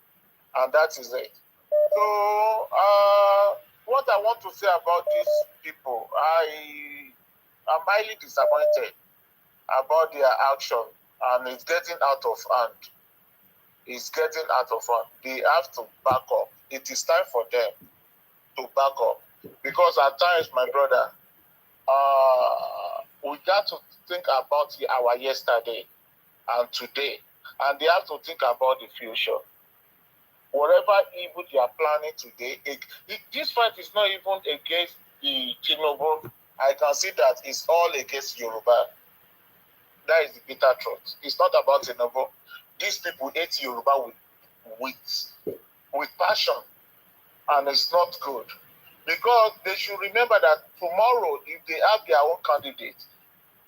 and that is it. So, what I want to say about these people, I am highly disappointed about their action, and it's getting out of hand. It's getting out of hand. They have to back up. It is time for them to back up. Because at times, my brother, we got to think about our yesterday and today. And they have to think about the future. Whatever evil they are planning today, this fight is not even against the Tinubu. I can see that it's all against Yoruba. That is the bitter truth. It's not about Tinubu. These people hate Yoruba with passion, and it's not good. Because they should remember that tomorrow, if they have their own candidate,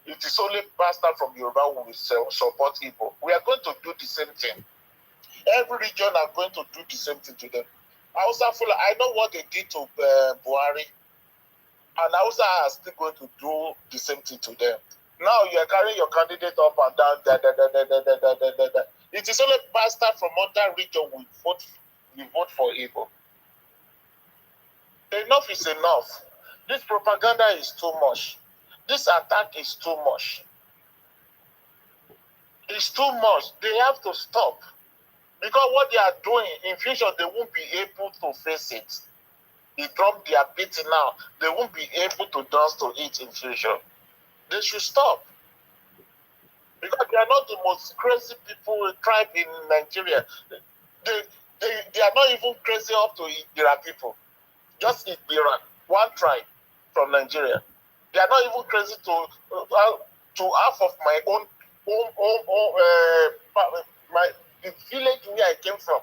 it is only pastor from Yoruba who will support Igbo. We are going to do the same thing. Every region are going to do the same thing to them. I know what they did to Buhari, and Hausa are still going to do the same thing to them. Now you are carrying your candidate up and down. It is only pastor from other region will vote for Igbo. Enough is enough. This propaganda is too much. This attack is too much. It's too much. They have to stop. Because what they are doing, in future, they won't be able to face it. They drop their beating now. They won't be able to dance to it in future. They should stop. Because they are not the most crazy people tribe in Nigeria. They are not even crazy up to Ibira people. Just Ibira, one tribe from Nigeria. They are not even crazy to half of my own the village where I came from.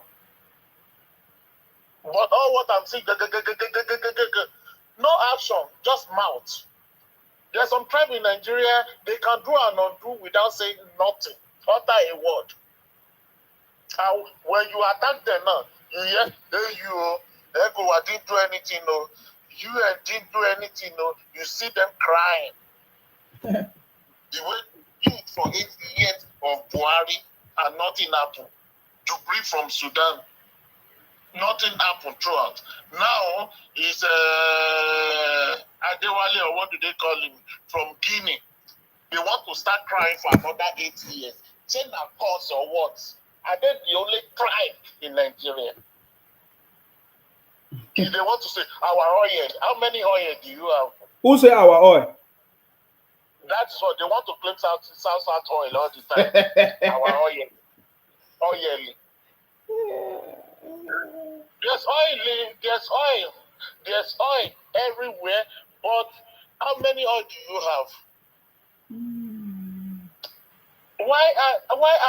But all what I'm saying, no action, just mouth. There's some tribe in Nigeria, they can do and undo without saying nothing, utter a word. And when you attack them now, you hear, hey, you, ECOWAS didn't do anything, no. You didn't do anything, no. You see them crying. The way you for 8 years of Buhari and nothing happened. Jubilee from Sudan, nothing happened throughout. Now is Adewale, or what do they call him, from Guinea. They want to start crying for another 8 years. Change our cause or what? Are they the only tribe in Nigeria? If they want to say our oil, how many oil do you have? Who say our oil? That's what they want to claim South oil all the time. Our oil. There's oil everywhere, but how many oil do you have? Why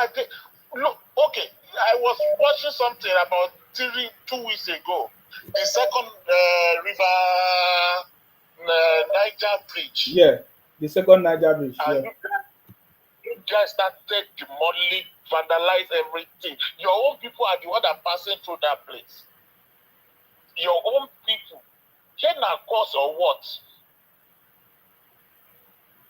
are they? Look, okay, I was watching something about 2 weeks ago. The second Niger bridge. Yeah, the second Niger bridge. And you guys started demoling, vandalize everything. Your own people are the one that are passing through that place. Your own people. Can a cause or what?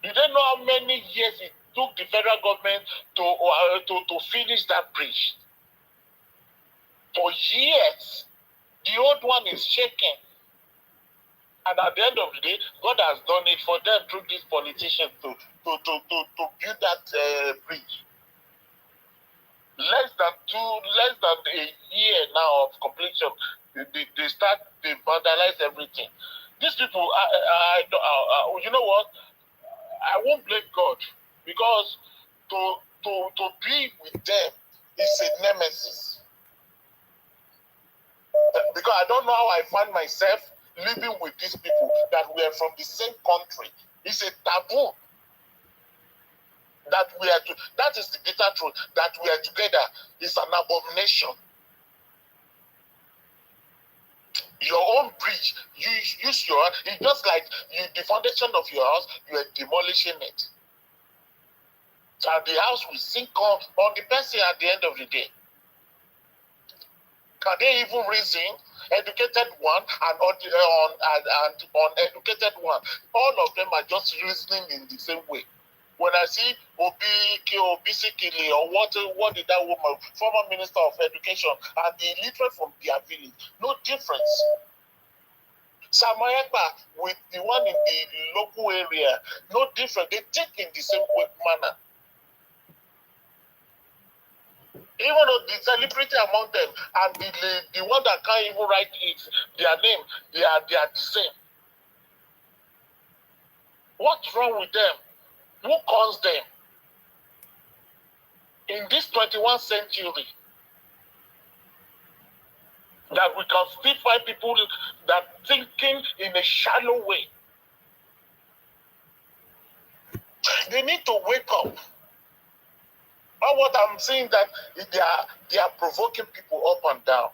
You don't know how many years it took the federal government to finish that bridge. For years, the old one is shaking. And at the end of the day, God has done it for them through these politicians to build that bridge. Less than a year now of completion, they vandalize everything. These people, you know what? I won't blame God, because to be with them is a nemesis. Because I don't know how I find myself living with these people that we are from the same country. It's a taboo. That is the bitter truth. That we are together is an abomination. Your own bridge, you use your, it's just like the foundation of your house, you are demolishing it. And the house will sink on the person at the end of the day. Can they even reason? Educated one and uneducated one. All of them are just reasoning in the same way. When I see Obisikili or what did that woman, former Minister of Education, and the illiterate from their village, no difference. Samayekpa with the one in the local area, no different. They think in the same manner. Even though the celebrity among them and the one that can't even write it, their name, they are the same. What's wrong with them? Who calls them? In this 21st century, that we can still find people that thinking in a shallow way. They need to wake up. Or what I'm saying that they are provoking people up and down.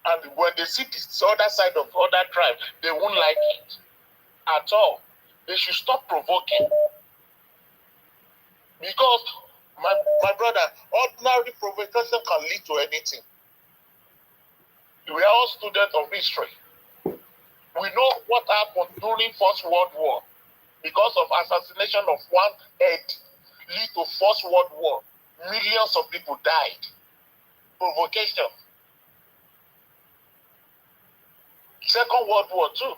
And when they see this other side of other tribe, they won't like it at all. They should stop provoking. Because, my brother, ordinary provocation can lead to anything. We are all students of history. We know what happened during First World War. Because of assassination of one head, lead to First World War. Millions of people died. Provocation. Second World War too.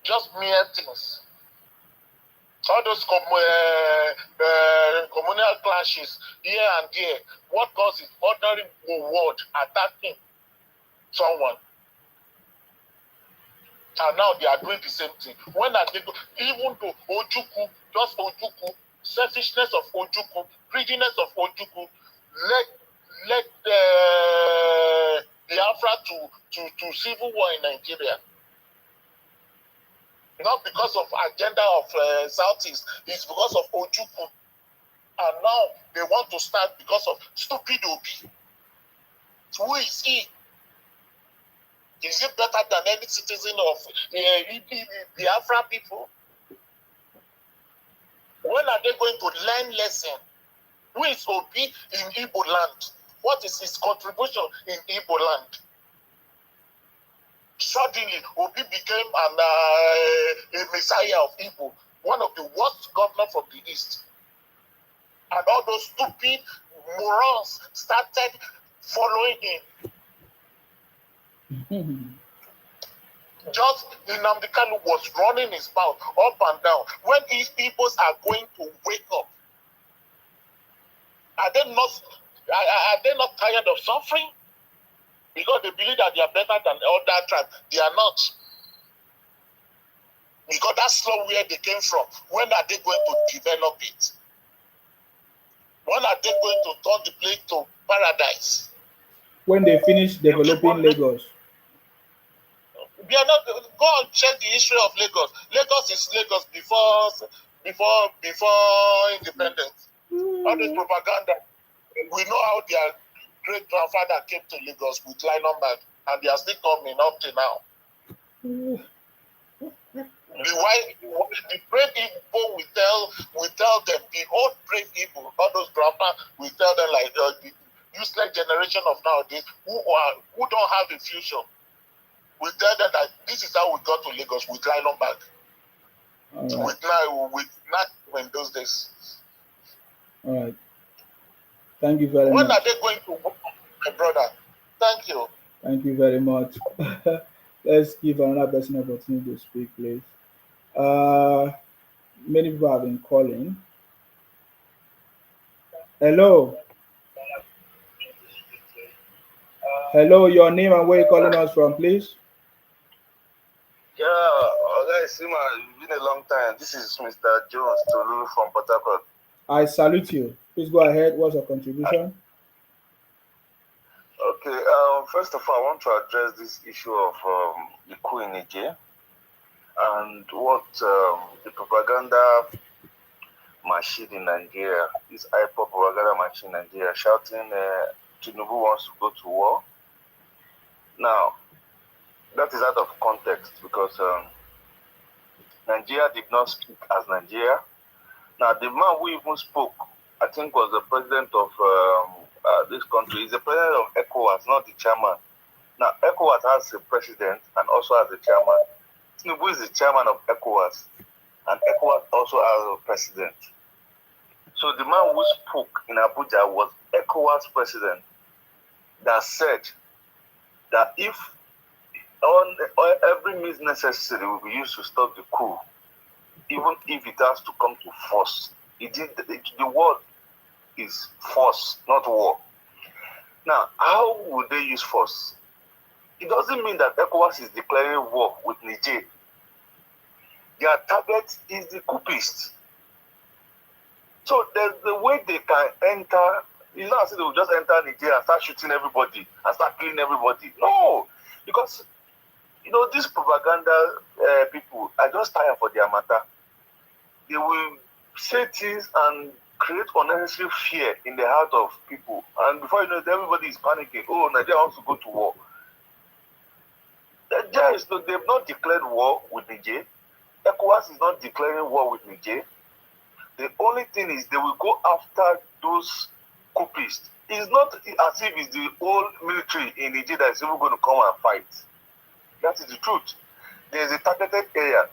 Just mere things. All those communal clashes here and there. What causes ordinary world attacking someone? And now they are doing the same thing. When are they even though Ojukwu, just Ojukwu, selfishness of Ojukwu, greediness of Ojukwu, let Biafra to civil war in Nigeria. Not because of agenda of Southeast, it's because of Ojukwu. And now they want to start because of stupid Obi. Who is he? Is it better than any citizen of Biafra people? When are they going to learn lesson? Who is Obi in Igbo land? What is his contribution in Igbo land? Suddenly, Obi became a messiah of Igbo, one of the worst governors from the East. And all those stupid morons started following him. Just Nnamdi Kanu was running his mouth up and down. When these peoples are going to wake up, are they not tired of suffering? Because they believe that they are better than other tribes. They are not. Because that's not where they came from. When are they going to develop it? When are they going to turn the place to paradise? When they finish developing Lagos. We are not. Go and check the history of Lagos. Lagos is Lagos before independence. All this propaganda. We know how their great grandfather came to Lagos with Lion Bag, and they are still coming up to now. The brave Igbo will tell them, the old brave Igbo, all those grandpa will tell them like the useless generation of nowadays who don't have a future. We tell them that this is how we got to Lagos with Lion Bag. Right. With not in those days. All right. Thank you very much. When are they going to work, my brother? Thank you. Thank you very much. Let's give another person an opportunity to speak, please. Many people have been calling. Hello. Hello, your name and where you're calling us from, please. Yeah, guys, it's been a long time. This is Mr. Jones Tolu from Port Harcourt. I salute you. Please go ahead. What's your contribution? Okay, first of all, I want to address this issue of the coup in Niger and what the propaganda machine in Nigeria, this IPOP propaganda machine in Nigeria, shouting Tinubu wants to go to war. Now, that is out of context because Nigeria did not speak as Nigeria. Now, the man who even spoke, I think, was the president of this country. He's the president of ECOWAS, not the chairman. Now, ECOWAS has a president and also has a chairman. Tinubu is the chairman of ECOWAS, and ECOWAS also has a president. So the man who spoke in Abuja was ECOWAS president that said that if every means necessary will be used to stop the coup, even if it has to come to force. The word is force, not war. Now, how would they use force? It doesn't mean that ECOWAS is declaring war with Niger. Their target is the coupists. So there's the way they can enter. It's not as if they will just enter Niger and start shooting everybody and start killing everybody. No, because these propaganda people are just tired for their matter. They will say things and create unnecessary fear in the heart of people. And before you know it, everybody is panicking. Oh, Nigeria wants to go to war. They've not declared war with Niger. ECOWAS is not declaring war with Niger. The only thing is they will go after those coupists. It's not as if it's the old military in Niger that is even going to come and fight. That is the truth. There is a targeted area,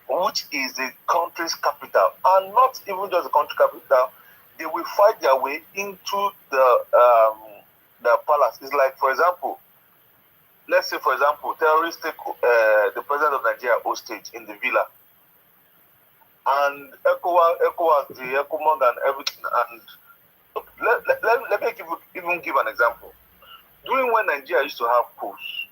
which is the country's capital, and not even just the country capital. They will fight their way into the palace. It's like, for example, let's say, for example, terrorists take the president of Nigeria hostage in the villa, and ECOWAS, the ECOMOG and everything. And let me even give an example. During when Nigeria used to have coups,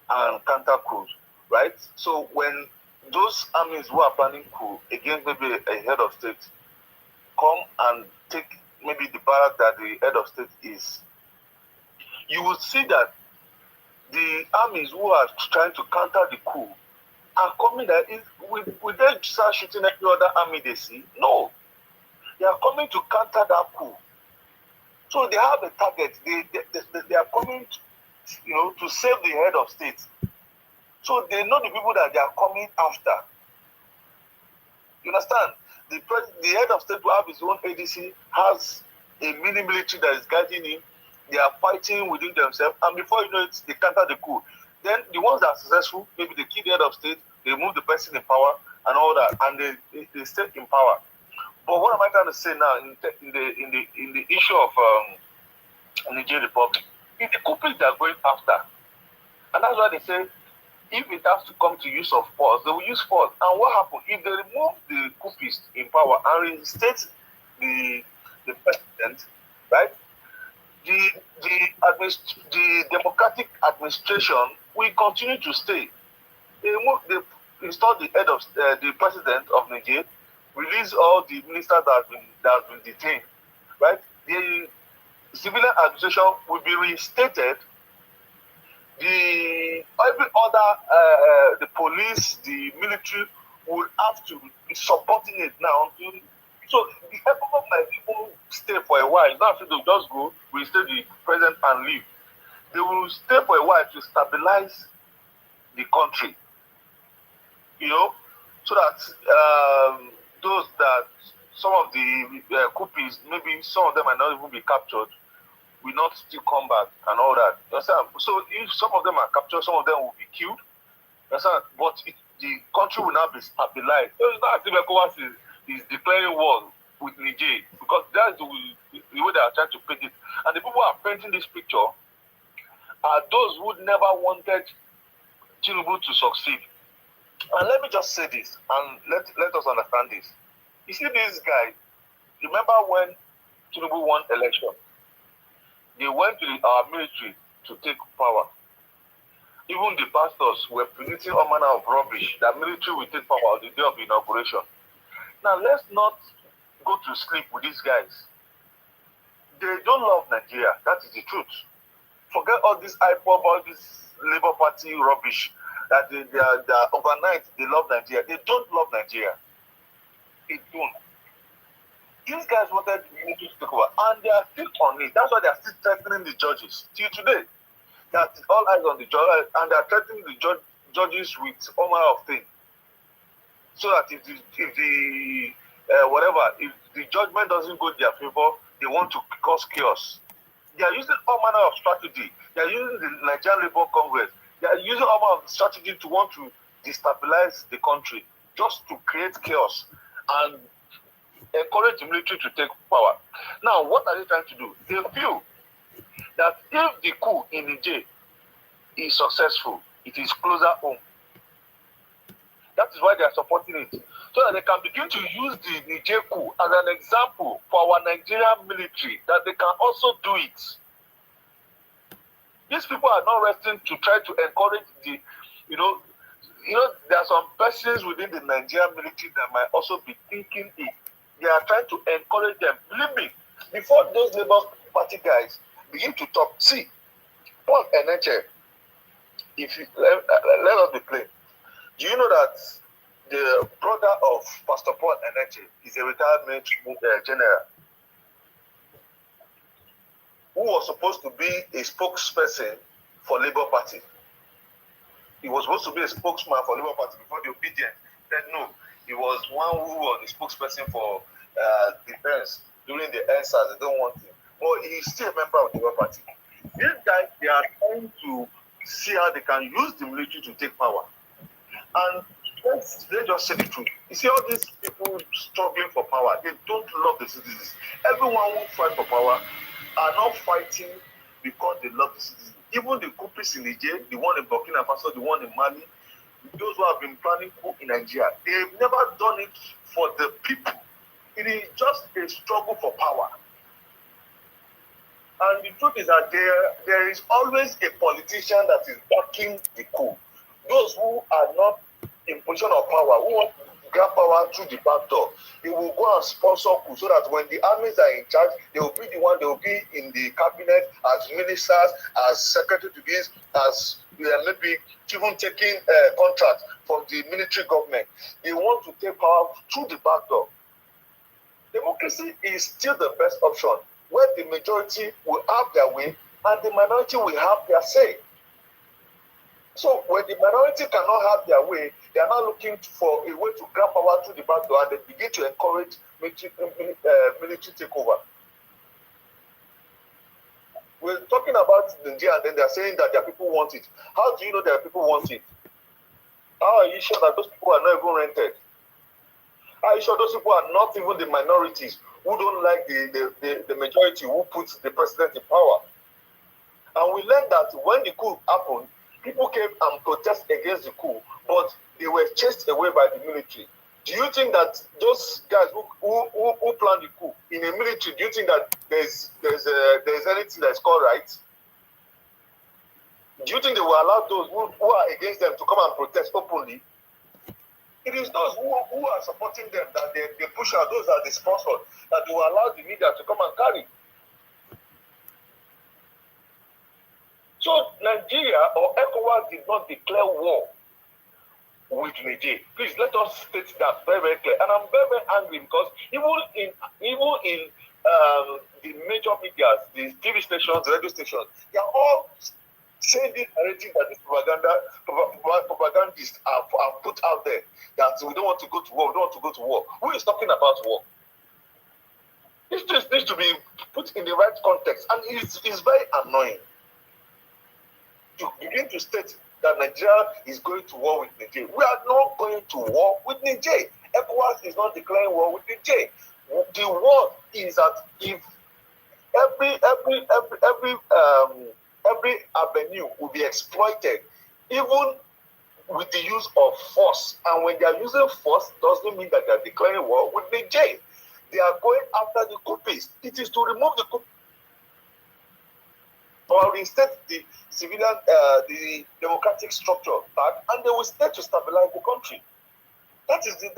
and counter coups, right? So when those armies who are planning coup against maybe a head of state come and take maybe the barrack that the head of state is, you will see that the armies who are trying to counter the coup are coming there. Will they start shooting every other army they see? No. They are coming to counter that coup. So they have a target. They are coming to save the head of state. So they know the people that they are coming after. You understand? The head of state will have his own ADC, has a mini military that is guiding him. They are fighting within themselves, and before you know it, they counter the coup. Then the ones that are successful, maybe they kill the head of state, they move the person in power and all that, and they stay in power. But what am I trying to say now in the issue of Niger Republic? It's the coupists they are going after, and that's why they say if it has to come to use of force, they will use force. And what happens if they remove the coupists in power and reinstate the president, right? The democratic administration will continue to stay. They install the head of the president of Niger, release all the ministers that have been detained, right? The civilian administration will be reinstated. Every other the police, the military will have to be subordinate now. So the ECOMOG might even stay for a while. Not if they'll just go, reinstate the president and leave. They will stay for a while to stabilize the country. So that some of the coupists, maybe some of them might not even be captured, will not still come back and all that. So if some of them are captured, some of them will be killed. But the country will now be stabilized. It's not as if ECOWAS is declaring war with Niger, because that's the way they are trying to paint it. And the people who are painting this picture are those who never wanted Tinubu to succeed. And let me just say this, and let us understand this. You see this guy, remember when Tinubu won election? They went to our military to take power. Even the pastors were predicting all manner of rubbish that military will take power on the day of inauguration. Now, let's not go to sleep with these guys. They don't love Nigeria. That is the truth. Forget all this IPOB, all this Labour Party rubbish. That they are overnight, they love Nigeria. They don't love Nigeria. They don't. These guys wanted the military to take over, and they are still on it. That's why they are still threatening the judges. Till today, that all eyes on the judge, and they are threatening the judges with all manner of things. So that if the judgment doesn't go in their favor, they want to cause chaos. They are using all manner of strategy. They are using the Nigerian Labour Congress. They are using all manner of strategy to want to destabilize the country, just to create chaos and encourage the military to take power. Now, what are they trying to do? They feel that if the coup in Niger is successful, it is closer home. That is why they are supporting it. So that they can begin to use the Niger coup as an example for our Nigerian military, that they can also do it. These people are not resting to try to encourage the, there are some persons within the Nigerian military that might also be thinking it. They are trying to encourage them. Believe me, before those Labour Party guys begin to talk, see, Paul Enenche, if you let us be plain. Do you know that the brother of Pastor Paul Enenche is a retired military general who was supposed to be a spokesperson for Labour Party? He was supposed to be a spokesman for Labour Party before the obedience. Then no, he was one who was the spokesperson for defense during the NSAS. They don't want him. But he's still a member of the Labour Party. These guys, they are trying to see how they can use the military to take power. And let's just say the truth. You see all these people struggling for power, they don't love the citizens. Everyone who fight for power are not fighting because they love the citizens. Even the coups in Niger, the one in Burkina Faso, the one in Mali, those who have been planning coup in Nigeria, they've never done it for the people. It is just a struggle for power. And the truth is that there is always a politician that is backing the coup. Those who are not in position of power, who want to grab power through the back door, they will go and sponsor coup so that when the armies are in charge, they will be the one, they will be in the cabinet as ministers, as secretary to this, as maybe even taking contracts from the military government. They want to take power through the back door. Democracy is still the best option, where the majority will have their way and the minority will have their say. So when the minority cannot have their way, they are now looking for a way to grab power through the back door, and they begin to encourage military takeover. We're talking about Nigeria, and then they're saying that their people want it. How do you know their people want it? How are you sure that those people are not even rented? How are you sure those people are not even the minorities who don't like the majority who puts the president in power? And we learned that when the coup happened, people came and protested against the coup, but they were chased away by the military. Do you think that those guys who planned the coup in the military, do you think that there's anything that's called right? Do you think they will allow those who are against them to come and protest openly? It is those who are supporting them that they push out, those are the sponsors, that they will allow the media to come and carry. So Nigeria or ECOWAS did not declare war with Niger. Please let us state that very, very clear. And I'm very, very angry because even in the major media, the TV stations, the radio stations, they are all saying this narrative that these propagandists are put out there, that we don't want to go to war, we don't want to go to war. Who is talking about war? This needs to be put in the right context, and it's very annoying to begin to state that Nigeria is going to war with Niger. We are not going to war with Niger. ECOWAS is not declaring war with Niger. The war is that if every avenue will be exploited, even with the use of force. And when they are using force, doesn't mean that they are declaring war with Niger. They are going after the coupists. It is to remove the coup or reinstate the civilian, the democratic structure back, and they will stay to stabilize the country. That is just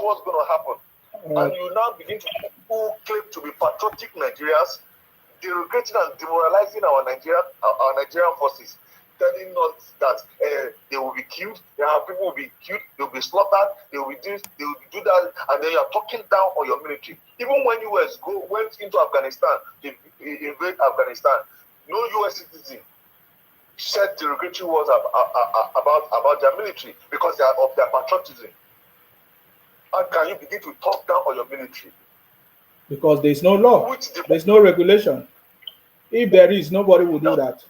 what's going to happen. And you now begin to who claim to be patriotic Nigerians, derogating and demoralizing our Nigerian forces, telling us that they will be killed, people will be killed, they will be slaughtered, they will be this, they will do that, and then you are talking down on your military. Even when US went into Afghanistan to invade Afghanistan, no US citizen said derogatory words about their military because they are of their patriotism. How can you begin to talk down on your military? Because there is no law, there is no regulation. If there is, nobody will do that.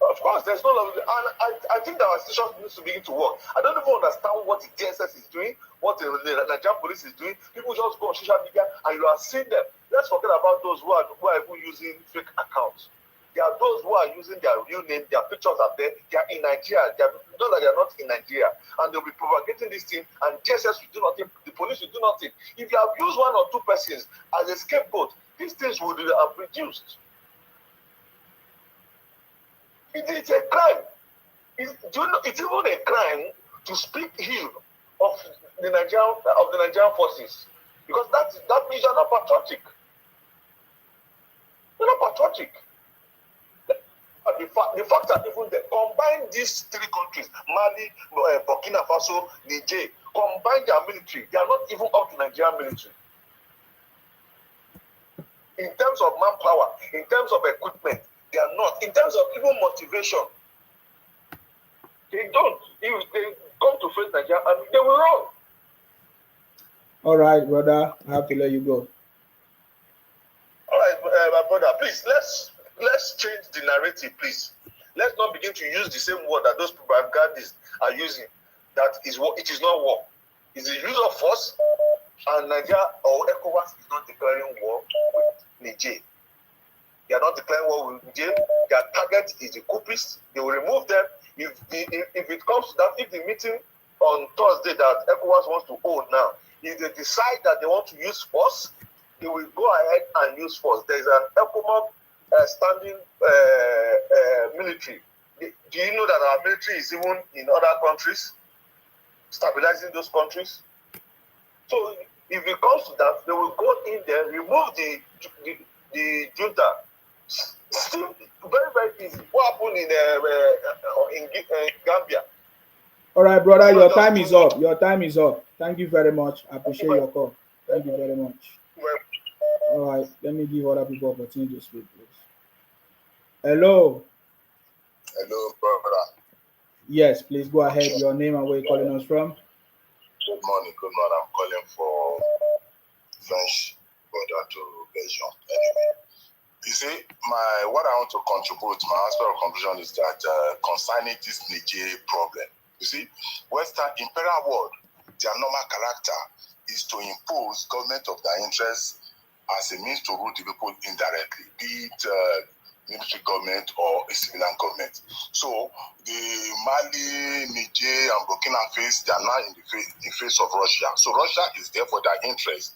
Of course, there's no law. And I think that our station needs to begin to work. I don't even understand what the DSS is doing, what the Nigerian police is doing. People just go on social media and you are seeing them. Let's forget about those who are even using fake accounts. There are those who are using their real name, their pictures are there, they are in Nigeria. They are not in Nigeria. And they'll be propagating this thing, and DSS will do nothing, the police will do nothing. If you have used one or two persons as a scapegoat, these things would have reduced. It's a crime. It's even a crime to speak ill of the Nigerian forces, because that means you're not patriotic. You're not patriotic. The fact that even they combine these three countries, Mali, Burkina Faso, Niger, combine their military, they are not even up to Nigerian military. In terms of manpower, in terms of equipment, they are not. In terms of even motivation, they don't. If they come to face Nigeria, I mean, they will run. All right, brother, I have to let you go. All right, my brother, please, let's change the narrative, please. Let's not begin to use the same word that those propagandists are using. That is what it is not war. It's the use of force, and Nigeria or ECOWAS is not declaring war with Niger. They are not declaring war with Niger. Their target is the coupists. They will remove them. If it comes to that, if the meeting on Thursday that ECOWAS wants to hold now, if they decide that they want to use force, they will go ahead and use force. There is an ECOMOG standing military. Do you know that our military is even in other countries, stabilizing those countries? So if it comes to that, they will go in there, remove the junta. Still very, very easy. What happened in Gambia? All right, brother, your time is up. Your time is up. Thank you very much. I appreciate your call. Thank you very much. All right, let me give other people opportunity to speak, please. Hello. Hello, brother. Yes, please go ahead. Your name and where you're calling us from. Good morning. Good morning. I'm calling for French border to Belgium. Anyway, you see, what I want to contribute, my aspect of conclusion is that concerning this Niger problem, you see, Western imperial world, their normal character is to impose government of their interests as a means to rule the people indirectly, be it military government or a civilian government. So the Mali, Niger, and Burkina Faso, they are now in the face of Russia. So Russia is there for their interest.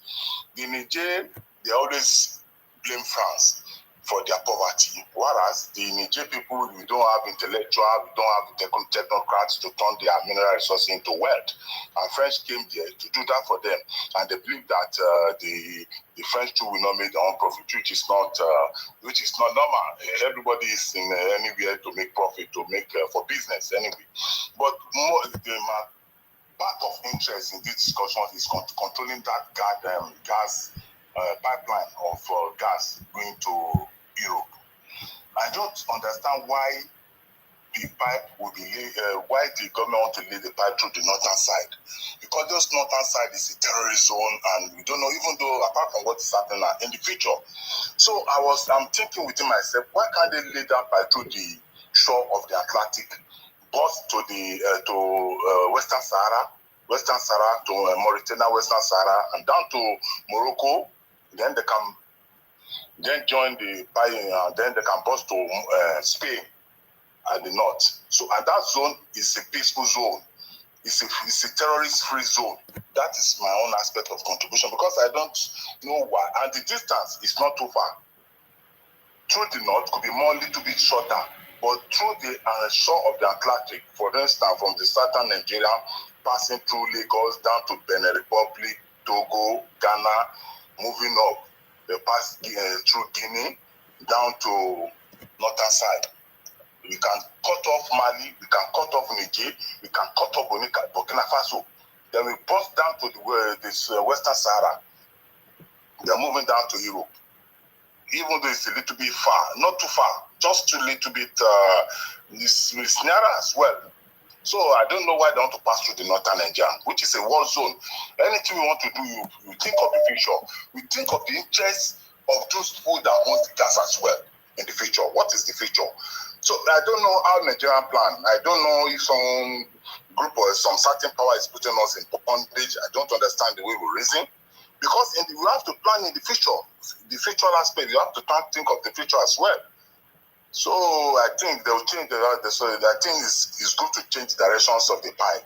The Niger, they always blame France for their poverty, whereas the Niger people, we don't have intellectual, we don't have technocrats to turn their mineral resources into wealth. And French came there to do that for them, and they believe that the French too will not make their own profit, which is not normal. Everybody is in anywhere to make profit, to make for business anyway. But more the part of interest in this discussion is controlling that gas pipeline of gas going to Europe. I don't understand why the pipe will be why the government want to lay the pipe through the northern side, because this northern side is a terrorist zone, and we don't know, even though apart from what is happening now in the future. So I'm thinking within myself, why can't they lay that pipe through the shore of the Atlantic, bust to the Western Sahara to Mauritania, Western Sahara, and down to Morocco? Then they can join the then they can bust to Spain at the north. So, and that zone is a peaceful zone. It's a terrorist-free zone. That is my own aspect of contribution, because I don't know why. And the distance is not too far. Through the north could be more a little bit shorter, but through the shore of the Atlantic, for instance, from the southern Nigeria, passing through Lagos down to Benin Republic, Togo, Ghana, moving up. They pass through Guinea down to northern side. We can cut off Mali, we can cut off Niger, we can cut off Burkina Faso. Then we bust down to this Western Sahara. They're moving down to Europe. Even though it's a little bit far, not too far, just a little bit narrow as well. So I don't know why they want to pass through the northern Nigeria, which is a war zone. Anything we want to do, you think of the future. We think of the interests of those people that want the gas as well in the future. What is the future? So I don't know how Nigerian plan. I don't know if some group or some certain power is putting us in bondage. I don't understand the way we reason. Because we have to plan in the future aspect. You have to think of the future as well. So I think they'll change so I think it's good to change directions of the pie,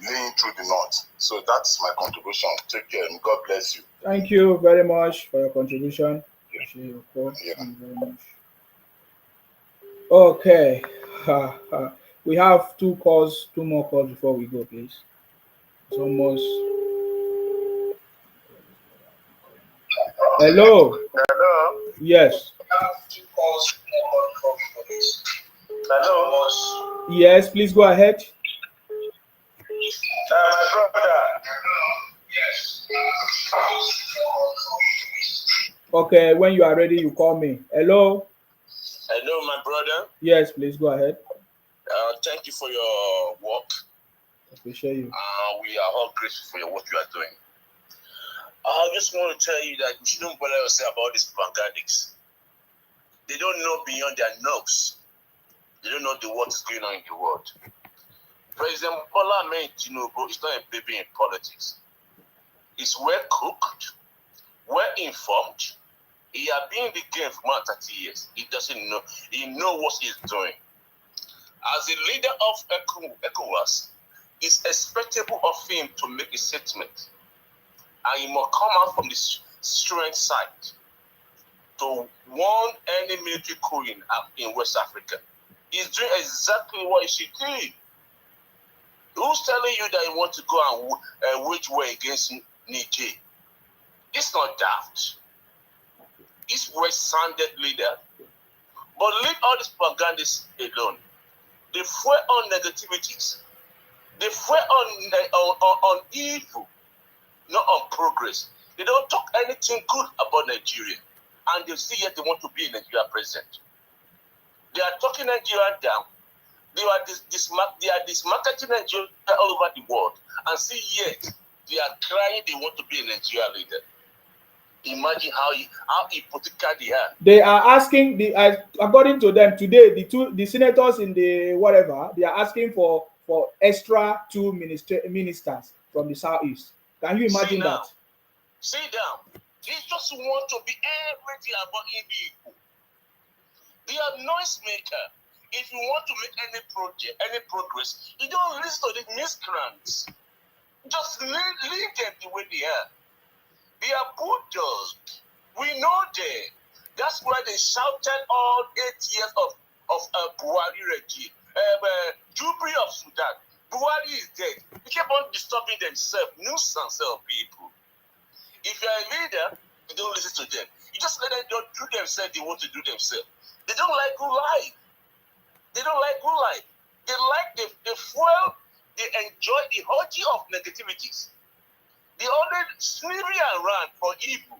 laying through the north. So that's my contribution. Take care and God bless you. Thank you very much for your contribution. Yeah. Thank you very much. Okay. We have two more calls before we go, please. It's almost. Hello. Hello. Yes. Hello. Yes, please go ahead. My brother. Yes. Okay, when you are ready, you call me. Hello. Hello, my brother. Yes, please go ahead. Thank you for your work. Appreciate you. We are all grateful for your work you are doing. I just want to tell you that you shouldn't bother yourself about these propagandics. They don't know beyond their nose. They don't know what is going on in the world. President Bola Ahmed Tinubu is not a baby in politics. He's well cooked, well informed. He has been in the game for more than 30 years. He doesn't know. He knows what he's doing. As a leader of ECOWAS, it's expectable of him to make a statement. And he must come out from the strength side to warn any military coup in West Africa. He's doing exactly what he should do. Who's telling you that he wants to go and wage war against Niger? It's not that. He's a well-sounded leader. But leave all these propagandists alone. They fuel on negativities. They fuel on evil, not on progress. They don't talk anything good about Nigeria. And they see yet they want to be a Nigeria president. They are talking Nigeria down. They are dismarketing Nigeria all over the world. And see yet they are crying they want to be a Nigeria leader. Imagine how hypocritical they are. They are asking according to them today, the senators in the whatever, they are asking for extra 2 ministers from the southeast. Can you imagine that? Sit down. They just want to be everything about people. They are noisemaker. If you want to make any progress, you don't listen to the miscreants. Just leave them the way they are. They are bulldozed. We know them. That's why they shouted all 8 years of Buhari regime. Jubilee of Sudan. Buhari is dead. They keep on disturbing themselves, nuisance of people. If you're a leader, you don't listen to them. You just let them do themselves. They want to do themselves. They don't like good life. They don't like good life. They like the fuel. They enjoy the orgy of negativities. They only smearing around for evil.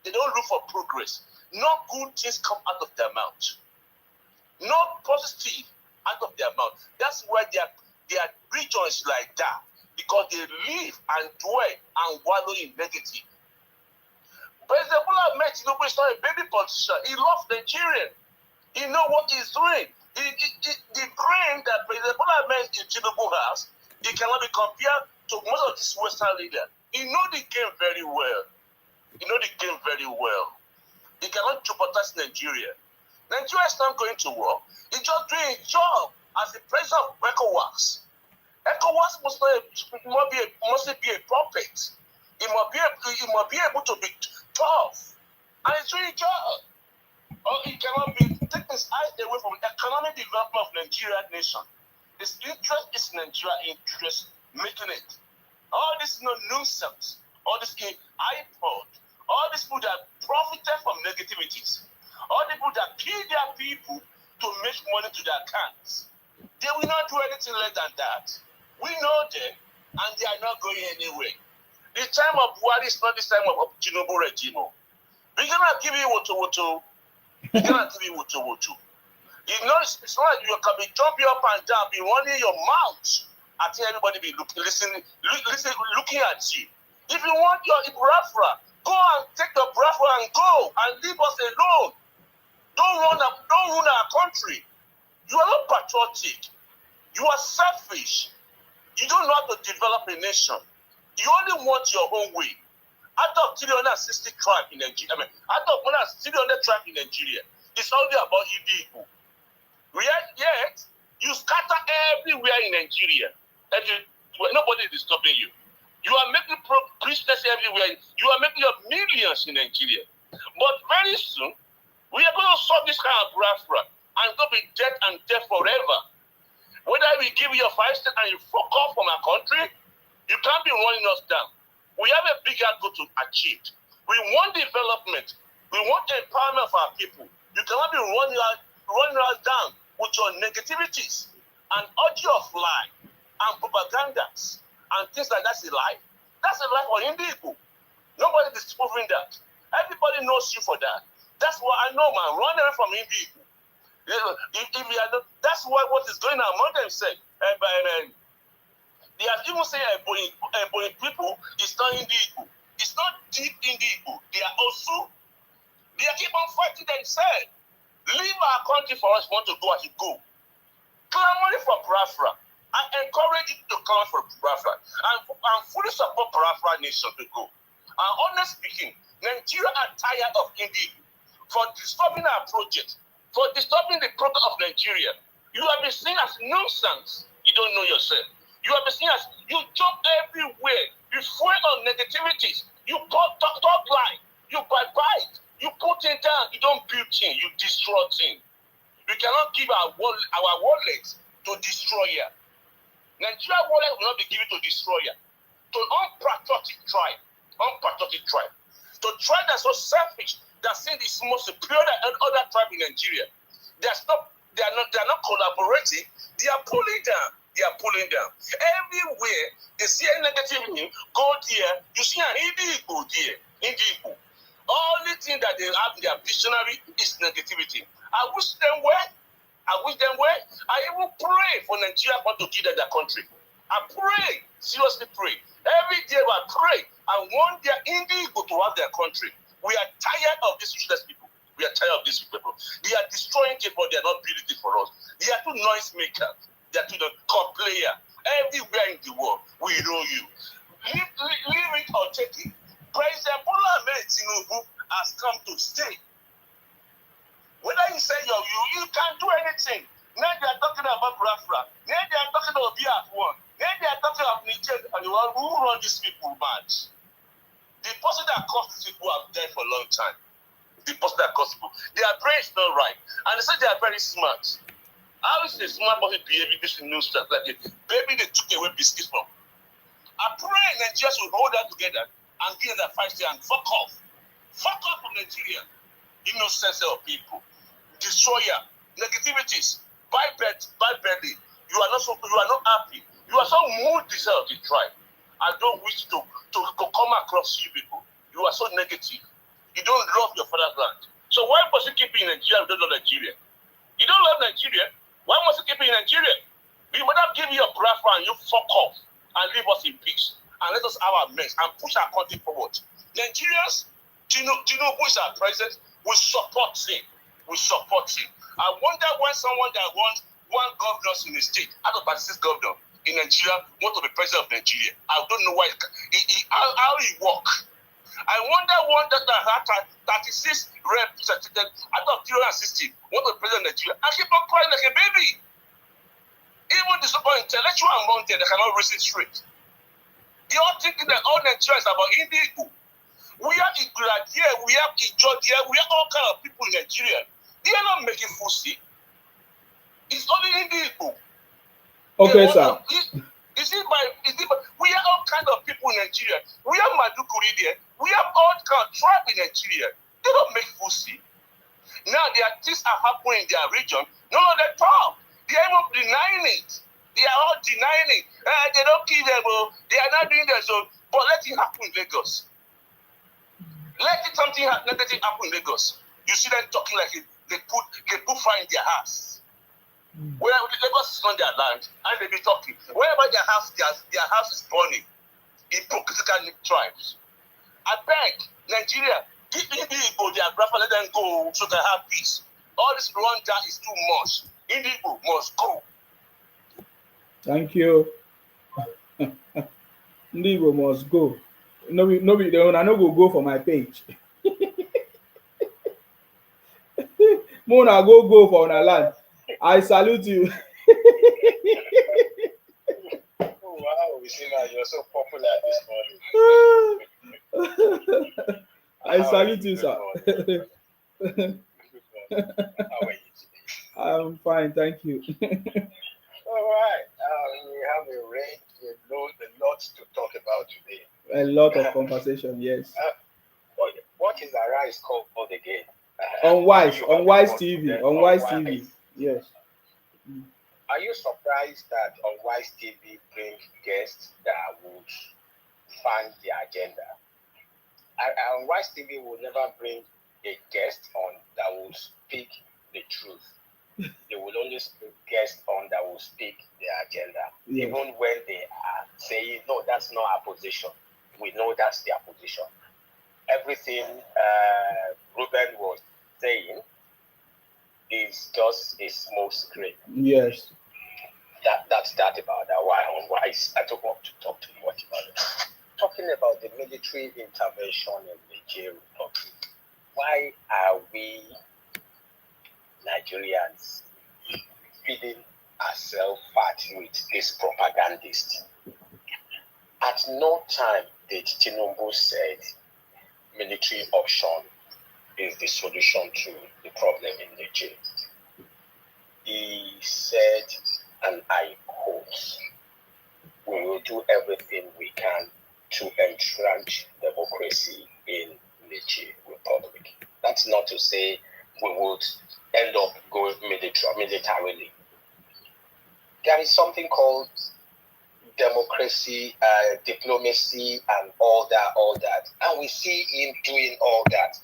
They don't look for progress. No good things come out of their mouth. No positive out of their mouth. That's why their region is like that. Because they live and dwell and wallow in negative. President Bola Ahmed Tinubu is not a baby politician. He loves Nigeria. He knows what he's doing. The brain that President Bola Ahmed Tinubu has, he cannot be compared to most of these Western leaders. He knows the game very well. He cannot jeopardize Nigeria. Nigeria is not going to war. He's just doing his job as the president of ECOWAS. ECOWAS must be a puppet. He must be able to be tough. And he's doing his job. Or he cannot take his eyes away from the economic development of Nigeria nation. His interest is Nigeria interest making it. All this is no nonsense. all this iPod, all these people that profited from negativities, all the people that kill their people to make money to their accounts, they will not do anything less than that. We know them, and they are not going anywhere. The time of Buhari is not the time of Tinubu regime. We're gonna give you woto. We're gonna give you woto. You know, it's not like you can be jumping up and down, be running your mouth. I think everybody be listening, looking at you. If you want your Biafra, go and take your Biafra and go and leave us alone. Don't run our country. You are not patriotic. You are selfish. You don't know how to develop a nation. You only want your own way. Out of 360 tribes in Nigeria, out of 300 tribes in Nigeria, it's only about Igbo. Yet, you scatter everywhere in Nigeria. Nobody is stopping you. You are making Christians everywhere. You are making your millions in Nigeria. But very soon, we are going to solve this kind of Biafra and go be dead and dead forever. Whether we give you a 5 state and you fuck off from our country, you can't be running us down. We have a bigger goal to achieve. We want development. We want empowerment of our people. You cannot be running us down with your negativities and audio of lie and propagandas and things like that's a lie. That's a lie for Indigo. Nobody is proving that. Everybody knows you for that. That's what I know, man. Run away from Indigo. If you are not, that's what is going on among themselves. They are even saying people is not Indigo. It's not deep Indigo. They keep on fighting themselves. Leave our country for us, want to go as you go. Clamoring for Biafra. I encourage you to clamor for Biafra and fully support Biafra nation to go. And honestly speaking, Nigeria are tired of Indigo for disturbing our project, for disturbing the progress of Nigeria. You have been seen as nuisance. You don't know yourself. You have been seen as you jump everywhere. You fuel on negativities. You talk lie. You bite. You put it down. You don't build things. You destroy things. We cannot give our wallets to destroyer. Nigeria wallet will not be given to destroyer. To unpatriotic tribe. To tribe that's so selfish that think it's more superior than other tribe in Nigeria. They are not collaborating. They are pulling down. Everywhere they see a negative news, go there. You see an Indigo there. Indigo. Only thing that they have in their dictionary is negativity. I wish them well. I even pray for Nigeria to give them their country. I pray, seriously pray. Every day I pray. I want their Indigo to have their country. We are tired of these useless people. They are destroying people. They are not building it for us. They are too noise makers. They are too cop player. Everywhere in the world, we know you. Leave it or take it. President Bola Ahmed Tinubu has come to stay. Whether you say you can't do anything. Now they are talking about Biafra. Now they are talking about BF1. Now they are talking about Niger. And who run these people mad? The person that caused these people are dead for a long time. The person that caused people. Their brain is not right. And they say they are very smart. How is a smart person behaving this new stuff like it? Baby, they took away biscuits from. I pray Nigeria should hold that together and give them that 5 state and fuck off. Fuck off from Nigeria. Innocence of people. Destroyer. Negativities. Buy belly. You are not happy. You are so moved this out of the tribe. I don't wish to come across you people. You are so negative. You don't love your father's land. So why must you keep in Nigeria? You don't love Nigeria. You don't love Nigeria. Why must you keep in Nigeria? We would not give you a Biafra and you fuck off and leave us in peace and let us have our mess and push our country forward. Nigerians, Tinubu is our president. We support him. I wonder why someone that wants one governor in the state, out of 36 governor in Nigeria, want to be president of Nigeria. I don't know why how he work. I wonder one that had 36 reps out of 360 want to be president of Nigeria. I keep on crying like a baby. Even the super intellectual among them, they cannot reason straight. They all thinking that all Nigeria is about Indigo. We have Igula here, we have Ijo here, we have all kind of people in Nigeria. They are not making fussy. It's only Indigo. Okay, sir. We have all kind of people in Nigeria. We have Madukuri there. We have all kind of tribe in Nigeria. They don't make Fusi. Now things are happening in their region. No one they talk. They are even denying it. They are all denying it. They don't kill them. They are not doing that. So, but let it happen in Lagos. Let it something negative happen in Lagos. You see them talking like they put fire in their house. Where Lagos is not their land, and they be talking. Wherever their house is burning, hypocritical tribes. I beg Nigeria, give Igbo their grandpa, let them go so they have peace. All this Rwanda is too much. Igbo must go. Thank you. Igbo must go. No, I no go for my page. Mona go for our land. I salute you. Oh wow, we see now you're so popular this morning. I salute you, sir. Good morning. How are you today? I'm fine, thank you. All right. We have a lot to talk about today. A lot of conversation, yes. What is Arise called again? On Wise TV. On Wise TV. Yes. Are you surprised that on Wise TV bring guests that would fund the agenda? On Wise TV will never bring a guest on that will speak the truth. They will only speak guests on that will speak their agenda. Yes. Even when they are saying, no, that's not our position. We know that's their position. Everything Ruben was saying is just a smoke screen. Yes. That's that about that. Why on Wise? I don't want to talk too much about it. Talking about the military intervention in the Niger Republic. Why are we Nigerians feeding ourselves fat with this propagandist? At no time did Tinubu said military option is the solution to the problem in Niger. He said, and I quote, "We will do everything we can to entrench democracy in Niger Republic." That's not to say we would end up going militarily. There is something called democracy, diplomacy, and all that. And we see him doing all that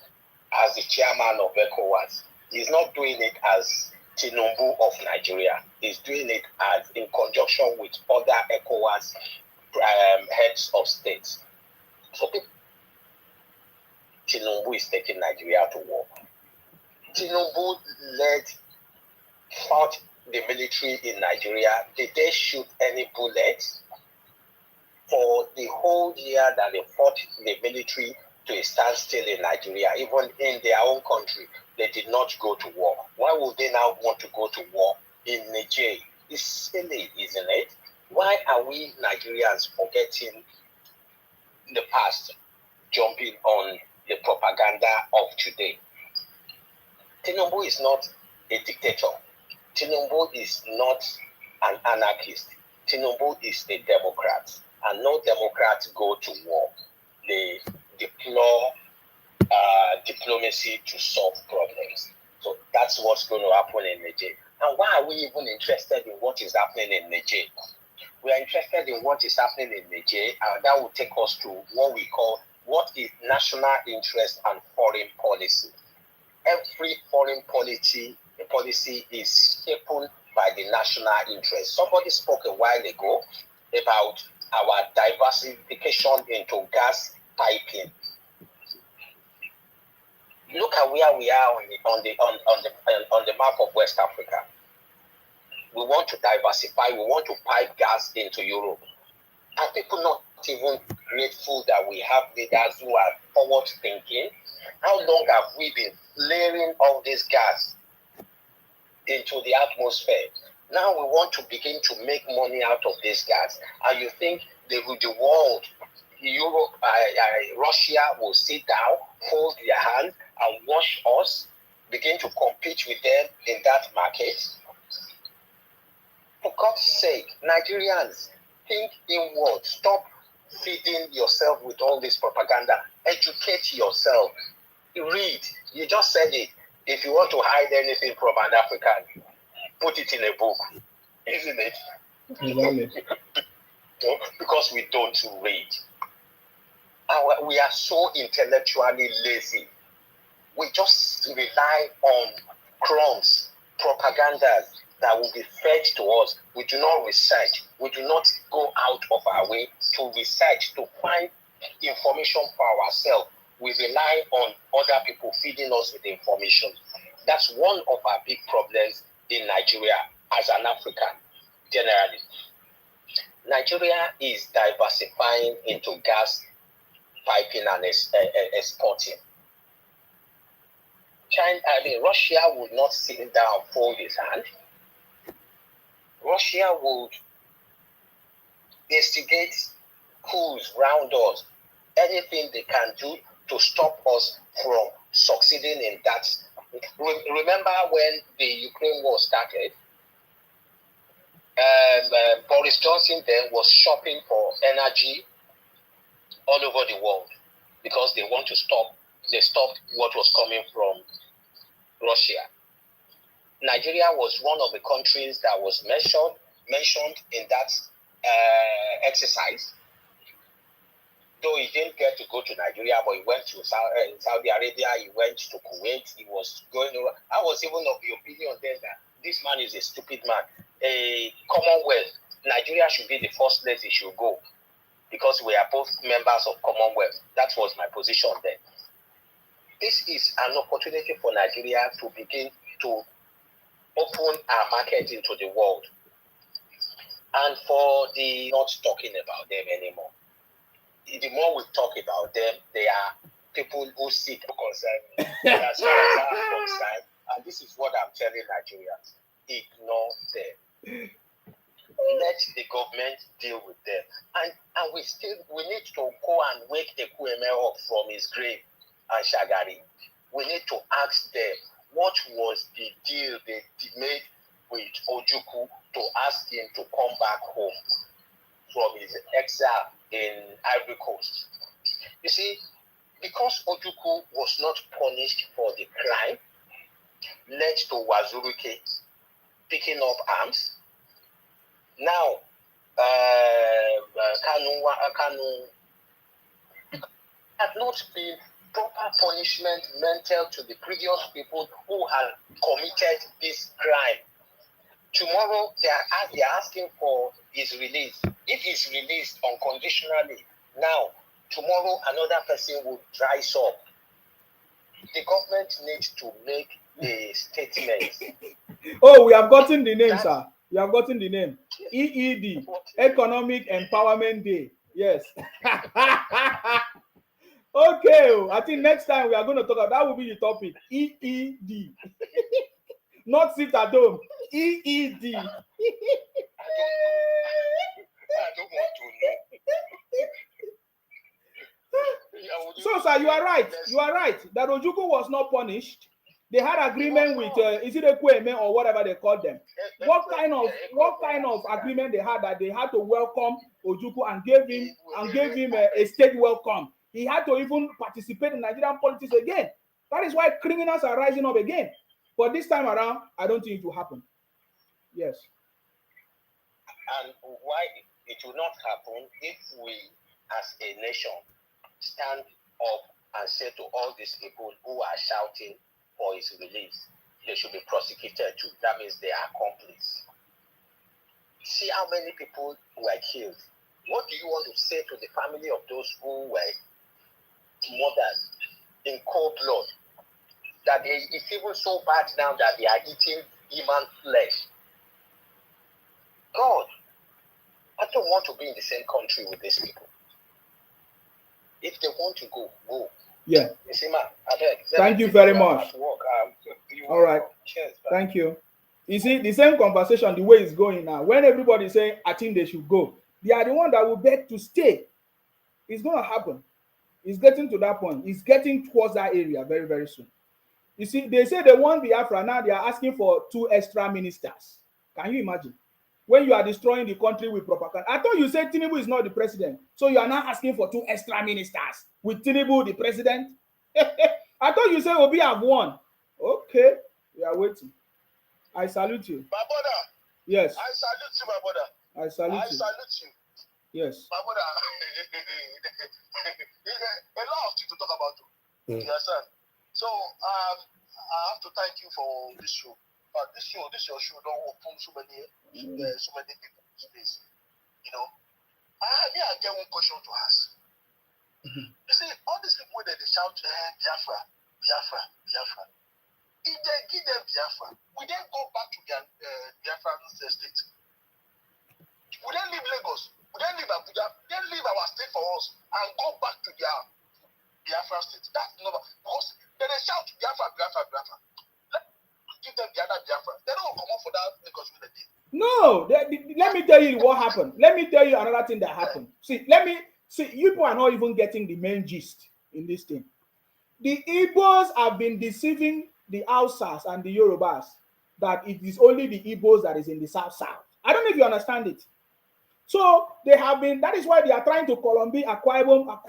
as the chairman of ECOWAS. He's not doing it as Tinubu of Nigeria. He's doing it as in conjunction with other ECOWAS heads of states. So Tinubu is taking Nigeria to war. Tinubu fought the military in Nigeria. Did they shoot any bullets? For the whole year that they fought the military to a standstill in Nigeria, even in their own country, they did not go to war. Why would they now want to go to war in Niger? It's silly, isn't it? Why are we Nigerians forgetting the past, jumping on the propaganda of today? Tinubu is not a dictator. Tinubu is not an anarchist. Tinubu is a Democrat. And no Democrats go to war. They deploy diplomacy to solve problems. So that's what's going to happen in Niger. And why are we even interested in what is happening in Niger? We are interested in what is happening in Niger, and that will take us to what we call what is national interest and foreign policy. Every foreign policy is shaped by the national interest. Somebody spoke a while ago about our diversification into gas piping. Look at where we are on the map of West Africa. We want to diversify. We want to pipe gas into Europe. Are people not even grateful that we have leaders who are forward thinking? How long have we been layering all this gas into the atmosphere? Now we want to begin to make money out of this gas, and you think the world, Europe, Russia will sit down, hold their hand, and watch us begin to compete with them in that market? For God's sake, Nigerians, think inward. Stop feeding yourself with all this propaganda. Educate yourself. Read. You just said it. If you want to hide anything from an African, put it in a book, isn't it? Exactly. Because we don't read. We are so intellectually lazy. We just rely on crumbs, propaganda that will be fed to us. We do not research. We do not go out of our way to research, to find information for ourselves. We rely on other people feeding us with information. That's one of our big problems in Nigeria as an African, generally. Nigeria is diversifying into gas piping and exporting. Russia would not sit down and fold his hand. Russia would instigate coups round us, anything they can do to stop us from succeeding in that. Remember when the Ukraine war started? Boris Johnson then was shopping for energy all over the world because they want to stop. They stopped what was coming from Russia. Nigeria was one of the countries that was mentioned in that exercise. Though he didn't get to go to Nigeria, but he went to Saudi Arabia, he went to Kuwait, he was going over. I was even of the opinion then that this man is a stupid man. A Commonwealth, Nigeria should be the first place he should go because we are both members of Commonwealth. That was my position then. This is an opportunity for Nigeria to begin to open our market into the world. And for the not talking about them anymore. The more we talk about them, they are people who seek concern. As far as I'm concerned, and this is what I'm telling Nigerians: ignore them. Let the government deal with them. And we need to go and wake Ekwueme up from his grave and Shagari. We need to ask them what was the deal they made with Ojukwu to ask him to come back home from his exile in Ivory Coast. You see, because Ojukwu was not punished for the crime, led to Wazuruke picking up arms. Now, Kanu had not been proper punishment meted to the previous people who had committed this crime. Tomorrow, they are asking for his release. If he's released unconditionally, now, tomorrow, another person will rise up. The government needs to make a statement. Oh, we have gotten the name, sir. We have gotten the name. EED, Economic Empowerment Day. Yes. Okay, I think next time we are going to talk about that will be the topic. EED. Not sit at home. EED. I don't want to know. So, sir, you are right. You are right. That Ojukwu was not punished. They had agreement with is it Ekwueme or whatever they call them. What kind of agreement they had that they had to welcome Ojukwu and gave him a state welcome. He had to even participate in Nigerian politics again. That is why criminals are rising up again. But this time around, I don't think it will happen. Yes. And why it will not happen if we, as a nation, stand up and say to all these people who are shouting for his release, they should be prosecuted too. That means they are accomplices. See how many people were killed. What do you want to say to the family of those who were murdered in cold blood? That it's even so bad now that they are eating human flesh. God, I don't want to be in the same country with these people. If they want to go, go. Yeah. You see, man, I beg. Thank you very much. All right. Cheers, thank you. You see, the same conversation, the way it's going now, when everybody is saying, I think they should go, they are the one that will beg to stay. It's going to happen. It's getting to that point. It's getting towards that area very, very soon. You see, they say they want Biafra. Now they are asking for 2 extra ministers. Can you imagine? when you are destroying the country with propaganda. I thought you said Tinubu is not the president. So you are now asking for 2 extra ministers with Tinubu the president? I thought you said Obi have won. Okay, we are waiting. I salute you. My brother. Yes. I salute you, my brother. I salute you. I salute you. Yes. My brother. A lot of things to talk about. You understand? So I have to thank you for this show. But this your show don't open so many people space. You know. I get one question to ask. You see, all these people that they shout Biafra, Biafra, Biafra. If they give them Biafra, we then go back to their Biafra state. We then leave Lagos, we then leave Abuja, then leave our state for us and go back to their Biafra state. That's number because then they shout Biafra, Biafra, Biafra. Let's give them the other Biafra. They don't come up for that Lagos with the day. No, let me tell you what happened. Let me tell you another thing that happened. See, you people are not even getting the main gist in this thing. The Igbos have been deceiving the Hausas and the Yorubas that it is only the Igbos that is in the south. I don't know if you understand it. So they have been, that is why they are trying to Colombia, Akwa Ibom,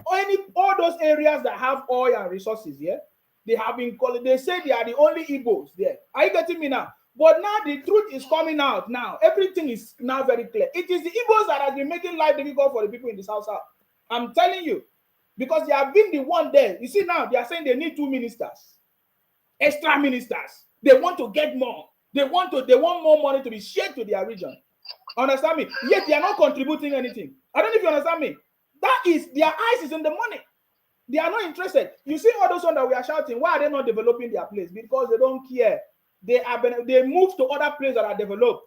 all those areas that have oil and resources, yeah? They have been calling, they say they are the only Igbos there. Are you getting me now? But now the truth is coming out now. Everything is now very clear. It is the Igbos that have been making life difficult for the people in the south. I'm telling you. Because they have been the one there. You see now, they are saying they need 2 ministers. Extra ministers. They want to get more. They want more money to be shared to their region. Understand me? Yet they are not contributing anything. I don't know if you understand me. That is, their eyes is in the money. They are not interested. You see all those ones that we are shouting, why are they not developing their place? Because they don't care. They move to other places that are developed.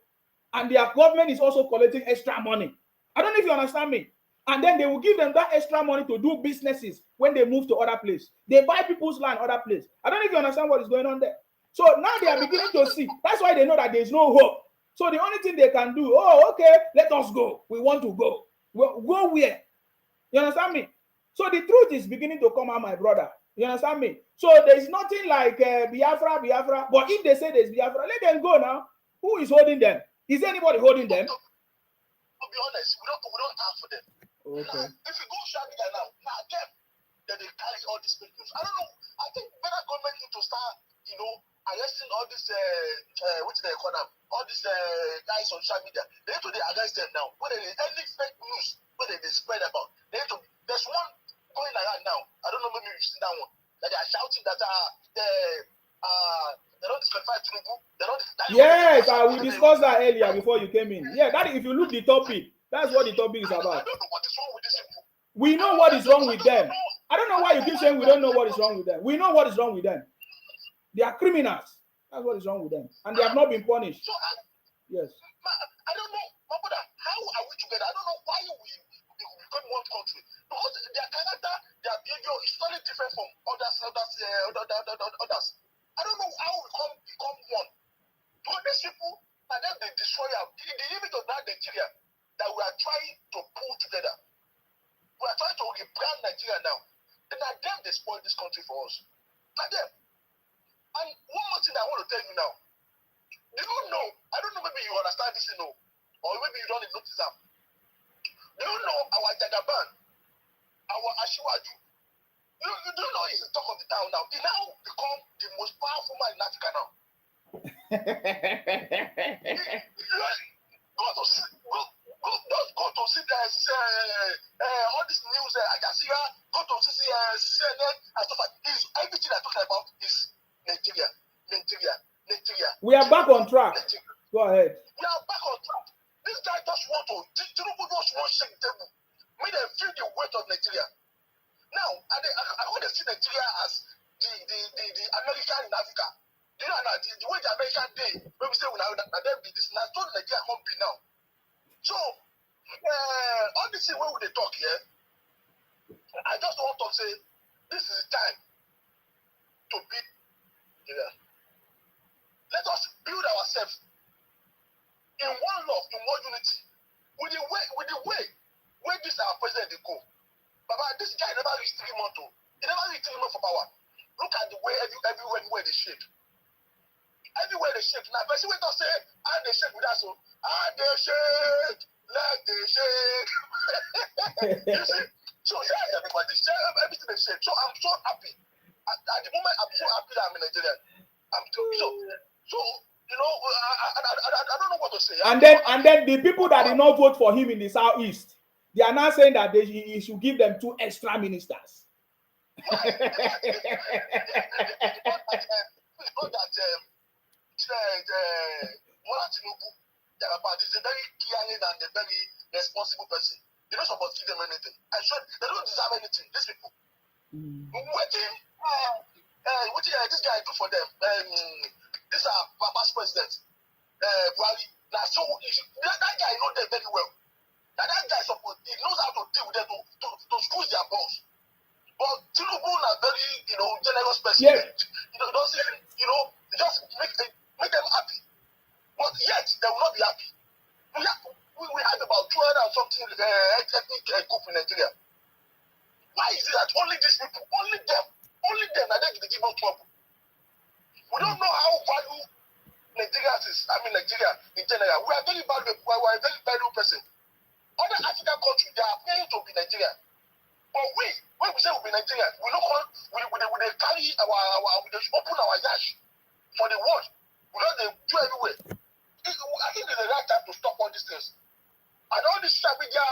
And their government is also collecting extra money. I don't know if you understand me. And then they will give them that extra money to do businesses when they move to other places. They buy people's land other places. I don't know if you understand what is going on there. So now they are beginning to see. That's why they know that there is no hope. So the only thing they can do, okay, let us go. We want to go. Well, go where? You understand me? So the truth is beginning to come out, my brother. You understand me? So there is nothing like Biafra. But if they say there's Biafra, let them go now. Who is holding them? Is anybody holding them? To be honest, we don't have for them. Okay. Now, if you go Shabia now them, then they carry all these papers. I don't know. I think better government need to start, arresting all these what do they call them? All these guys on social media. They need to arrest them now. When there is any fake news, when they spread about, they need to. There's one going around now. I don't know, maybe you've seen that one. That they are shouting that they don't disqualify Tinubu. Yes, we discussed that earlier before you came in. Yeah, that if you look the topic, that's what the topic is about. I don't know what is wrong with these people. We know what is wrong with them. I don't know why you keep saying we don't know what is wrong with them. We know what is wrong with them. They are criminals. That's what is wrong with them. And they have not been punished. So, yes. I don't know, my brother, how are we together? I don't know why we become one country. Because their character, their behavior is totally different from others. I don't know how we become one. Because these people, and then they destroy us. The image of that Nigeria that we are trying to pull together. We are trying to rebrand Nigeria now. And at them, they spoil this country for us. At them. And one more thing I want to tell you now. You don't know, I don't know, maybe you understand this, or maybe you don't notice that. Do you know our Jagaban, our Ashiwaju? You don't know he's the talk of the town now. He now become the most powerful man in Africa now. Go to see all this news, Al Jazeera, go to see CNN and stuff like this. Everything I'm talking about is Nigeria. We are back on track. Go ahead. We are back on track. This guy just want to, Tinubu just want to shake the table. Make them feel the weight of Nigeria. Now, I want to see Nigeria as the American in Africa. You know, the way the American day, when we say we now be this, now so Nigeria can't be now. So, all this thing when we talk here, I just want to say, this is the time to beat Nigeria. Let us build ourselves in one love, in one unity, with the way where this our president they go. Baba, this guy never reached 3 months. He never reached 3 months for power. Look at the way everywhere they shake. Everywhere they shake. Now, person will not say, and they shake with us. So And they shake, let they shake. You see? So yeah, everybody share everything they say. So I'm so happy. At the moment, I'm so happy that I'm in Nigeria. So you know, I don't know what to say. And then the people that did not vote for him in the southeast, they are now saying that he should give them 2 extra ministers. Is a very caring and a very responsible person. You're not supposed to give them anything. I swear they don't deserve anything. These people. What this guy do for them? These are Papa's president. Buhari. Now, so that guy knows them very well. Now that guy he knows how to deal with them to squeeze their balls. But Tinubu is a very generous person. Yeah. Just make them happy. But yet they will not be happy. We have about 200 and something ethnic group in Nigeria. Why is it that only these people, only them are they give us trouble? We don't know how value Nigeria is. I mean Nigeria in general. We are very valuable. We are a very valuable person. Other African countries they are paying to be Nigeria. But when we say we be Nigeria, we carry we open our yash for the world. We don't do everywhere. I think it's the right time to stop all these things. And all these media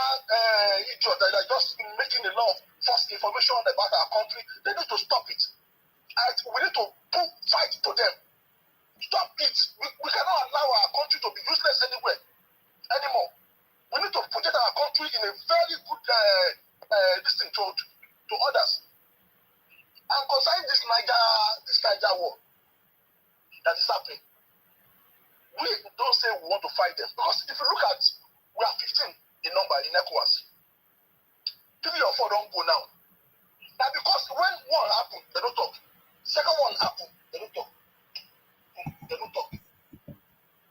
idiots that are just making a lot of false information about our country, they need to stop it. And we need to fight to them. Stop it. We cannot allow our country to be useless anymore. We need to protect our country in a very good thing to others. And concerning this Niger war that is happening, we don't say we want to fight them. Because if you look at, we are 15 in number in ECOWAS. 3 or 4 don't go now. Now because when one happened, they don't talk. Second one happened, they don't talk.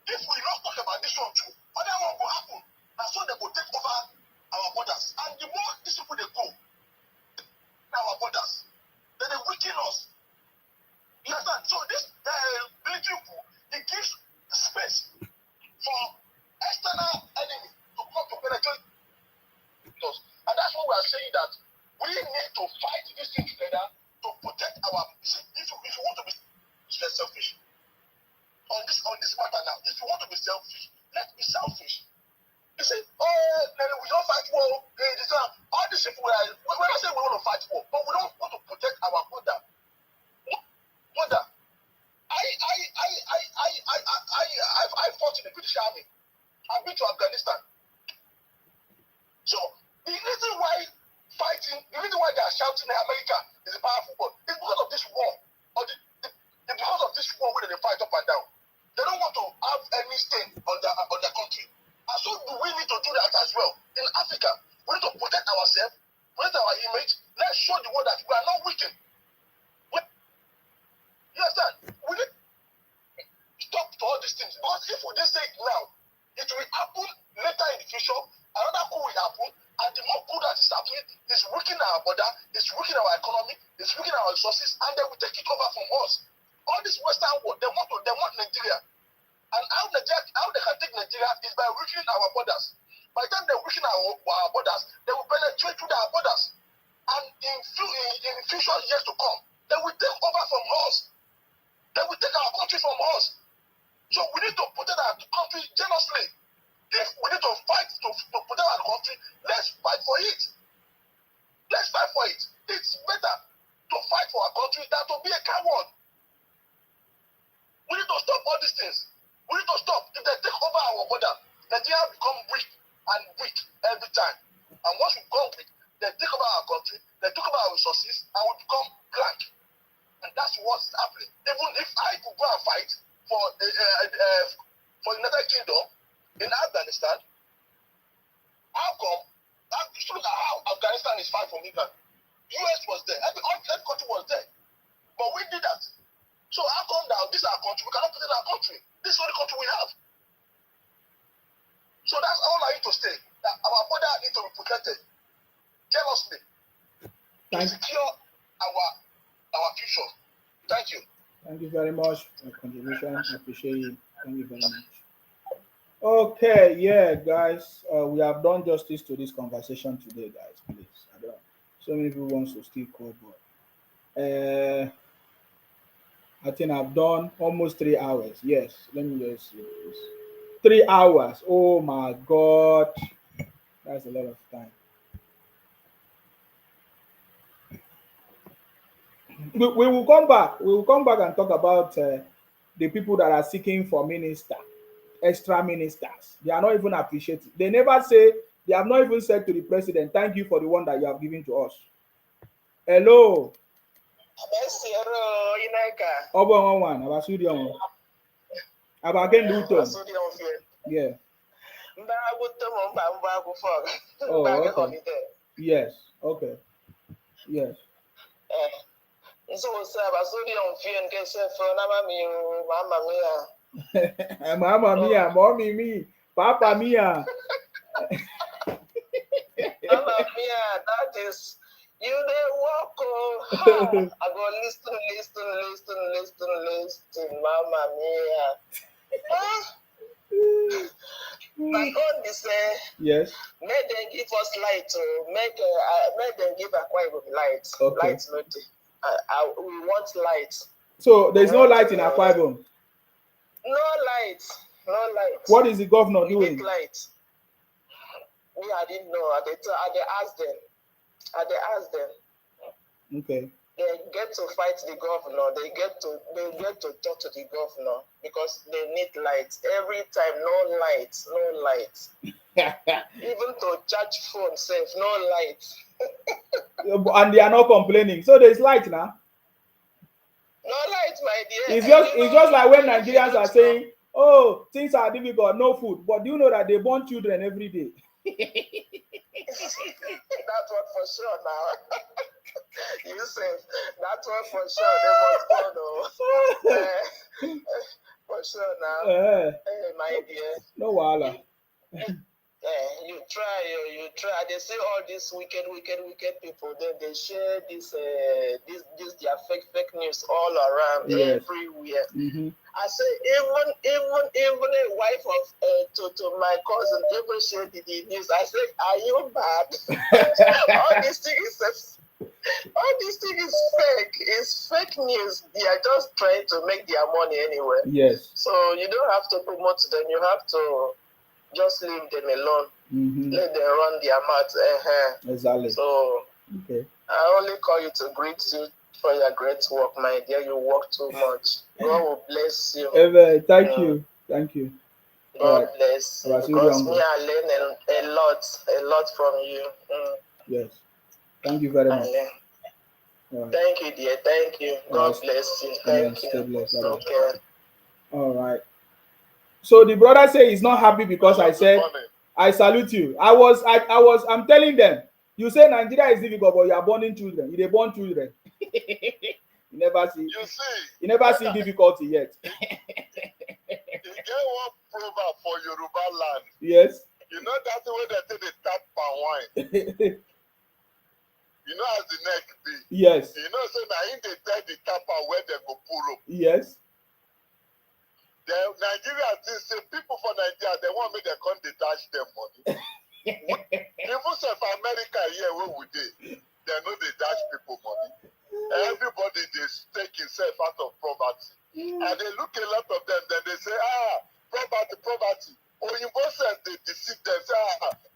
If we don't talk about this one too, other one will happen. And so they will take over our borders. And the more these people they go in our borders, then they weaken us. You understand? So this military coup, it gives space for external enemy to come to penetrate us. And that's what we are saying, that we need to fight this thing together to protect our. See, if you want to be selfish on this matter now, if you want to be selfish, let's be selfish. You say, we don't fight war. All these people we're not saying we want to fight war, but we don't want to protect our border. I fought in the British Army. I've been to Afghanistan. So the reason why they are shouting in America is a powerful word. It's because of this war, it's because of this war where they fight up and down. They don't want to have any stain on their country. And so do we need to do that as well. In Africa, we need to protect ourselves, protect our image. Let's show the world that we are not weakened. You understand? We need to stop to all these things. Because if we just say it now, it will happen later in the future. Another coup will happen. And the more coup that is happening, it's weakening our border, it's weakening our economy, it's weakening our resources, and they will take it over from us. All this Western world, they want Nigeria. And how they can take Nigeria is by weakening our borders. By the time they weaken our borders, they will penetrate through our borders. And in future years to come, they will take over from us. They will take our country from us. So we need to protect our country jealously. If we need to fight to protect our country, let's fight for it. Let's fight for it. It's better to fight for our country than to be a coward. We need to stop all these things. We need to stop. If they take over our border, Nigeria become weak and weak every time. And once we become weak, they take over our country, they take over our resources, and we become blank. And that's what's happening. Even if I could go and fight for the United Kingdom in Afghanistan, how come? Just look at how Afghanistan is far from England. US was there, every country was there, but we did that. So how come now this is our country? We cannot protect our country. This is the only country we have. So that's all I need to say. That our border needs to be protected jealously to secure our future. Thank you. Thank you very much for your contribution. I appreciate you. Thank you very much. Okay, yeah, guys, we have done justice to this conversation today, guys. Please, I don't. So many people wants to still call, but I think I've done almost 3 hours. Yes, let me just see this. 3 hours. Oh my God, that's a lot of time. We will come back. We will come back and talk about the people that are seeking for minister, extra ministers. They are not even appreciated. They never say. They have not even said to the president, "Thank you for the one that you have given to us." Hello. Obo one. Abasudion. Abaken Luton. Yeah. Oh, okay. Yes. Okay. Yes. Mama mia, mommy me, papa mia. Mama mia, that is you they walk oh. I go listen, Mama mia. My own is yes. Make them give us light, make them give Akwa Ibom light. Okay. Light not we want light. So there's no light in Akwa Ibom? No light. No light. What is the governor doing? Need light. Me, I didn't know. I asked them. Okay. They get to fight the governor. They get to talk to the governor because they need light. Every time, no light. Even to charge phone safe, no light. And they are not complaining. So there's light now. No light, my dear. It's just like when Nigerians are saying, "Oh, things are difficult, no food." But do you know that they born children every day? That's what for sure now. You said that's what for sure they must go though. For sure now. Hey, my dear. No wala. You try. They say all these wicked people. Then they share this their fake news all around everywhere. Mm-hmm. I say even a wife of to my cousin even shared the news. I said, are you bad? All these things is fake. It's fake news. They are just trying to make their money anyway. Yes. So you don't have to promote them. You have to just leave them alone. Mm-hmm. Let them run their mouth. Exactly. So okay. I only call you to greet you for your great work, my dear. You work too much. God will bless you. Amen. Thank you. God bless you. Because me, I learn a lot from you. Yes. Thank you very much. Right. Thank you, dear. Thank you. God bless you. Thank you. Stay blessed. Okay. All right. So the brother said he's not happy because I said I salute you. I'm telling them, you say Nigeria is difficult, but you are born children. You born children. You never see difficulty yet. You get one proverb for Yoruba land. Yes. You know that's the way they take the tap and wine. You know as the neck be. Yes. You know, so now in they tell the tapper where they go pull up. Yes. The Nigeria say people for Nigeria they want me to come detach them money. Even if America here where would they know they dash people money. Everybody they take himself out of poverty. And they look a lot of them, then they say, poverty. Or you both say they deceive them, say,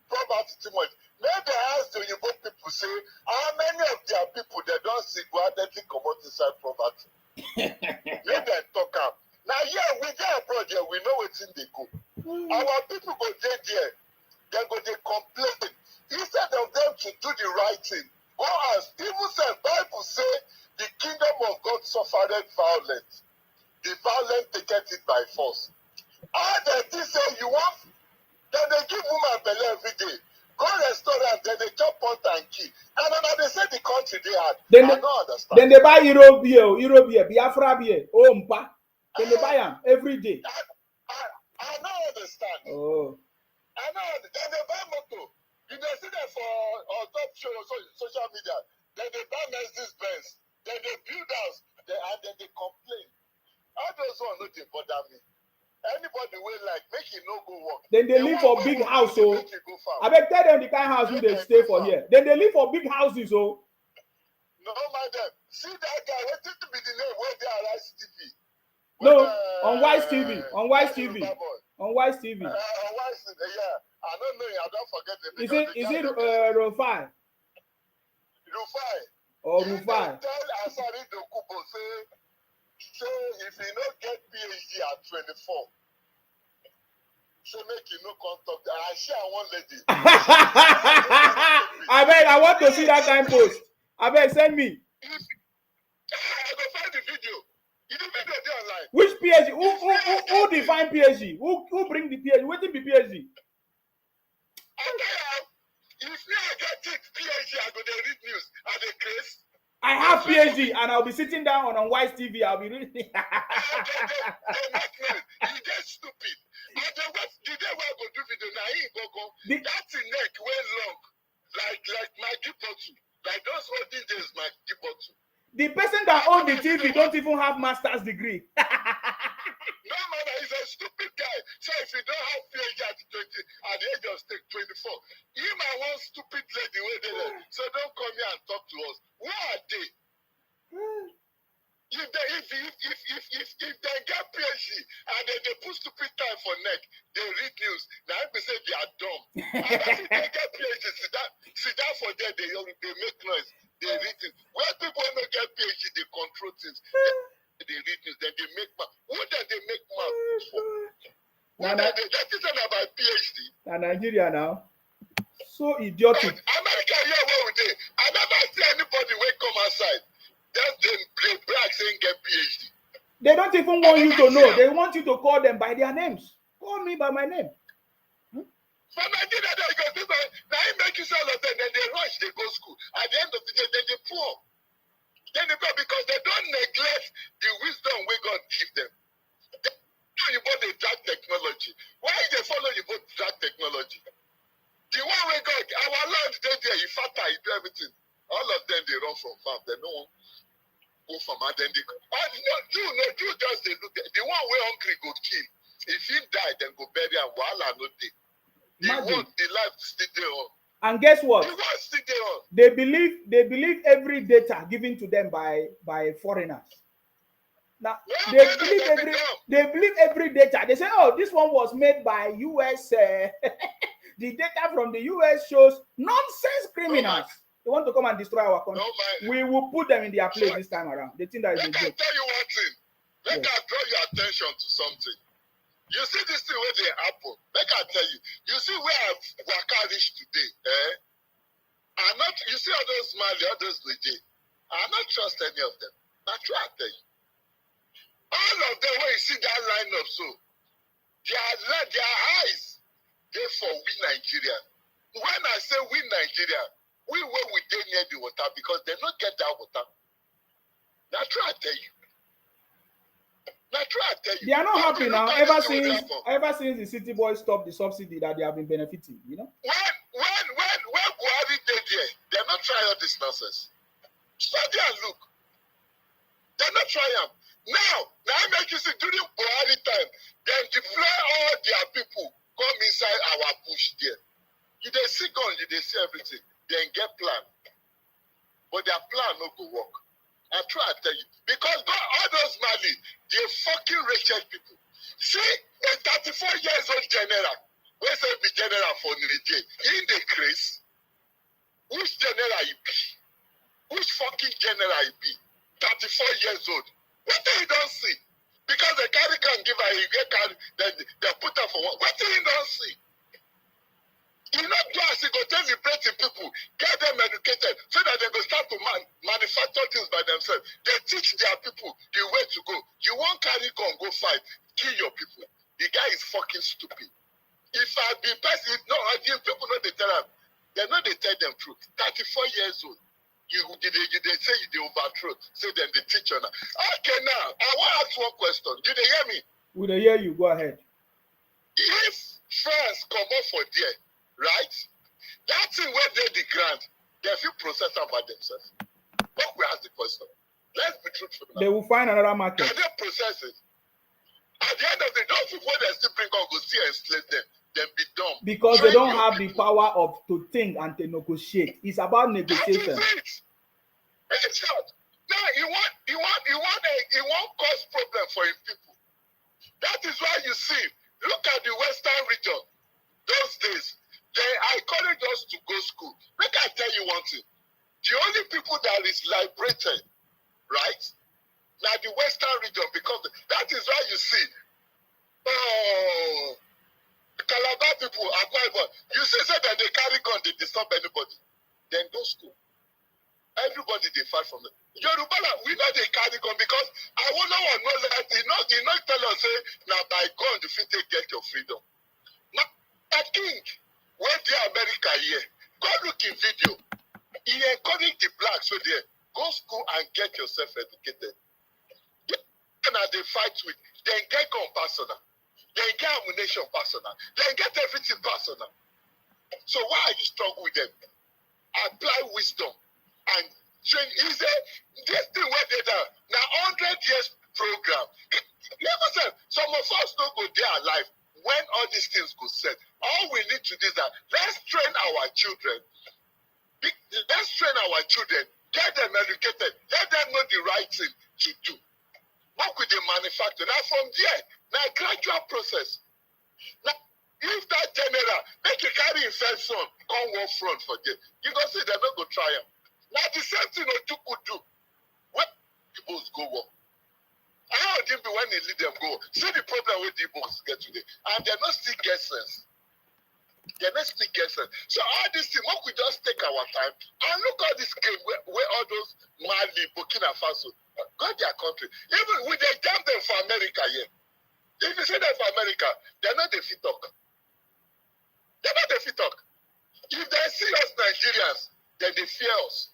poverty too much. Maybe ask the Yoruba people say, how many of their people they don't single-handedly come out inside poverty? Maybe they talk up. Now, we get a project, we know what's in the go. Our people go there, they go they complain. Instead of them to do the right thing, or as even said, Bible say, the kingdom of God suffered violence. The violent take it by force. All they say you want, then they give woman belly every day. Go restaurant, then they chop pot and key. And then they say the country they had. I don't understand. Then they buy Euro beer, Biafra beer, Ompa. Then they buy them every day. I don't understand. Oh. I know. Then they buy motor. You don't see that for top show social media. Then they buy Mercedes-Benz. Then they build house. And then they complain. All those ones don't bother me. anybody will like make it no go work. Then they live for big house, so I bet tell them the kind of house where they stay for here. Then they live for big houses, so. No, madam. See that guy, what did be the name where they are Rice TV? No, on Wise TV. On Wise TV. On Wise TV. On Wise TV, yeah. I don't know, I don't forget the Is it Rufai? Rufai. Or Rufai? Tell Asari Dokubo, say if you don't get PhD at 24, say make you no contact. I share one lady. I beg, I want to see that kind post. I beg, send me. I go find the video. You the video there online. Which PhD? Who define PhD? Who bring the PhD? What is the PhD? If I get it PhD, I go to read news and the case. I have PhD and I'll be sitting down on Wise TV. I'll be reading. You get stupid. And then what the day we go do video now? He go. That's the neck way long, like my bottle. Like those olden days, my bottle. The person that owns the TV don't even have master's degree. No, man, he's a stupid guy. So if you don't have PhD at 20, at the age of 24, him and one stupid lady where they there. So don't come here and talk to us. Where are they? If they get PhD and then they put stupid time for neck, they read news. Now if they say they are dumb. And if they get PhD, sit down for there, they make noise. They read things. Where people don't get PhD, they control things. They read news, then they make math. What did they make math for? That is not about PhD. Nigeria now. So idiotic. America here, where we dey? I never see anybody will come outside. Just they brag saying get PhD. They don't even want you to know. They want you to call them by their names. Call me by my name. For Nigeria, they go do that. Now he make you sell of them, then they rush, they go school. At the end of the day, then they poor. Then they go because they don't neglect the wisdom we God give them. You bought the drug technology. Why they follow you bought drug technology? The one we God, our land, they there, you fatter, you do everything. All of them, they run from farm. They don't go from and then they go. You just they look at the one way hungry go kill. If he die, then go bury and wahala no day. The life still there on. And guess what? The world still there on. They believe every data given to them by foreigners. Now they believe every data. They say, oh, this one was made by US. The data from the US shows nonsense criminals. They want to come and destroy our country. We will put them in their place this time around. They think that is a joke. Let me tell you one thing. Let me draw your attention to something. You see this thing where they happen. Let me tell you. You see where Waka reached today. I'm not. You see all those Mali, all those legit. I not trust any of them. Not try to tell you. All of them, when you see that lineup, so their eyes, they for we Nigeria. When I say we Nigeria, we were within near the water because they don't get that water. Now try to tell you. They are not happy now. Ever since the city boys stopped the subsidy that they have been benefiting, you know. When Buhari did there, they're not trying all this nonsense. Study and look. They're not trying. Now I make you see during Buhari time, then deploy all their people come inside our bush there. You they see gun, you they see everything. Then get plan. But their plan no go work. I try to tell you. Because all those Mali, they're fucking wretched people. See, a 34 years old general, where's the general for Nigeria? In the craze, which general he be? Which fucking general he be? 34 years old. What do you don't see? Because the carry can give her, he get carry, then they put her for what? What do you don't see? You not do as you go tell liberating people, get them educated so that they go start to manufacture things by themselves. They teach their people the way to go. You won't carry gun, go fight, kill your people. The guy is fucking stupid. If I be person, no, people know they tell them. They know they tell them truth. 34 years old. They say you they overthrow. So then they teach you now. Okay, now I want to ask one question. Do they hear me? We they hear you. Go ahead. If France come up for there, right? That thing where they the ground, they feel process about themselves. What we ask the question? Let's be truthful now. They will find another market. Can they process it? At the end of the day, those people they still bring on go see and enslave them, then be dumb. Because Train they don't your have the people. power of to think and to negotiate. It's about That negotiation. is it. It's not. Now he want cause problem for his people. That is why you see, look at the Western region. Those days, they encourage us to go school. Make I tell you one thing. The only people that is liberated, right? Now the Western region, because that is why you see, Calabar people, Akwa Ibom, you see say that they carry gun, they disturb anybody. Then go school. Everybody they fight from them. Yoruba, we know they carry gun because I won't know that they not tell us say now by gun you fit take get your freedom. Now I think where the America here, go look in video. He encourage the blacks so there, go school and get yourself educated. And they fight with, then get gun personal, then get ammunition personal, then get everything personal. So why are you struggle with them? Apply wisdom and train. Is this thing where they are now 100 years program. Never said some of us don't go there alive when all these things go set. All we need to do is that let's train our children. Let's train our children, get them educated, let them know the right thing to do. Work with the manufacturer. Now from there, now gradual process. Now, if that general make you carry himself son, come work front for them, you go see they're not going to try him. Now the same thing you could do when the Igbos go work. How would it be when they lead them go? See the problem with the Igbos get today, and they're not still get sense. They're not still get sense. So all this thing, what we just take our time and look at this game where all those Mali, Burkina Faso got their country. Even when they jam them for America here. If you say that for America, they're not the fit talk. They're not the fit talk. If they see us Nigerians, then they fear us.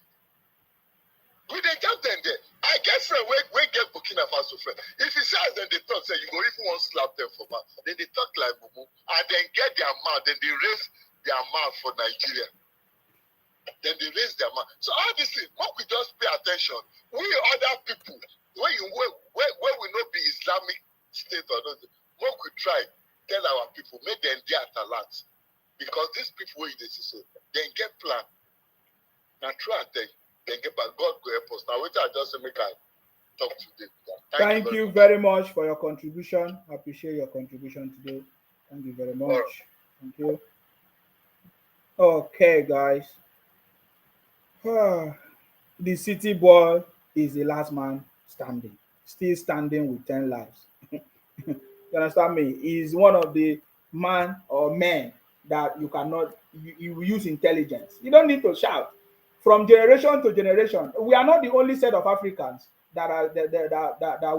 We they jump them there. I guess we get Burkina Faso friend. If you say us, then they talk, say you go even want to slap them for mouth. Then they talk like Mumu, and then get their mouth, then they raise their mouth for Nigeria. Then they raise their mouth. So all this thing, what we just pay attention. We other people, where we not be Islamic state or not, what we try tell our people, make them there at a lot. Because these people in this so they get plan. Now try and then get back. God go help us. Now wait, I just make I talk today. Thank you very much for your contribution. I appreciate your contribution today. Thank you very much. Thank you. Okay, guys. The city boy is the last man standing, still standing with 10 lives. You understand me? He's one of the man or men that you cannot you use intelligence. You don't need to shout. From generation to generation, we are not the only set of Africans that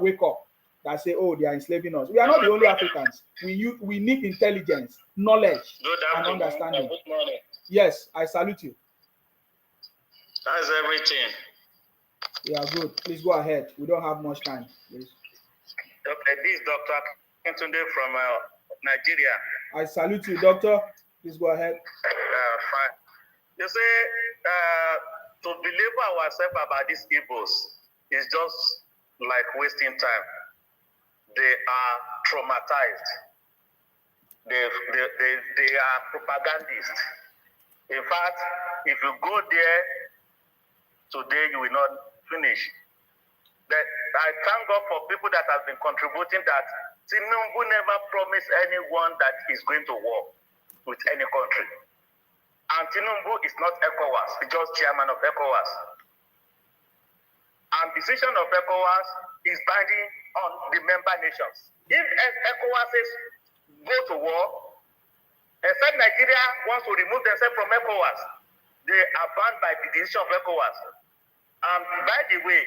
wake up that say, "Oh, they are enslaving us." We are not the only Africans. We need intelligence, knowledge, and understanding. Good morning. Yes, I salute you. How's everything? Yeah, good. Please go ahead. We don't have much time, please. Okay, this is Dr. Akintunde from Nigeria. I salute you, doctor. Please go ahead. Fine. You say to believe ourselves about these Igbos is just like wasting time. They are traumatized. They are propagandists. In fact, if you go there today, you will not finish. I thank God for people that have been contributing that Tinubu never promised anyone that he's going to war with any country. And Tinubu is not ECOWAS, he's just chairman of ECOWAS. And decision of ECOWAS is binding on the member nations. If ECOWAS says go to war, except Nigeria wants to remove themselves from ECOWAS, they are banned by the decision of ECOWAS. And by the way,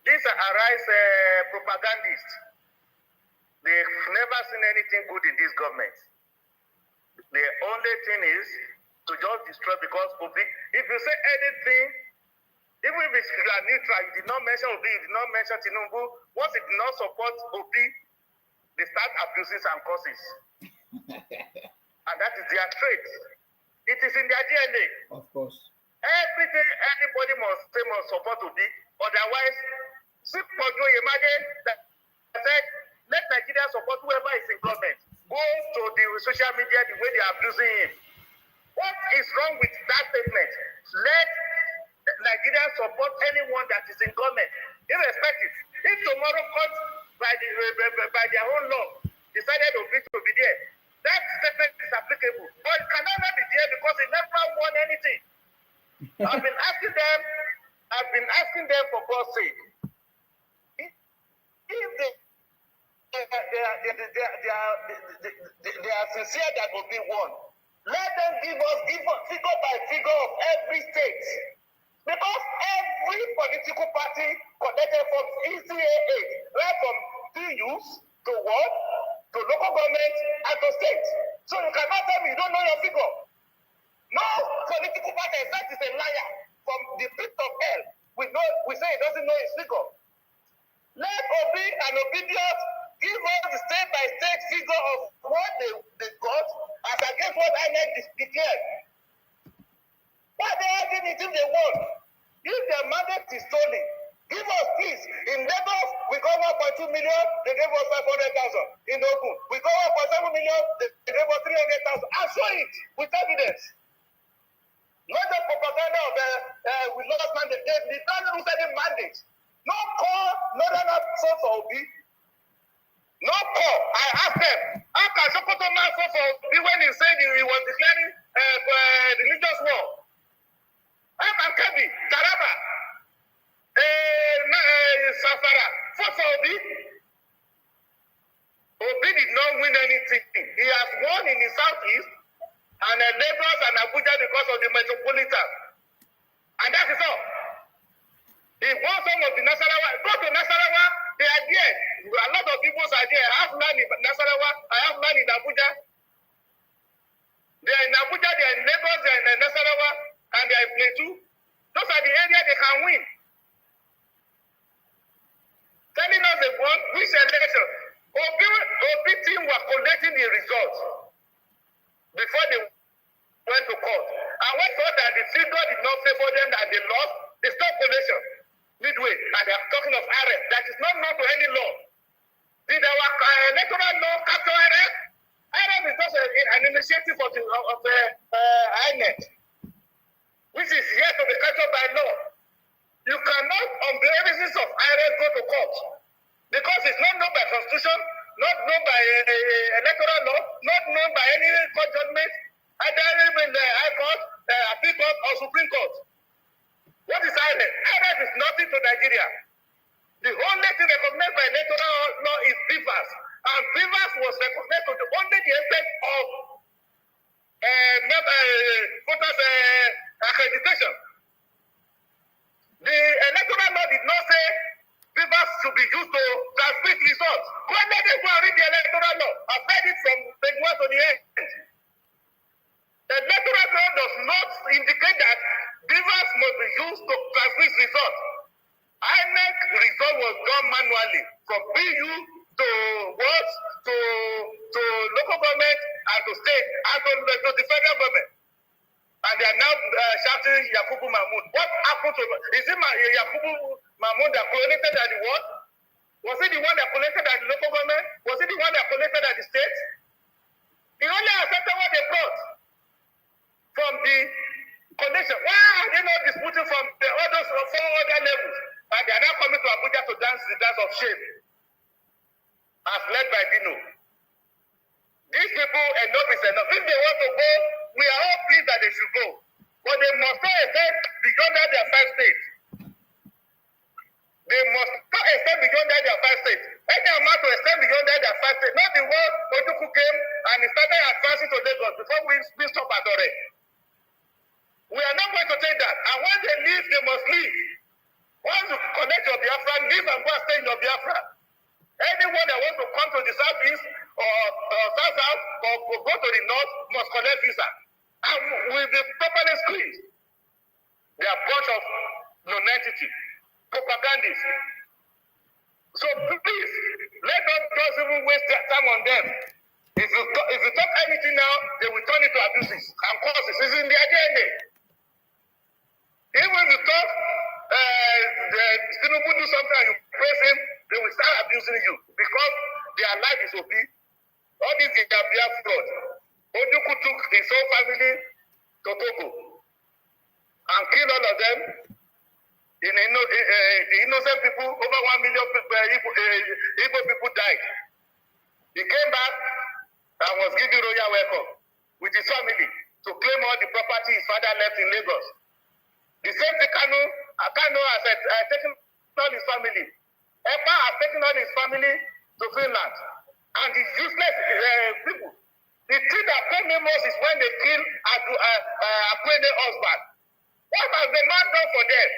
these Arise propagandists, they've never seen anything good in this government. The only thing is to just destroy because Obi, if you say anything, even if it's neutral, you did not mention Obi, you did not mention Tinubu, once it did not support Obi, they start abusing some causes. And that is their trait. It is in their DNA. Of course. Everything anybody must support Obi, otherwise, Sipojo Yemade that said let Nigeria support whoever is in government. Go to the social media the way they are abusing him. What is wrong with that statement? Let Nigeria support anyone that is in government, irrespective. If tomorrow court by their own law decided Obi to be there, that statement is applicable. But it can never be there because he never won anything. I've been asking them for God's sake. If they are sincere that will be won, let them give us figure by figure of every state. Because every political party connected from ECAA, right from PUs to what? To local government and to state. So you cannot tell me you don't know your figure. No political party, that is a liar from the pit of hell. We say he doesn't know his figure. Let Obi and Obedience give us the state-by-state figure of what they got as against what INEC declared. Why are they arguing it if they won? If their mandate is stolen, give us peace. In Lagos, we got 1.2 million, they gave us 500,000. In Ogun, we got 1.7 million, they gave us 300,000. I'll show it with evidence. Not the propaganda of we lost mandate. They did not lose any mandate. No call, no so for Obi. No call. I asked them, how can Sokoto man so for Obi when he said he was declaring religious war? How can Kebi, Taraba, Safara, so for Obi? Obi did not win anything. He has won in the southeast and Lagos and Abuja because of the metropolitan. And that is all. He won some of the Nasarawa. Go to Nasarawa, they are there. A lot of people are there. I have land in Nasarawa, I have land in Abuja. They are in Abuja, they are in Lagos, they are in Nasarawa, and they are in Plateau. Those are the areas they can win. Telling us they won, which election? Obi team were collecting the results before they went to court. And when thought that the figure did not favor them and they lost, they stopped collection midway. And they are talking of arrest. That is not known to any law. Did our electoral law capture arrest? Arrest is just an initiative of INEC, which is yet to be captured by law. You cannot, on the basis of arrest, go to court. Because it's not known by constitution, not known by electoral law, not known by any court judgment, either in the High Court, Appeal Court, or Supreme Court. What is arrest? Arrest is nothing to Nigeria. The only thing recognized by electoral law is BVAS. And BVAS was recognized to only the extent of voters' accreditation. The electoral law did not say BVAS should be used to transmit results. When they go and read the electoral law, I've read it from page 1 to the end. The electoral law does not indicate that BVAS must be used to transmit results. INEC result was done manually from PU to what? To local government and to state and to the federal government. And they are now shouting Yakubu Mahmoud. What happened to is it Yakubu Mahmoud that collected at the what? Was it the one that collected at the local government? Was it the one that collected at the state? He only accepted what they brought from the condition. Why are they not disputing from the others from 4 other levels? And they are now coming to Abuja to dance the dance of shame, as led by Dino. These people, enough is enough. If they want to go, we are all pleased that they should go. But they must not extend beyond that their 5 states. They must not extend beyond that their 5 states. Any amount to extend beyond that their 5 states. Not the one Ojuku came and he started advancing to Lagos before we stop at Ore. We are not going to take that. And when they leave, they must leave. Once you connect your Biafra, leave and go and stay in your Biafra. Anyone that wants to come to the southeast or south or go to the north must collect visa. And will be properly squeezed. They are a bunch of non-entity, propagandists. So please, let us not even waste their time on them. If you talk anything now, they will turn it to abuses and causes. It's in their DNA. Even if you talk, the Tinubu do something and you praise him, they will start abusing you because they family to Togo and kill all of them. The innocent people, over 1 million people, Igbo people died. He came back and was given royal welcome with his family to claim all the property his father left in Lagos. The same thing Kanu has taken all his family. Epa has taken all his family to Finland. And the useless people. The thing that paid me most is when they kill Akwene husband. What has the man done for them?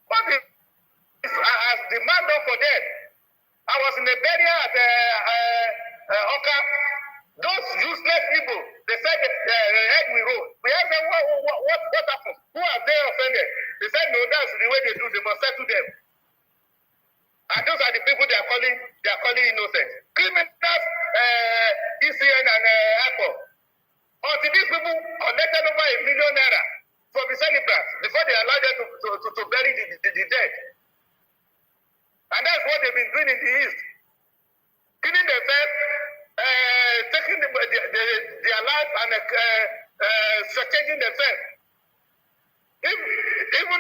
What has the man done for them? I was in a burial at Oka. Those useless people, they said they had me road. We asked them what happened? Who are they offended? They said no, that's the way they do. They must settle them. And those are the people they are calling innocent. Criminals, ECN and Apple. Until these people collected over ₦1 million from the celebrants before they allowed them to bury the dead. And that's what they've been doing in the East. Killing themselves, taking their life and changing themselves. Even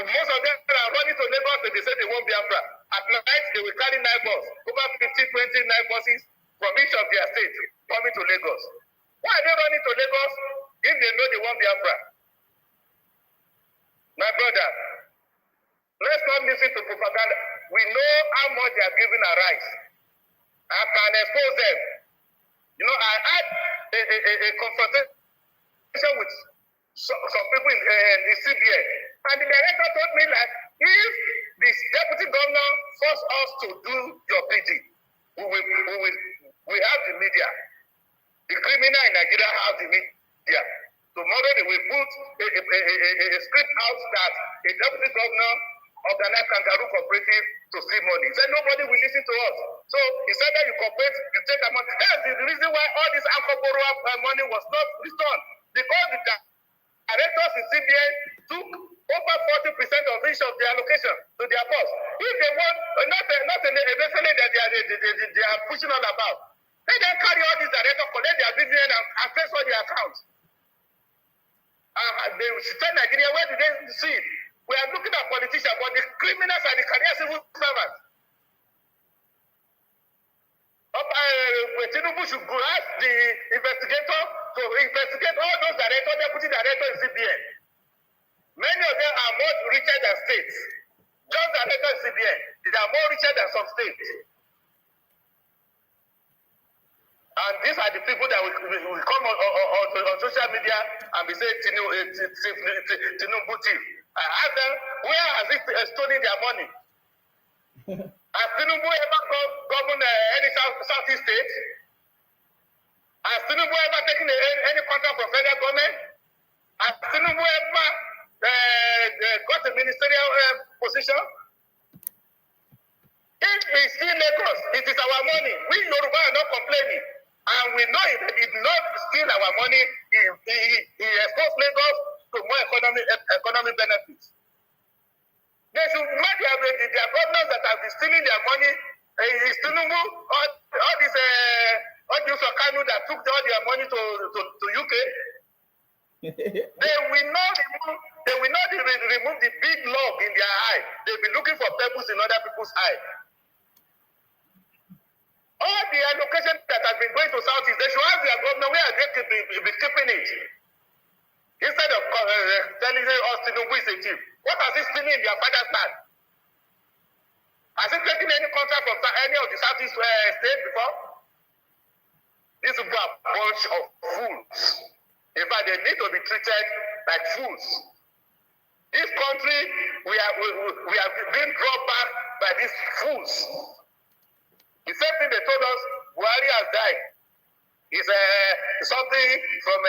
most of them are running to Lagos and they say they won't be Biafra. At night, they will carry 9 buses, over 15, 20 9 buses from each of their states coming to Lagos. Why are they running to Lagos if they know they won't be Biafra? My brother, let's not listen to propaganda. We know how much they are giving a rise. I can expose them. You know, I had a confrontation with some people in the CBN, and the director told me like, if the deputy governor force us to do your bidding, we have the media. The criminal in Nigeria have the media. Tomorrow they will put a script out that a deputy governor organized kangaroo cooperative to steal money. He said nobody will listen to us. So he said that you cooperate, you take the money. That's the reason why all this Ankoboro money was not returned. Because the directors in CBN took over 40% of each of their allocation to their boss. If they want, not eventually that they are pushing all about, let them carry all these directors, collect their BVN and face all their accounts. They will send Nigeria, where do they see it? We are looking at politicians, but the criminals are the career civil servants. Tinubu should ask the investigator to investigate all those directors, deputy directors in CBN. Many of them are more richer than states. Just directors in CBN, they are more richer than some states. And these are the people that will come on social media and be saying Tinubu thief. I ask them, where has it stolen their money? Has Tinubu ever governed any Southeast state? Has Tinubu ever taken any contract from federal government? Has Tinubu ever got a ministerial position? If we steal Lagos, it is our money. We Yoruba are not complaining. And we know that he did not steal our money. He exposed Lagos to more economic benefits. They should make their governors that have been stealing their money. Is Tinubu, all these Kanu that took all their money to UK. They will not remove the big log in their eye. They'll be looking for pebbles in other people's eye. All the allocation that has been going to Southeast, they should ask their governor where they could be keeping it. Instead of telling us Tinubu is a thief. What has he stealing in their father's land? Has he taken any contract from any of the Southeast states before? These people are a bunch of fools. In fact, they need to be treated like fools. This country, we have been brought back by these fools. The same thing they told us, Buhari has died. It's something from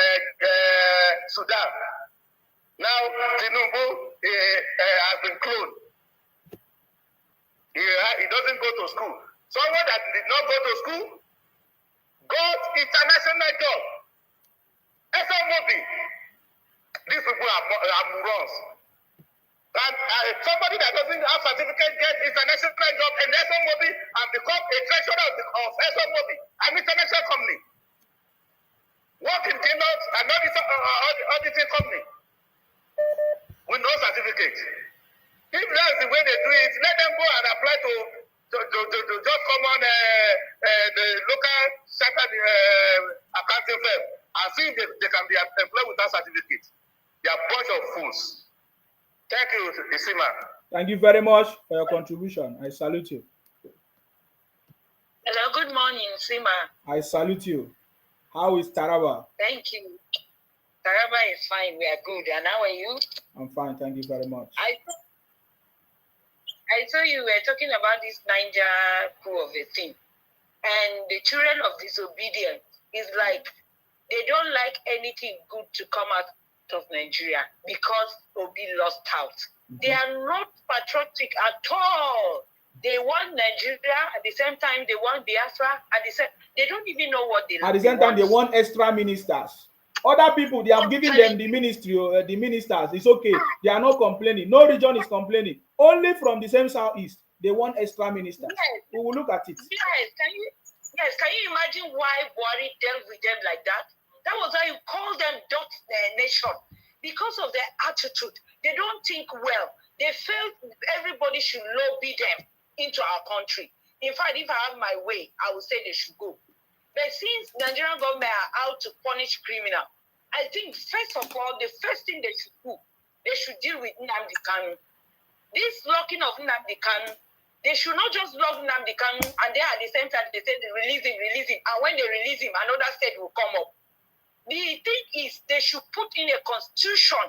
Sudan. Now, Tinubu has been cloned. He doesn't go to school. Someone that did not go to school got international job. SMOB. These people are morons. And somebody that doesn't have certificate get international job in SMOB and become a treasurer of SMOB, an international company. work in Deloitte and auditing company with no certificate. If that's the way they do it, let them go and apply to just come on the local chartered accounting firm and see if they can be employed without certificate. They are a bunch of fools. Thank you, Isima. Thank you very much for your contribution. I salute you. Hello, good morning, Sima. I salute you. How is Taraba? Thank you. Taraba is fine. We are good. And how are you? I'm fine. Thank you very much. I saw you were talking about this Niger coup of a thing. And the children of disobedience is like, they don't like anything good to come out of Nigeria because Obi lost out. They are not patriotic at all. They want Nigeria at the same time. They want Biafra at the same. They don't even know what they. At the same time, they want extra ministers. Other people, they have given them the ministry, the ministers. It's okay. They are not complaining. No region is complaining. Only from the same southeast, they want extra ministers. Yes. We will look at it. Yes. Can you imagine why Buhari dealt with them like that? That was why you call them dot nation, because of their attitude. They don't think well. They felt everybody should lobby them into our country. In fact, if I have my way, I would say they should go. But since the Nigerian government are out to punish criminal, I think first of all, the first thing they should do, they should deal with Nnamdi Kanu. This locking of Nnamdi Kanu, they should not just lock Nnamdi Kanu and they at the same time they say they release him. And when they release him, another state will come up. The thing is, they should put in a constitution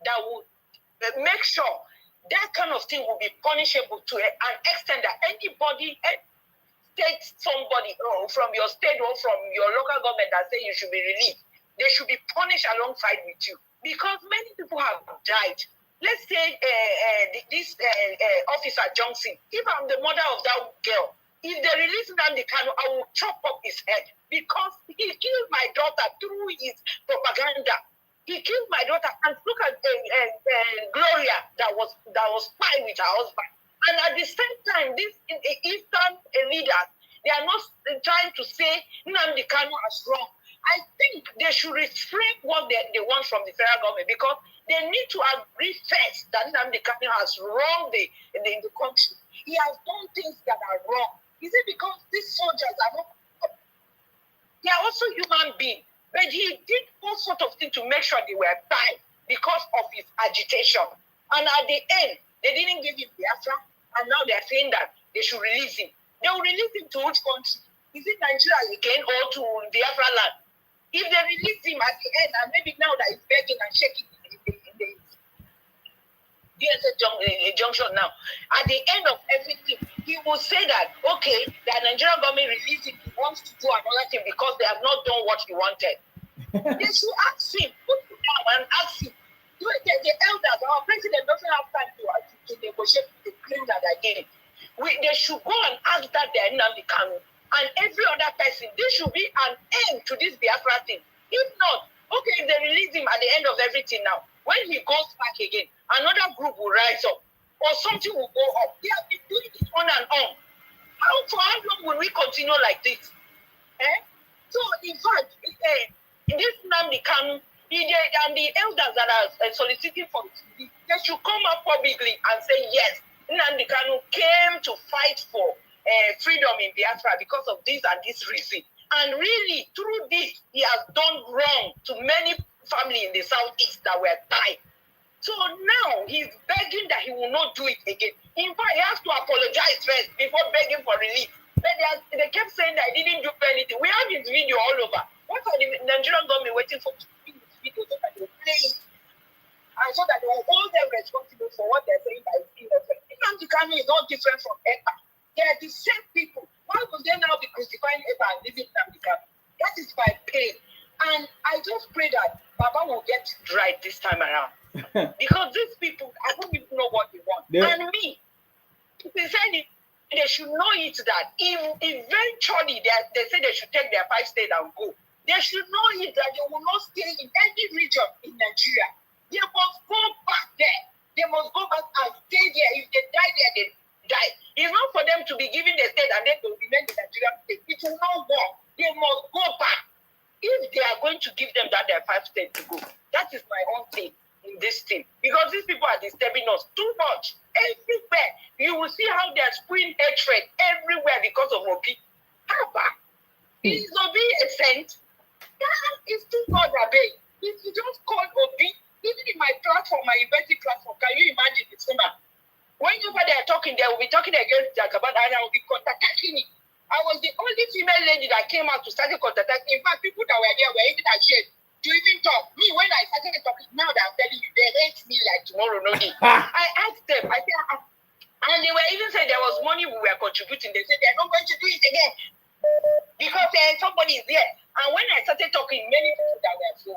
that would make sure that kind of thing will be punishable to an extent that anybody, take somebody from your state or from your local government that say you should be released, they should be punished alongside with you. Because many people have died. Let's say this officer Johnson, if I'm the mother of that girl, if they release Nnamdi Kanu, I will chop up his head because he killed my daughter through his propaganda. He killed my daughter, and look at Gloria that was spy with her husband. And at the same time, these Eastern leaders, they are not trying to say Nnamdi Kanu is wrong. I think they should refrain what they want from the federal government, because they need to agree first that Nnamdi Kanu has wronged the country. He has done things that are wrong. Is it because these soldiers are not? They are also human beings. But he did all sorts of things to make sure they were tied because of his agitation. And at the end, they didn't give him Biafra, and now they're saying that they should release him. They will release him to which country? Is it Nigeria again or to Biafra land? If they release him at the end, and maybe now that he's begging and shaking in the DSS junction now, at the end of everything, he will say that, okay, the Nigerian government released him, he wants to do another thing because they have not done what he wanted. They should ask him, put him down and ask him. The elders, our president doesn't have time to negotiate with the criminal that they're getting. They should go and ask that they're Nnamdi Kanu and every other person. There should be an end to this Biafra thing. If not, okay, if they release him at the end of everything now, when he goes back again, another group will rise up or something will go up. They have been doing it on and on. For how long will we continue like this? So, in fact, this Nnamdi Kanu, and the elders that are soliciting for it, they should come up publicly and say, yes, Nnamdi Kanu came to fight for freedom in Biafra because of this and this reason. And really, through this, he has done wrong to many families in the southeast that were tied. So now he's begging that he will not do it again. In fact, he has to apologize first before begging for relief. But they kept saying that he didn't do anything. We have his video all over. What are the Nigerian government waiting for to see this video so that they will play it? And so that they will hold them responsible for what they're saying by innocent. Nnamdi Kanu is not different from EPA. They are the same people. Why would they now be crucifying EPA and leaving Nnamdi Kanu? That is my pain. And I just pray that Baba will get it right this time around. Because these people, I don't even know what they want. And me, sincerely, they should know it that if eventually they say they should take their 5 states and go, they should know it that they will not stay in any region in Nigeria. They must go back there. They must go back and stay there. If they die there, they die. It's not for them to be given the state and then to remain in Nigeria state. It will not work. They must go back. if they are going to give them that their 5 states to go, that is my own thing in this thing. Because these people are disturbing us too much. Everywhere. You will see how they are spewing hatred everywhere because of Obi. How bad? Is Obi a saint? It's too God obey. If you just call Obi, even in my platform, my university platform, can you imagine the same? Whenever they are talking, they will be talking against Jagaban and I will be contacting it. I was the only female lady that came out to start contacting. In fact, people that were there were even ashamed to even talk. Me, when I started talking, now that I'm telling you, they hate me like tomorrow, no day. I asked them, I said, and they were even saying there was money we were contributing. They said they're not going to do it again because somebody is there. And when I started talking, many people that were so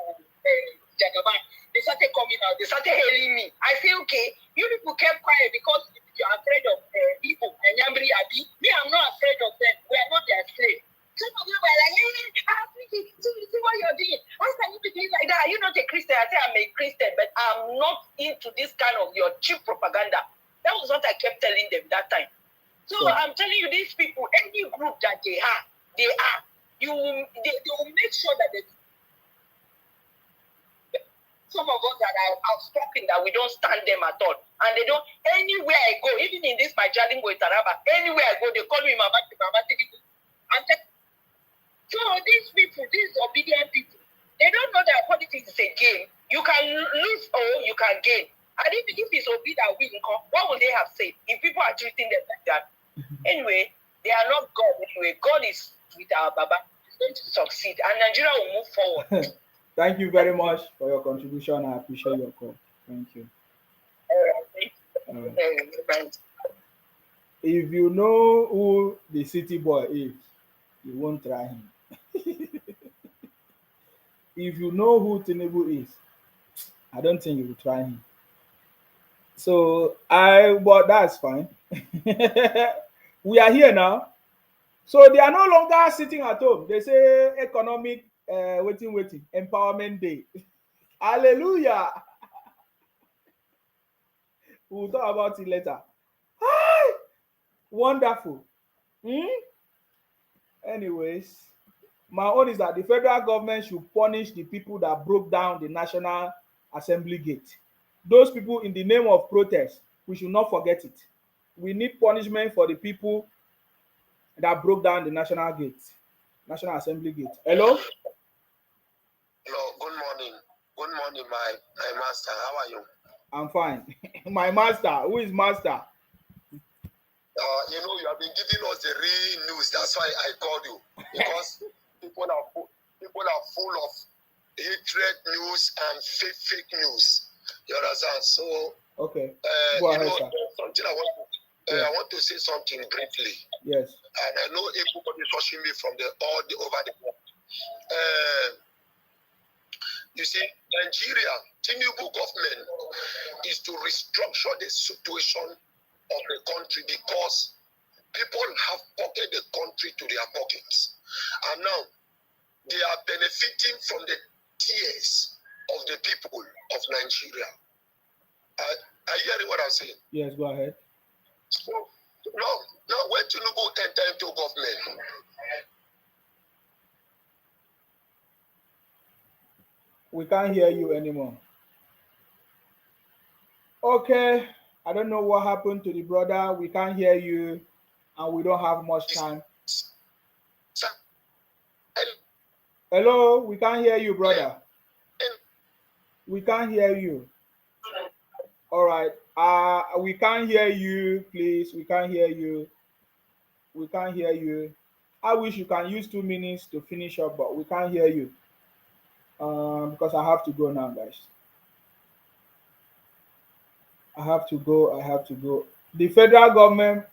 Jagaban, they started coming out. They started hailing me. I say, okay, you people kept quiet because you're afraid of people and Yambri Abi. Me, I'm not afraid of them. We are not their slave. Some of them were like, hey, see what you're doing. How can you be doing like that? Are you not a Christian? I say I'm a Christian, but I'm not into this kind of your cheap propaganda. That was what I kept telling them that time. So I'm telling you, these people, any group that they are, they will make sure that they. Some of us that are outspoken that we don't stand them at all. And they don't, anywhere I go, even in this my Jalingo Taraba, anywhere I go, they call me Mama. And so these people, these obedient people, they don't know that politics is a game. You can lose or you can gain. And if it's Obi that win, what would they have said if people are treating them like that? Anyway, they are not God. Anyway, God is with our Baba. He's going to succeed. And Nigeria will move forward. Thank you very much for your contribution. I appreciate your call. Thank you. If you know who the city boy is, you won't try him. If you know who Tinubu is, I don't think you will try him. So but that's fine. We are here now. So they are no longer sitting at home. They say economic waiting, empowerment day. Hallelujah. We'll talk about it later. Hi! Wonderful. Anyways, my own is that the federal government should punish the people that broke down the National Assembly gate. Those people in the name of protest, we should not forget it. We need punishment for the people that broke down the National Assembly gate. Hello? Hello, good morning. Good morning, my master. How are you? I'm fine. My master. Who is master? You have been giving us the real news. That's why I called you. Because people are full of hatred news and fake news. You understand? So okay. Go ahead, sir. Something I want to say something briefly. Yes. And I know everybody is watching me from all over the world. You see, Nigeria, Tinubu government is to restructure the situation of the country because people have pocketed the country to their pockets. And now they are benefiting from the tears of the people of Nigeria. Are you hearing what I'm saying? Yes, go ahead. So, now when Tinubu enter into government, we can't hear you anymore. Okay, I don't know what happened to the brother. We can't hear you, and we don't have much time. Hello, we can't hear you, brother. We can't hear you. All right. We can't hear you, please. We can't hear you. We can't hear you. I wish you can use 2 minutes to finish up, but we can't hear you. Because I have to go now, guys. I have to go. The federal government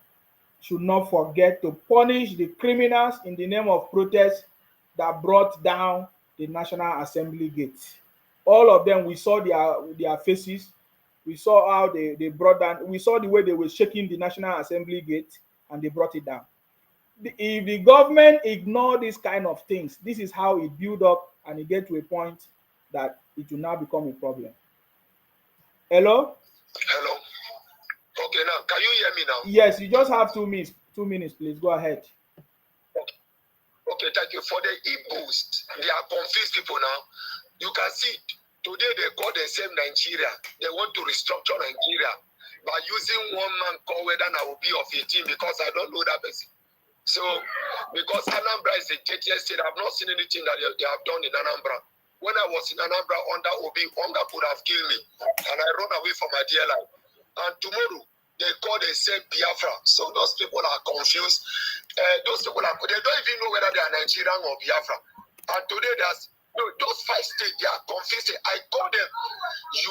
should not forget to punish the criminals in the name of protest that brought down the National Assembly gate. All of them, we saw their faces. We saw how they brought down. We saw the way they were shaking the National Assembly gate and they brought it down. If the government ignore these kind of things, this is how it build up and it get to a point that it will now become a problem. Hello? Hello. Okay, now can you hear me now? Yes, you just have 2 minutes. 2 minutes, please. Go ahead. Okay, Okay, thank you. For the Igbos, they are confused people now. You can see today they call themselves Nigeria. They want to restructure Nigeria by using one man called whether I will be of 18 because I don't know that person. So, because Anambra is a JTS state, I've not seen anything that they have done in Anambra. When I was in Anambra under Obi, Onga could have killed me. And I run away from my dear life. And tomorrow, they call themselves Biafra. So those people are confused. Those people they don't even know whether they are Nigerian or Biafra. And today, those 5 states, they are confused. I call them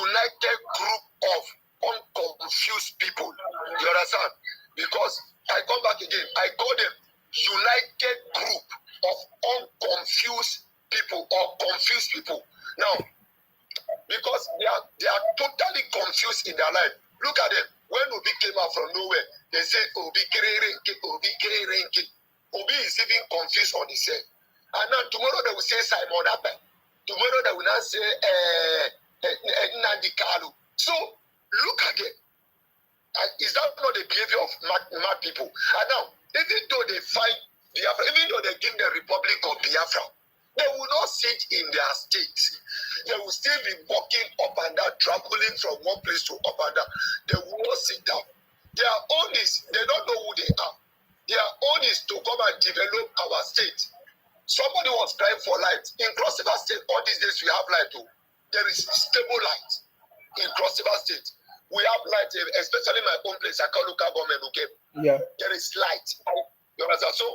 United Group of Unconfused People. You understand? Because I come back again. I call them United Group of Unconfused People or confused people. Now, because they are totally confused in their life. Look at them. When Obi came out from nowhere, they said Obi Kirinki, Obi Kirinki. Obi is even confused on himself. And now tomorrow they will say Simon Ape. Tomorrow they will not say Nandi Kalu. So look again. Is that not the behavior of mad people? And now, even though they fight Biafra, even though they give the Republic of Biafra, they will not sit in their states. They will still be walking up and down, traveling from one place to up and down. They will not sit down. Their own is, they don't know who they are. Their own is to come and develop our state. Somebody was crying for light. In Cross River State, all these days we have light too. There is stable light in Cross River State. We have light, especially my own place, I call local government, okay? Yeah. There is light. You understand? So,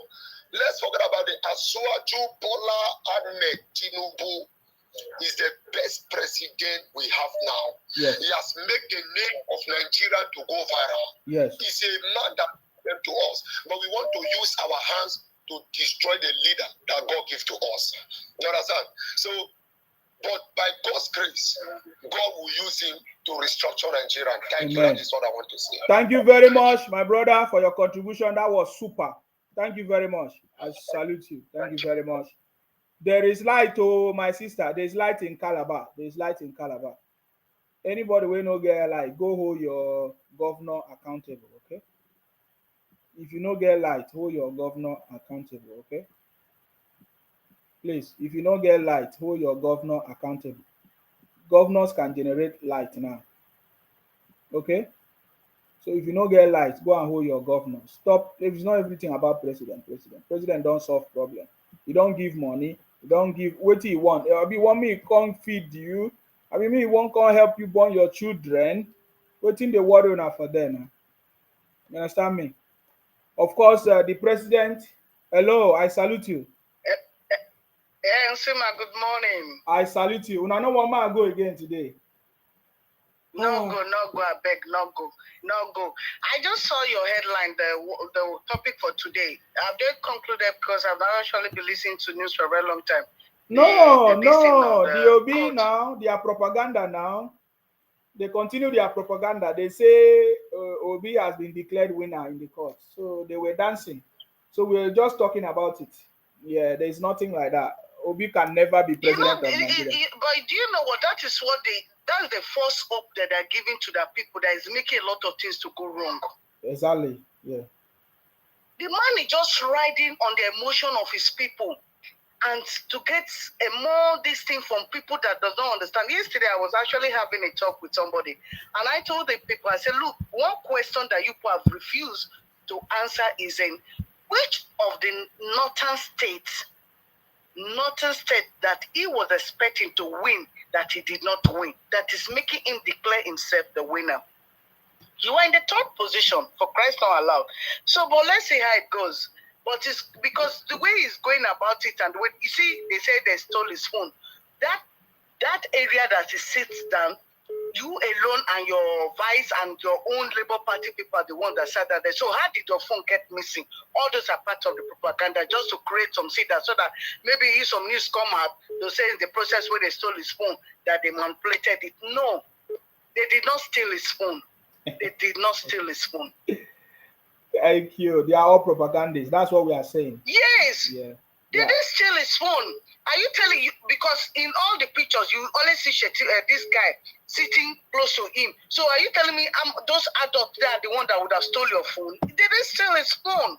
let's forget about the Asuwaju Bola Ahmed Tinubu is the best president we have now. Yes. He has made the name of Nigeria to go viral. Yes. He's a man that came to us, but we want to use our hands to destroy the leader that God gives to us. You understand? So, but by God's grace, God will use him to restructure Nigeria. Thank you. That is what I want to say. Thank you very much, my brother, for your contribution. That was super. Thank you very much. I salute you. Thank you very much. There is light, oh, my sister. There is light in Calabar. There is light in Calabar. Anybody will not get light, go hold your governor accountable, okay? If you don't get light, hold your governor accountable, okay? Please, if you don't get light, hold your governor accountable. Governors can generate light now, okay? So if you don't get light, go and hold your governor. Stop. It's not everything about president. President don't solve problem. You don't give money. You don't give what you want. If you want me, can't feed you. I mean, me won't come help you born your children. Waiting the worry now for them. You understand me? Of course, the president. Hello, I salute you. Nsima, good morning. I salute you. Una no one man go again today. No go, I beg, no go. I just saw your headline, the topic for today. Have they concluded, because I've not actually been listening to news for a very long time? The OB now, their propaganda now, they continue their propaganda. They say OB has been declared winner in the court. So they were dancing. So we were just talking about it. Yeah, there's nothing like that. OB can never be president of Nigeria. But do you know what? That's the false hope that they're giving to the people that is making a lot of things to go wrong. Exactly, yeah. The man is just riding on the emotion of his people, and to get a more this thing from people that does not understand. Yesterday, I was actually having a talk with somebody, and I told the people, I said, look, one question that you have refused to answer is in which of the northern states that he was expecting to win, that he did not win, that is making him declare himself the winner. You are in the third position, for Christ not allowed. So, but let's see how it goes. But it's because the way he's going about it, and when you see, they say they stole his phone. That area that he sits down, you alone and your vice and your own Labour Party people are the ones that said that. So how did your phone get missing? All those are part of the propaganda, just to create some seed so that maybe if some news come out, they'll say in the process where they stole his phone that they manipulated it. No, they did not steal his phone. They did not steal his phone. Thank you. They are all propagandists. That's what we are saying. Yes. Yeah. They didn't steal his phone. Are you telling you? Because in all the pictures, you always see this guy sitting close to him. So are you telling me those adults there are the one that would have stole your phone? They didn't steal his phone.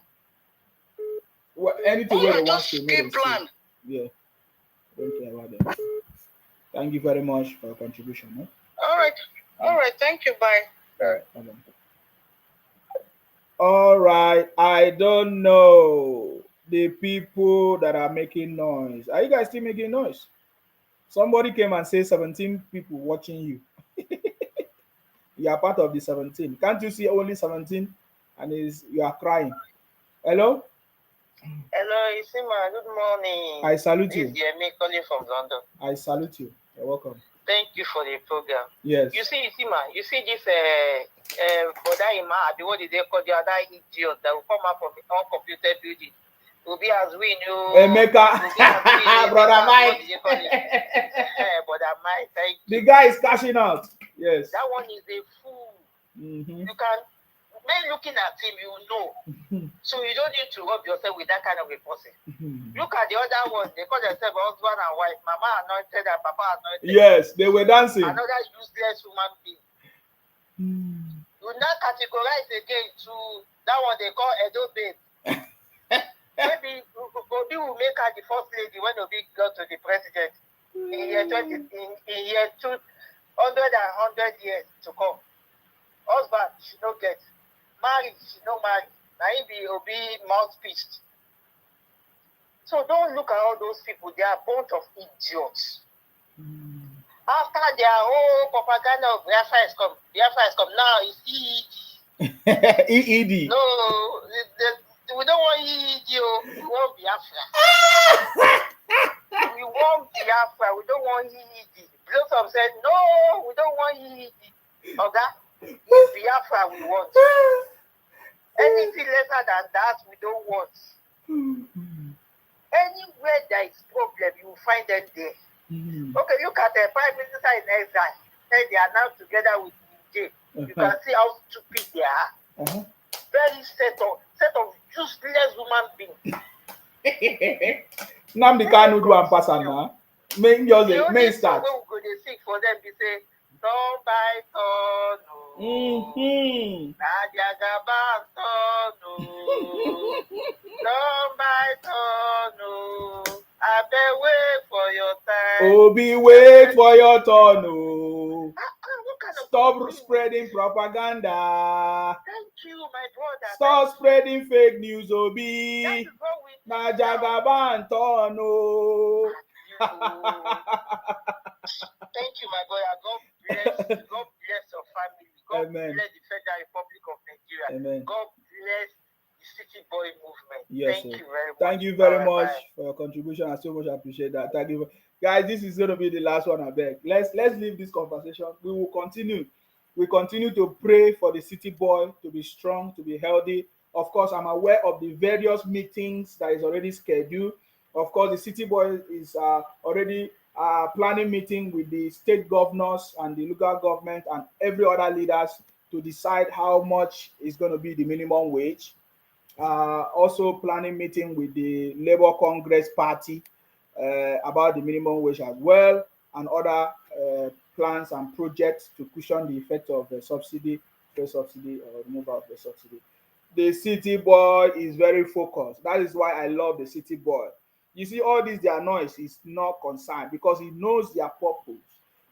anything where they want just to keep plan. Yeah, don't care about them. Thank you very much for your contribution. No? All right. Thank you. Bye. Bye. All right. I don't know the people that are making noise. Are you guys still making noise? Somebody came and said 17 people watching you. You are part of the 17. Can't you see only 17 and you are crying? Hello? Hello, Isima. Good morning. I salute you. This is Yemi calling from London. I salute you. You're welcome. Thank you for the program. Yes. You see, Isima, you see this Bodaima, what did they call the other idiot that will come up from the uncomputed building? Will be as we know. Emeka. Brother Mike. Brother Mike, thank you. The guy is cashing out. Yes. That one is a fool. Mm-hmm. You can, when looking at him, you know. So you don't need to rub yourself with that kind of a person. Look at the other one. They call themselves husband and wife. Mama anointed and Papa anointed. Yes, they were dancing. Another useless human being. You now categorize again to that one they call Edo Babe. Maybe Obi will make her the first lady when Obi got to the president in year 200 years to come. Husband, she no get. Married, she no marry. Now he be Obi mouthpiece. So don't look at all those people. They are a bunch of idiots. After their whole propaganda of Biafra has come. Now it's EED. EED. No, we don't want EED. We want Biafra. We want Biafra. We don't want EED. Blossom said, no, we don't want EED. Okay? Biafra we want. Anything lesser than that, we don't want. Anywhere there is problem, you will find them there. Okay, look at the Prime Minister in exile. They are now together with DJ. You can see how stupid they are. Very set of useless human beings. Namdi Kanu do and pass on now. Main start. The only song we go to sing for them, they say, turn by turn. Najagaban turn. Turn by turn. I beg wait for your time. Obi, wait for your turn. Oh. Stop spreading propaganda. Thank you, my brother. Stop spreading fake news, Obi. Najagaban turn. Oh. Thank you, my brother. God bless your family. God Amen. Bless the Federal Republic of Nigeria. Amen. God bless the City Boy movement. Yes, Thank sir. you very much. Thank you very much bye. for your contribution. I so much appreciate that. Thank you. Guys, this is going to be the last one, I beg. Let's leave this conversation. We will continue. We continue to pray for the City Boy to be strong, to be healthy. Of course, I'm aware of the various meetings that is already scheduled. Of course, the City Boy is already planning meeting with the state governors and the local government and every other leaders to decide how much is going to be the minimum wage. Also planning meeting with the Labour Congress Party about the minimum wage as well, and other plans and projects to cushion the effect of the subsidy, the subsidy or removal of the subsidy. The City Boy is very focused. That is why I love the City Boy. You see, all this, their noise is not concerned because he knows their purpose.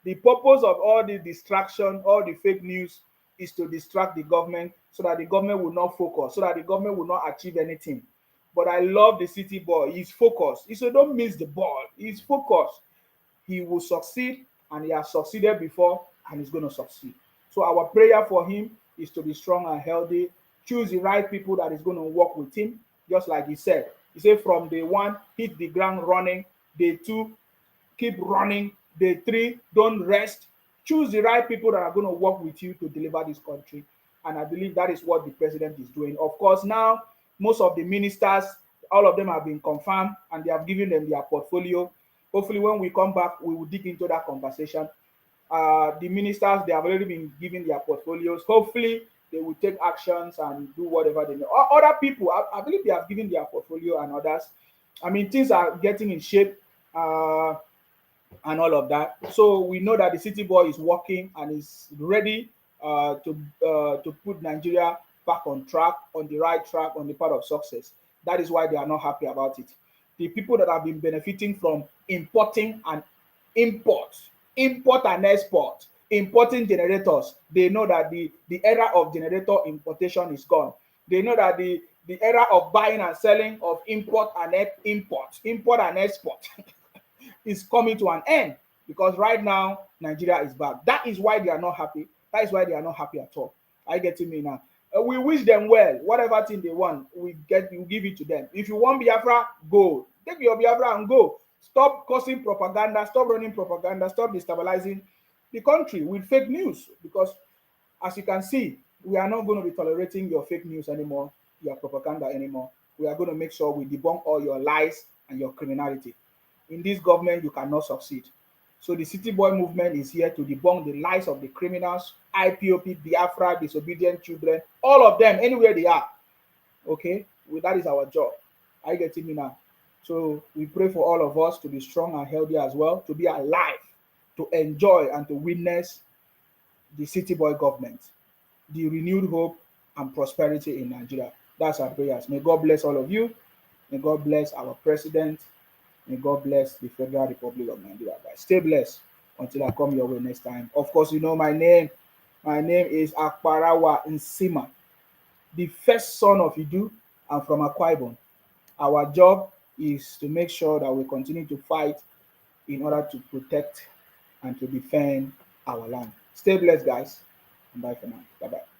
The purpose of all the distraction, all the fake news is to distract the government so that the government will not focus, so that the government will not achieve anything. But I love the City Boy. He's focused. He said, don't miss the ball. He's focused. He will succeed, and he has succeeded before, and he's going to succeed. So our prayer for him is to be strong and healthy. Choose the right people that is going to work with him, just like he said. He said from day one, hit the ground running. Day two, keep running. Day three, don't rest. Choose the right people that are going to work with you to deliver this country. And I believe that is what the president is doing. Of course, now, most of the ministers, all of them have been confirmed and they have given them their portfolio. Hopefully, when we come back, we will dig into that conversation. The ministers, they have already been given their portfolios. Hopefully, they will take actions and do whatever they need. Other people, I believe they have given their portfolio and others. I mean, things are getting in shape and all of that. So we know that the City Boy is working and is ready to put Nigeria back on track, on the right track, on the path of success. That is why they are not happy about it. The people that have been benefiting from importing and import and export, importing generators, they know that the era of generator importation is gone. They know that the era of buying and selling of import and export is coming to an end, because right now Nigeria is back. That is why they are not happy. That is why they are not happy at all. Are you getting me now? We wish them well. Whatever thing they want, we give it to them. If you want Biafra, go. Take your Biafra and go. Stop causing propaganda. Stop running propaganda. Stop destabilizing the country with fake news. Because as you can see, we are not going to be tolerating your fake news anymore, your propaganda anymore. We are going to make sure we debunk all your lies and your criminality. In this government, you cannot succeed. So the City Boy movement is here to debunk the lies of the criminals, IPOP, Biafra, disobedient children, all of them, anywhere they are. Okay? Well, that is our job. Are you getting me now? So we pray for all of us to be strong and healthy as well, to be alive, to enjoy and to witness the City Boy government, the renewed hope and prosperity in Nigeria. That's our prayers. May God bless all of you. May God bless our president. May God bless the Federal Republic of Nigeria. Guys, stay blessed until I come your way next time. Of course, you know my name. My name is Akparawa Nsima, the first son of Idu and from Akwa Ibom. Our job is to make sure that we continue to fight in order to protect and to defend our land. Stay blessed, guys, and bye for now. Bye-bye.